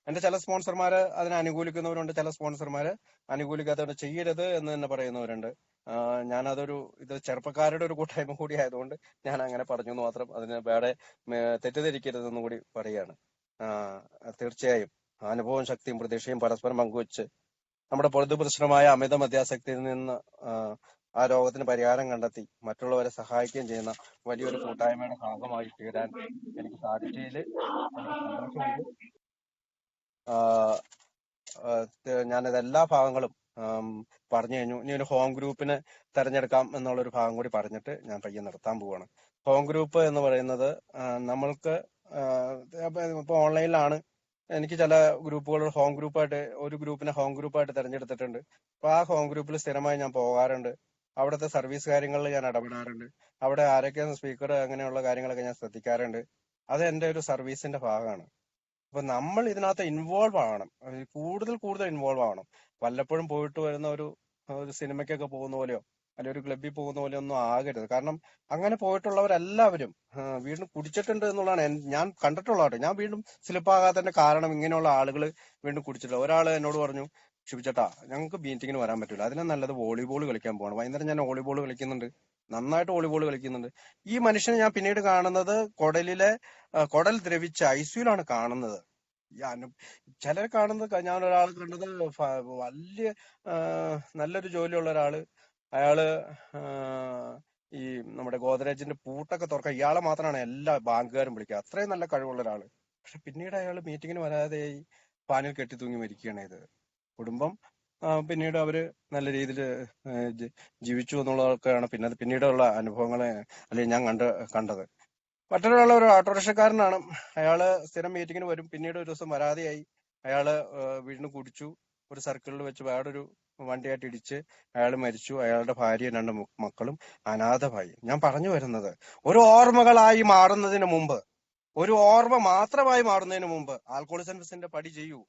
Speaker 1: എന്റെ ചില സ്പോൺസർമാര് അതിനെ അനുകൂലിക്കുന്നവരുണ്ട്, ചില സ്പോൺസർമാര് അനുകൂലിക്കാത്തവരുണ്ട്. ചെയ്യരുത് എന്ന് തന്നെ പറയുന്നവരുണ്ട്. ഇത് ചെറുപ്പക്കാരുടെ ഒരു കൂട്ടായ്മ കൂടി ആയതുകൊണ്ട് ഞാൻ അങ്ങനെ പറഞ്ഞു എന്ന് മാത്രം. അതിന് വേറെ തെറ്റിദ്ധരിക്കരുതെന്നും കൂടി പറയാണ്. തീർച്ചയായും അനുഭവവും ശക്തിയും പ്രതീക്ഷയും പരസ്പരം പങ്കുവെച്ച് നമ്മുടെ പൊതുപ്രശ്നമായ അമിത മദ്യാസക്തിയിൽ നിന്ന് ആ രോഗത്തിന് പരിഹാരം കണ്ടെത്തി മറ്റുള്ളവരെ സഹായിക്കുകയും ചെയ്യുന്ന വലിയൊരു കൂട്ടായ്മയുടെ ഭാഗമായി തീരാൻ എനിക്ക് സാധിച്ചതിൽ എനിക്ക് സന്തോഷമുണ്ട്. ഞാനത് എല്ലാ ഭാഗങ്ങളും പറഞ്ഞു കഴിഞ്ഞു. ഇനി ഒരു ഹോം ഗ്രൂപ്പിന് തെരഞ്ഞെടുക്കാം എന്നുള്ളൊരു ഭാഗം കൂടി പറഞ്ഞിട്ട് ഞാൻ പയ്യെ നിർത്താൻ പോവാണ്. ഹോം ഗ്രൂപ്പ് എന്ന് പറയുന്നത് നമ്മൾക്ക് ഇപ്പൊ ഓൺലൈനിലാണ്. എനിക്ക് ചില ഗ്രൂപ്പുകൾ ഒരു ഗ്രൂപ്പിനെ ഹോം ഗ്രൂപ്പായിട്ട് തെരഞ്ഞെടുത്തിട്ടുണ്ട്. അപ്പൊ ആ ഹോം ഗ്രൂപ്പിൽ സ്ഥിരമായി ഞാൻ പോകാറുണ്ട്. അവിടുത്തെ സർവീസ് കാര്യങ്ങളിൽ ഞാൻ ഇടപെടാറുണ്ട്. അവിടെ ആരൊക്കെയാണ് സ്പീക്കർ, അങ്ങനെയുള്ള കാര്യങ്ങളൊക്കെ ഞാൻ ശ്രദ്ധിക്കാറുണ്ട്. അത് എന്റെ ഒരു സർവീസിന്റെ ഭാഗമാണ്. അപ്പൊ നമ്മൾ ഇതിനകത്ത് ഇൻവോൾവ് ആവണം, കൂടുതൽ ഇൻവോൾവ് ആവണം. വല്ലപ്പോഴും പോയിട്ട് വരുന്ന ഒരു സിനിമയ്ക്കൊക്കെ പോകുന്ന പോലെയോ അല്ലെങ്കിൽ ഒരു ക്ലബ്ബിൽ പോകുന്ന പോലെയോ ഒന്നും ആകരുത്. കാരണം അങ്ങനെ പോയിട്ടുള്ളവരെല്ലാവരും വീണ്ടും കുടിച്ചിട്ടുണ്ട് എന്നുള്ളതാണ് ഞാൻ കണ്ടിട്ടുള്ളത്. ഞാൻ വീണ്ടും സ്ലിപ്പാകാത്തതിന്റെ കാരണം ഇങ്ങനെയുള്ള ആളുകൾ വീണ്ടും കുടിച്ചിട്ടില്ല. ഒരാൾ എന്നോട് പറഞ്ഞു, ഷിബിച്ചേട്ടാ ഞങ്ങൾക്ക് മീറ്റിങ്ങിന് വരാൻ പറ്റില്ല, അതിനും നല്ലത് വോളിബോൾ കളിക്കാൻ പോകണം. വൈകുന്നേരം ഞാൻ വോളിബോൾ കളിക്കുന്നുണ്ട്, നന്നായിട്ട് വോളിബോൾ കളിക്കുന്നുണ്ട്. ഈ മനുഷ്യനെ ഞാൻ പിന്നീട് കാണുന്നത് കുടൽ ദ്രവിച്ച ഐസിയുലാണ് കാണുന്നത്. ചിലരെ കാണുന്നത്, ഞാൻ ഒരാൾ കണ്ടത് വലിയ നല്ലൊരു ജോലിയുള്ള ഒരാള്, അയാള് ഈ നമ്മുടെ ഗോദ്രേജിന്റെ പൂട്ടൊക്കെ തുറക്കാൻ ഇയാളെ മാത്രമാണ് എല്ലാ ബാങ്കുകാരും വിളിക്കുക. അത്രയും നല്ല കഴിവുള്ള ഒരാള്. പക്ഷെ പിന്നീട് അയാൾ മീറ്റിങ്ങിന് വരാതെ പാനിൽ കെട്ടി തൂങ്ങി മരിക്കുകയാണ് ചെയ്തത്. കുടുംബം പിന്നീട് അവര് നല്ല രീതിയിൽ ജീവിച്ചു എന്നുള്ളതൊക്കെയാണ് പിന്നീടുള്ള അനുഭവങ്ങളെ അല്ലെങ്കിൽ ഞാൻ കണ്ടത്. മറ്റൊരാൾ ഒരു ഓട്ടോറിക്ഷക്കാരനാണ്. അയാള് സ്ഥിരം മീറ്റിങ്ങിന് വരും, പിന്നീട് ഒരു ദിവസം വരാതെയായി. അയാള് വീണ്ടും കുടിച്ചു, ഒരു സർക്കിളിൽ വെച്ച് വേറൊരു വണ്ടിയായിട്ട് ഇടിച്ച് അയാൾ മരിച്ചു. അയാളുടെ ഭാര്യയും 2 മക്കളും അനാഥമായി. ഞാൻ പറഞ്ഞു വരുന്നത്, ഒരു ഓർമ്മകളായി മാറുന്നതിന് മുമ്പ്, ഒരു ഓർമ്മ മാത്രമായി മാറുന്നതിന് മുമ്പ് ആൽക്കോളിസൻസിന്റെ പടി ചെയ്യൂ.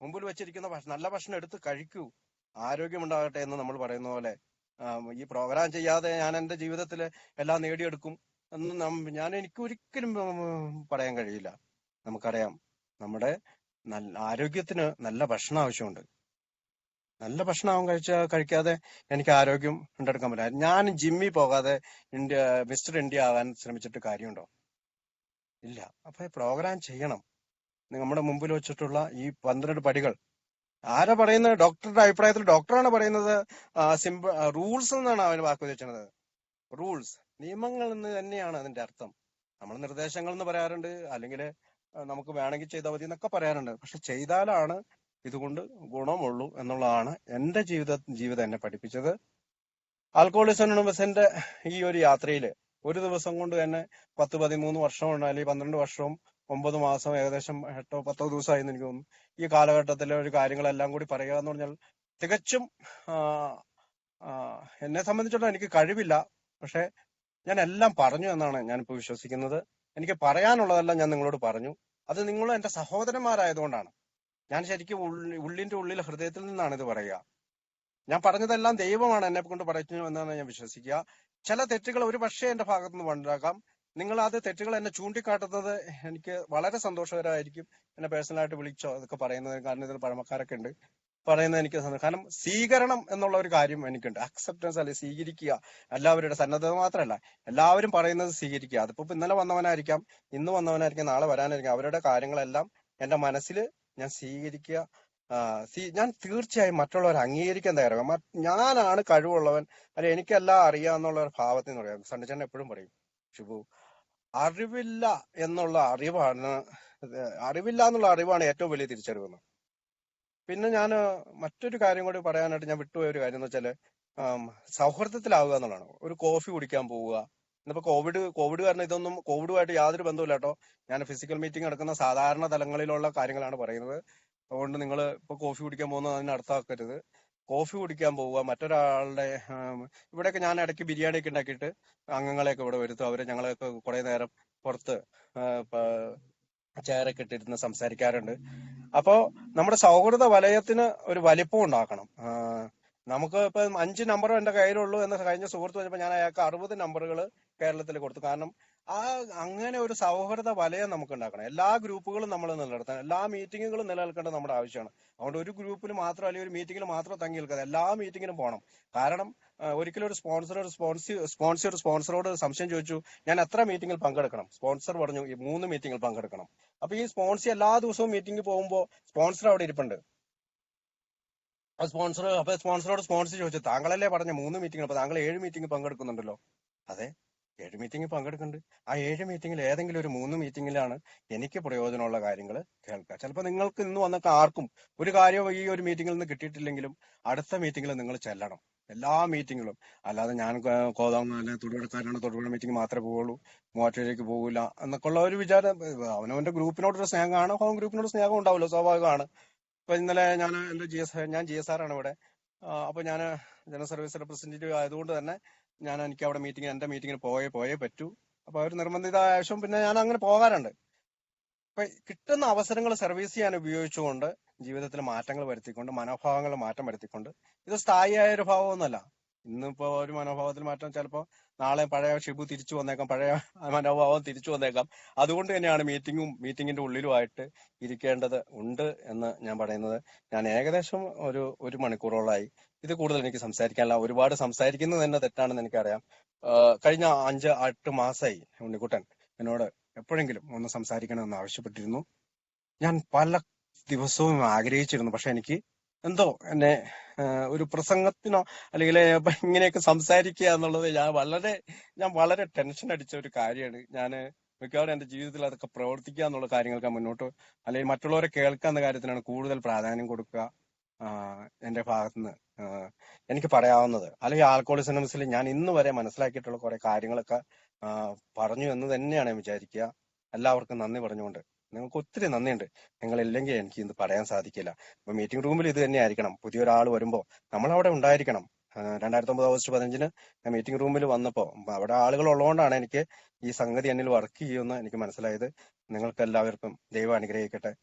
Speaker 1: മുമ്പിൽ വെച്ചിരിക്കുന്ന നല്ല ഭക്ഷണം എടുത്ത് കഴിക്കൂ. ആരോഗ്യമുണ്ടാകട്ടെ എന്ന് നമ്മൾ പറയുന്ന പോലെ ഈ പ്രോഗ്രാം ചെയ്യാതെ ഞാൻ എന്റെ ജീവിതത്തിൽ എല്ലാം നേടിയെടുക്കും എന്ന് എനിക്ക് ഒരിക്കലും പറയാൻ കഴിയില്ല. നമുക്കറിയാം, നമ്മുടെ ആരോഗ്യത്തിന് നല്ല ഭക്ഷണം ആവശ്യമുണ്ട്. നല്ല ഭക്ഷണം കഴിക്കാതെ എനിക്ക് ആരോഗ്യം ഉണ്ടാക്കാൻ പറ്റില്ല. ഞാൻ ജിമ്മിൽ പോകാതെ മിസ്റ്റർ ഇന്ത്യ ആകാൻ ശ്രമിച്ചിട്ട് കാര്യമുണ്ടോ? ഇല്ല. അപ്പൊ പ്രോഗ്രാം ചെയ്യണം. നമ്മുടെ മുമ്പിൽ വെച്ചിട്ടുള്ള ഈ 12 പടികൾ ആരാ പറയുന്നത്? ഡോക്ടറുടെ അഭിപ്രായത്തിൽ ഡോക്ടറാണ് പറയുന്നത്. റൂൾസ് എന്നാണ് അവന് വാക്ക് വെച്ചത്. റൂൾസ്, നിയമങ്ങൾ എന്ന് തന്നെയാണ് അതിന്റെ അർത്ഥം. നമ്മൾ നിർദ്ദേശങ്ങൾ എന്ന് പറയാറുണ്ട്, അല്ലെങ്കിൽ നമുക്ക് വേണമെങ്കിൽ ചെയ്താൽ മതി എന്നൊക്കെ പറയാറുണ്ട്. പക്ഷെ ചെയ്താലാണ് ഇതുകൊണ്ട് ഗുണമുള്ളൂ എന്നുള്ളതാണ് എന്റെ ജീവിതം എന്നെ പഠിപ്പിച്ചത്. ആൽക്കഹോളിക്സ് അനോണിമസിന്റെ ഈ ഒരു യാത്രയില് ഒരു ദിവസം കൊണ്ട് തന്നെ 10-13 വർഷമുണ്ട്, അല്ലെങ്കിൽ 12 വർഷവും 9 മാസം, ഏകദേശം 8-10 ദിവസമായി എന്ന് എനിക്ക് തോന്നുന്നു. ഈ കാലഘട്ടത്തിലെ ഒരു കാര്യങ്ങളെല്ലാം കൂടി പറയുക എന്ന് പറഞ്ഞാൽ തികച്ചും എന്നെ സംബന്ധിച്ചിടത്തോളം എനിക്ക് കഴിവില്ല. പക്ഷെ ഞാൻ എല്ലാം പറഞ്ഞു എന്നാണ് ഞാനിപ്പോ വിശ്വസിക്കുന്നത്. എനിക്ക് പറയാനുള്ളതെല്ലാം ഞാൻ നിങ്ങളോട് പറഞ്ഞു. അത് നിങ്ങൾ എന്റെ സഹോദരന്മാരായതുകൊണ്ടാണ്. ഞാൻ ശരിക്കും ഉള്ളിന്റെ ഉള്ളിൽ ഹൃദയത്തിൽ നിന്നാണ് ഇത് പറയുക. ഞാൻ പറഞ്ഞതെല്ലാം ദൈവമാണ് എന്നെ കൊണ്ട് പറയിച്ചു എന്നാണ് ഞാൻ വിശ്വസിക്കുക. ചില തെറ്റുകൾ ഒരു പക്ഷേ എന്റെ ഭാഗത്തുനിന്ന് ഉണ്ടാകാം. നിങ്ങൾ അത് തെറ്റുകൾ എന്നെ ചൂണ്ടിക്കാട്ടുന്നത് എനിക്ക് വളരെ സന്തോഷകരമായിരിക്കും. എന്നെ പേഴ്സണലായിട്ട് വിളിച്ചോ അതൊക്കെ പറയുന്നത്, കാരണം ഇതിൽ പഴമക്കാരൊക്കെ ഉണ്ട് പറയുന്നത് എനിക്ക് കാരണം സ്വീകരണം എന്നുള്ള ഒരു കാര്യം എനിക്കുണ്ട്. അക്സെപ്റ്റൻസ് അല്ലെ, സ്വീകരിക്കുക. എല്ലാവരുടെ സന്നദ്ധത മാത്രമല്ല, എല്ലാവരും പറയുന്നത് സ്വീകരിക്കുക. അതിപ്പോ ഇന്നലെ വന്നവനായിരിക്കാം, ഇന്ന് വന്നവനായിരിക്കാം, നാളെ വരാനായിരിക്കും. അവരുടെ കാര്യങ്ങളെല്ലാം എന്റെ മനസ്സിൽ ഞാൻ സ്വീകരിക്കുക. ഞാൻ തീർച്ചയായും മറ്റുള്ളവരെ അംഗീകരിക്കാൻ തയ്യാറാകും. ഞാനാണ് കഴിവുള്ളവൻ, അല്ലെ എനിക്കെല്ലാം അറിയാന്നുള്ള ഒരു ഭാവത്തിൽ നിന്ന് പറയാം. സണ്ണിച്ചേട്ടൻ എപ്പോഴും പറയും, ഷിബു, അറിവില്ല എന്നുള്ള അറിവാണ് ഏറ്റവും വലിയ തിരിച്ചറിവെന്ന്. പിന്നെ ഞാൻ മറ്റൊരു കാര്യം കൂടി പറയാനായിട്ട് ഞാൻ വിട്ടുപോയ ഒരു കാര്യം എന്ന് വെച്ചാല് സൗഹൃദത്തിലാവുക എന്നുള്ളതാണ്. ഒരു കോഫി കുടിക്കാൻ പോവുക. ഇന്നിപ്പോ കോവിഡ് കാരണം ഇതൊന്നും കോവിഡുമായിട്ട് യാതൊരു ബന്ധമില്ല കേട്ടോ. ഞാൻ ഫിസിക്കൽ മീറ്റിംഗ് നടക്കുന്ന സാധാരണ തലങ്ങളിലുള്ള കാര്യങ്ങളാണ് പറയുന്നത്. അതുകൊണ്ട് നിങ്ങൾ ഇപ്പൊ കോഫി കുടിക്കാൻ പോകുന്നത് അതിന് അർത്ഥമാക്കരുത്. കോഫി കുടിക്കാൻ പോവുക, മറ്റൊരാളുടെ ഇവിടെയൊക്കെ ഞാൻ ഇടയ്ക്ക് ബിരിയാണി ഒക്കെ ഉണ്ടാക്കിയിട്ട് അംഗങ്ങളെയൊക്കെ ഇവിടെ വരുത്തും. അവര് ഞങ്ങളെയൊക്കെ കുറെ നേരം പുറത്ത് ചെയറൊക്കെ ഇട്ടിരുന്ന് സംസാരിക്കാറുണ്ട്. അപ്പോ നമ്മുടെ സൗഹൃദ വലയത്തിന് ഒരു വലിപ്പം ഉണ്ടാക്കണം. നമുക്ക് ഇപ്പൊ 5 നമ്പർ എന്റെ കയ്യിലുള്ളൂ എന്ന് കഴിഞ്ഞ സുഹൃത്ത് പറഞ്ഞപ്പോൾ ഞാൻ അയാൾക്ക് 60 നമ്പറുകൾ കേരളത്തിൽ കൊടുത്തു. കാരണം അങ്ങനെ ഒരു സൗഹൃദ വലയം നമുക്ക് ഉണ്ടാക്കണം. എല്ലാ ഗ്രൂപ്പുകളും നമ്മൾ നിലനിർത്തണം, എല്ലാ മീറ്റിങ്ങുകളും നിലനിൽക്കേണ്ടത് നമ്മുടെ ആവശ്യമാണ്. അതുകൊണ്ട് ഒരു ഗ്രൂപ്പിൽ മാത്രം അല്ലെങ്കിൽ ഒരു മീറ്റിംഗിൽ മാത്രം തങ്ങി നിൽക്കാതെ എല്ലാ മീറ്റിങ്ങിനും പോകണം. കാരണം ഒരിക്കലും ഒരു സ്പോൺസറോട് സംശയം ചോദിച്ചു, ഞാൻ എത്ര മീറ്റിംഗിൽ പങ്കെടുക്കണം? സ്പോൺസർ പറഞ്ഞു 3 മീറ്റിംഗിൽ പങ്കെടുക്കണം. അപ്പൊ ഈ സ്പോൺസർ എല്ലാ ദിവസവും മീറ്റിംഗിൽ പോകുമ്പോൾ സ്പോൺസർ അവിടെ ഇരിപ്പുണ്ട്. സ്പോൺസറോട് സ്പോൺസർ ചോദിച്ചു, താങ്കളല്ലേ പറഞ്ഞ 3 മീറ്റിംഗ്, അപ്പൊ താങ്കൾ 7 മീറ്റിംഗ് പങ്കെടുക്കുന്നുണ്ടല്ലോ. അതെ, 7 മീറ്റിംഗ് പങ്കെടുക്കുന്നുണ്ട്. ആ 7 മീറ്റിംഗിൽ ഏതെങ്കിലും ഒരു 3 മീറ്റിംഗിലാണ് എനിക്ക് പ്രയോജനമുള്ള കാര്യങ്ങൾ കേൾക്കുക. ചിലപ്പോൾ നിങ്ങൾക്ക് ഇന്ന് വന്നൊക്കെ ആർക്കും ഒരു കാര്യവും ഈ ഒരു മീറ്റിംഗിൽ നിന്ന് കിട്ടിയിട്ടില്ലെങ്കിലും അടുത്ത മീറ്റിംഗിൽ നിങ്ങൾ ചെല്ലണം, എല്ലാ മീറ്റിംഗിലും. അല്ലാതെ ഞാൻ കോതാവുന്ന അല്ലെങ്കിൽ തൊടുപുഴക്കാരനാണ്, തൊടുപുഴ മീറ്റിംഗ് മാത്രമേ പോവുള്ളൂ, മൂവാറ്റുപുഴയ്ക്ക് പോകില്ല എന്നൊക്കെ ഉള്ള ഒരു വിചാരം. അവനവന്റെ ഗ്രൂപ്പിനോടൊരു സ്നേഹമാണ്, ഹോം ഗ്രൂപ്പിനോട് സ്നേഹം ഉണ്ടാവുമല്ലോ, സ്വാഭാവികമാണ്. ഇപ്പൊ ഇന്നലെ ഞാൻ GSR ആണ് ഇവിടെ. അപ്പൊ ഞാൻ ജനറൽ സർവീസ് റെപ്രസെന്റേറ്റീവ് ആയതുകൊണ്ട് തന്നെ എനിക്ക് അവിടെ എന്റെ മീറ്റിങ്ങിന് പോയേ പറ്റൂ. അപ്പൊ അവർ നിർബന്ധിത ആവശ്യം, പിന്നെ ഞാൻ അങ്ങനെ പോകാറുണ്ട്. അപ്പൊ കിട്ടുന്ന അവസരങ്ങൾ സർവീസ് ചെയ്യാൻ ഉപയോഗിച്ചുകൊണ്ട് ജീവിതത്തിൽ മാറ്റങ്ങൾ വരുത്തിക്കൊണ്ട്, മനോഭാവങ്ങൾ മാറ്റം വരുത്തിക്കൊണ്ട്, ഇത് സ്ഥായിയായ ഒരു ഭാവമൊന്നുമല്ല. ഇന്നിപ്പോ ഒരു മനോഭാവത്തിൽ മാറ്റം, ചിലപ്പോ നാളെ പഴയ ഷിബു തിരിച്ചു വന്നേക്കാം, പഴയ മനോഭാവം തിരിച്ചു വന്നേക്കാം. അതുകൊണ്ട് തന്നെയാണ് മീറ്റിംഗിന്റെ ഉള്ളിലുമായിട്ട് ഇരിക്കേണ്ടത് ഉണ്ട് എന്ന് ഞാൻ പറയുന്നത്. ഞാൻ ഏകദേശം ഒരു മണിക്കൂറോളായി. ഇത് കൂടുതൽ എനിക്ക് സംസാരിക്കാനില്ല. ഒരുപാട് സംസാരിക്കുന്നത് തന്നെ തെറ്റാണെന്ന് എനിക്കറിയാം. കഴിഞ്ഞ 5-8 മാസമായി ഉണ്ണിക്കുട്ടൻ എന്നോട് എപ്പോഴെങ്കിലും ഒന്ന് സംസാരിക്കണമെന്ന് ആവശ്യപ്പെട്ടിരുന്നു. ഞാൻ പല ദിവസവും ആഗ്രഹിച്ചിരുന്നു. പക്ഷെ എനിക്ക് എന്തോ എന്നെ ഒരു പ്രസംഗത്തിനോ അല്ലെങ്കിൽ ഇങ്ങനെയൊക്കെ സംസാരിക്കുക എന്നുള്ളത് ഞാൻ വളരെ ടെൻഷൻ അടിച്ച ഒരു കാര്യമാണ്. ഞാൻ മിക്കവാറും എന്റെ ജീവിതത്തിൽ അതൊക്കെ പ്രവർത്തിക്കുക എന്നുള്ള കാര്യങ്ങൾക്ക് മുന്നോട്ട്, അല്ലെങ്കിൽ മറ്റുള്ളവരെ കേൾക്കാവുന്ന കാര്യത്തിനാണ് കൂടുതൽ പ്രാധാന്യം കൊടുക്കുക. എന്റെ ഭാഗത്തുനിന്ന് എനിക്ക് പറയാവുന്നത്, അല്ലെങ്കിൽ ആൽക്കഹോളിസം അനോണിമസിൽ ഞാൻ ഇന്ന് വരെ മനസ്സിലാക്കിയിട്ടുള്ള കുറെ കാര്യങ്ങളൊക്കെ പറഞ്ഞു എന്ന് തന്നെയാണ് ഞാൻ വിചാരിക്കുക. എല്ലാവർക്കും നന്ദി പറഞ്ഞുകൊണ്ട്, നിങ്ങൾക്ക് ഒത്തിരി നന്ദിയുണ്ട്. നിങ്ങളില്ലെങ്കിൽ എനിക്ക് ഇത് പറയാൻ സാധിക്കില്ല. അപ്പൊ മീറ്റിംഗ് റൂമിൽ ഇത് തന്നെ ആയിരിക്കണം. പുതിയൊരാൾ വരുമ്പോൾ നമ്മൾ അവിടെ ഉണ്ടായിരിക്കണം. 2009 ഓഗസ്റ്റ് 15 ഞാൻ മീറ്റിംഗ് റൂമിൽ വന്നപ്പോ അവിടെ ആളുകൾ ഉള്ളതുകൊണ്ടാണ് എനിക്ക് ഈ സംഗതി എന്നിൽ വർക്ക് ചെയ്യുമെന്ന് എനിക്ക് മനസ്സിലായത്. നിങ്ങൾക്ക് എല്ലാവർക്കും ദൈവം അനുഗ്രഹിക്കട്ടെ.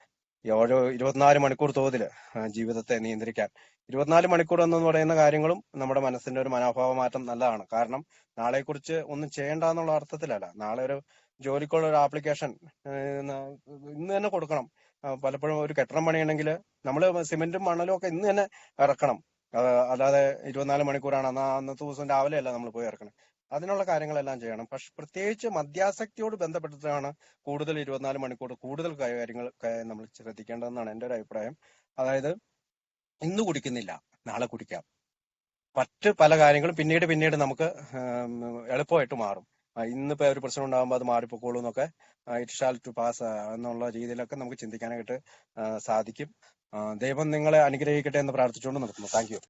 Speaker 1: ഓരോ 24 മണിക്കൂർ തോതില് ജീവിതത്തെ നിയന്ത്രിക്കാൻ, 24 മണിക്കൂർ എന്ന് പറയുന്ന കാര്യങ്ങളും നമ്മുടെ മനസ്സിന്റെ ഒരു മനോഭാവ മാറ്റം നല്ലതാണ്. കാരണം നാളെക്കുറിച്ച് ഒന്നും ചെയ്യേണ്ട എന്നുള്ള അർത്ഥത്തിലല്ല. നാളെ ഒരു ജോലിക്കുള്ള ഒരു ആപ്ലിക്കേഷൻ ഇന്ന് തന്നെ കൊടുക്കണം. പലപ്പോഴും ഒരു കെട്ടിടം പണിയുണ്ടെങ്കിൽ നമ്മൾ സിമെന്റും മണലും ഒക്കെ ഇന്ന് തന്നെ ഇറക്കണം. അല്ലാതെ 24 മണിക്കൂറാണ്, അന്നത്തെ ദിവസം രാവിലെ അല്ല നമ്മൾ പോയി ഇറക്കണം. അതിനുള്ള കാര്യങ്ങളെല്ലാം ചെയ്യണം. പക്ഷെ പ്രത്യേകിച്ച് മദ്യാസക്തിയോട് ബന്ധപ്പെട്ടിട്ടാണ് കൂടുതൽ 24 മണിക്കൂർ കൂടുതൽ കാര്യങ്ങൾ നമ്മൾ ശ്രദ്ധിക്കേണ്ടതെന്നാണ് എന്റെ ഒരു അഭിപ്രായം. അതായത് ഇന്ന് കുടിക്കുന്നില്ല, നാളെ കുടിക്കാം. മറ്റ് പല കാര്യങ്ങളും പിന്നീട് നമുക്ക് എളുപ്പമായിട്ട് മാറും. ഇന്നിപ്പോ ഒരു പ്രശ്നം ഉണ്ടാകുമ്പോൾ അത് മാറിപ്പോക്കോളൂ എന്നൊക്കെ, ഇറ്റ് ഷാൽ ടു പാസ് എന്നുള്ള രീതിയിലൊക്കെ നമുക്ക് ചിന്തിക്കാനായിട്ട് സാധിക്കും. ദൈവം നിങ്ങളെ അനുഗ്രഹിക്കട്ടെ എന്ന് പ്രാർത്ഥിച്ചുകൊണ്ട് നിർത്തുന്നു. Thank you.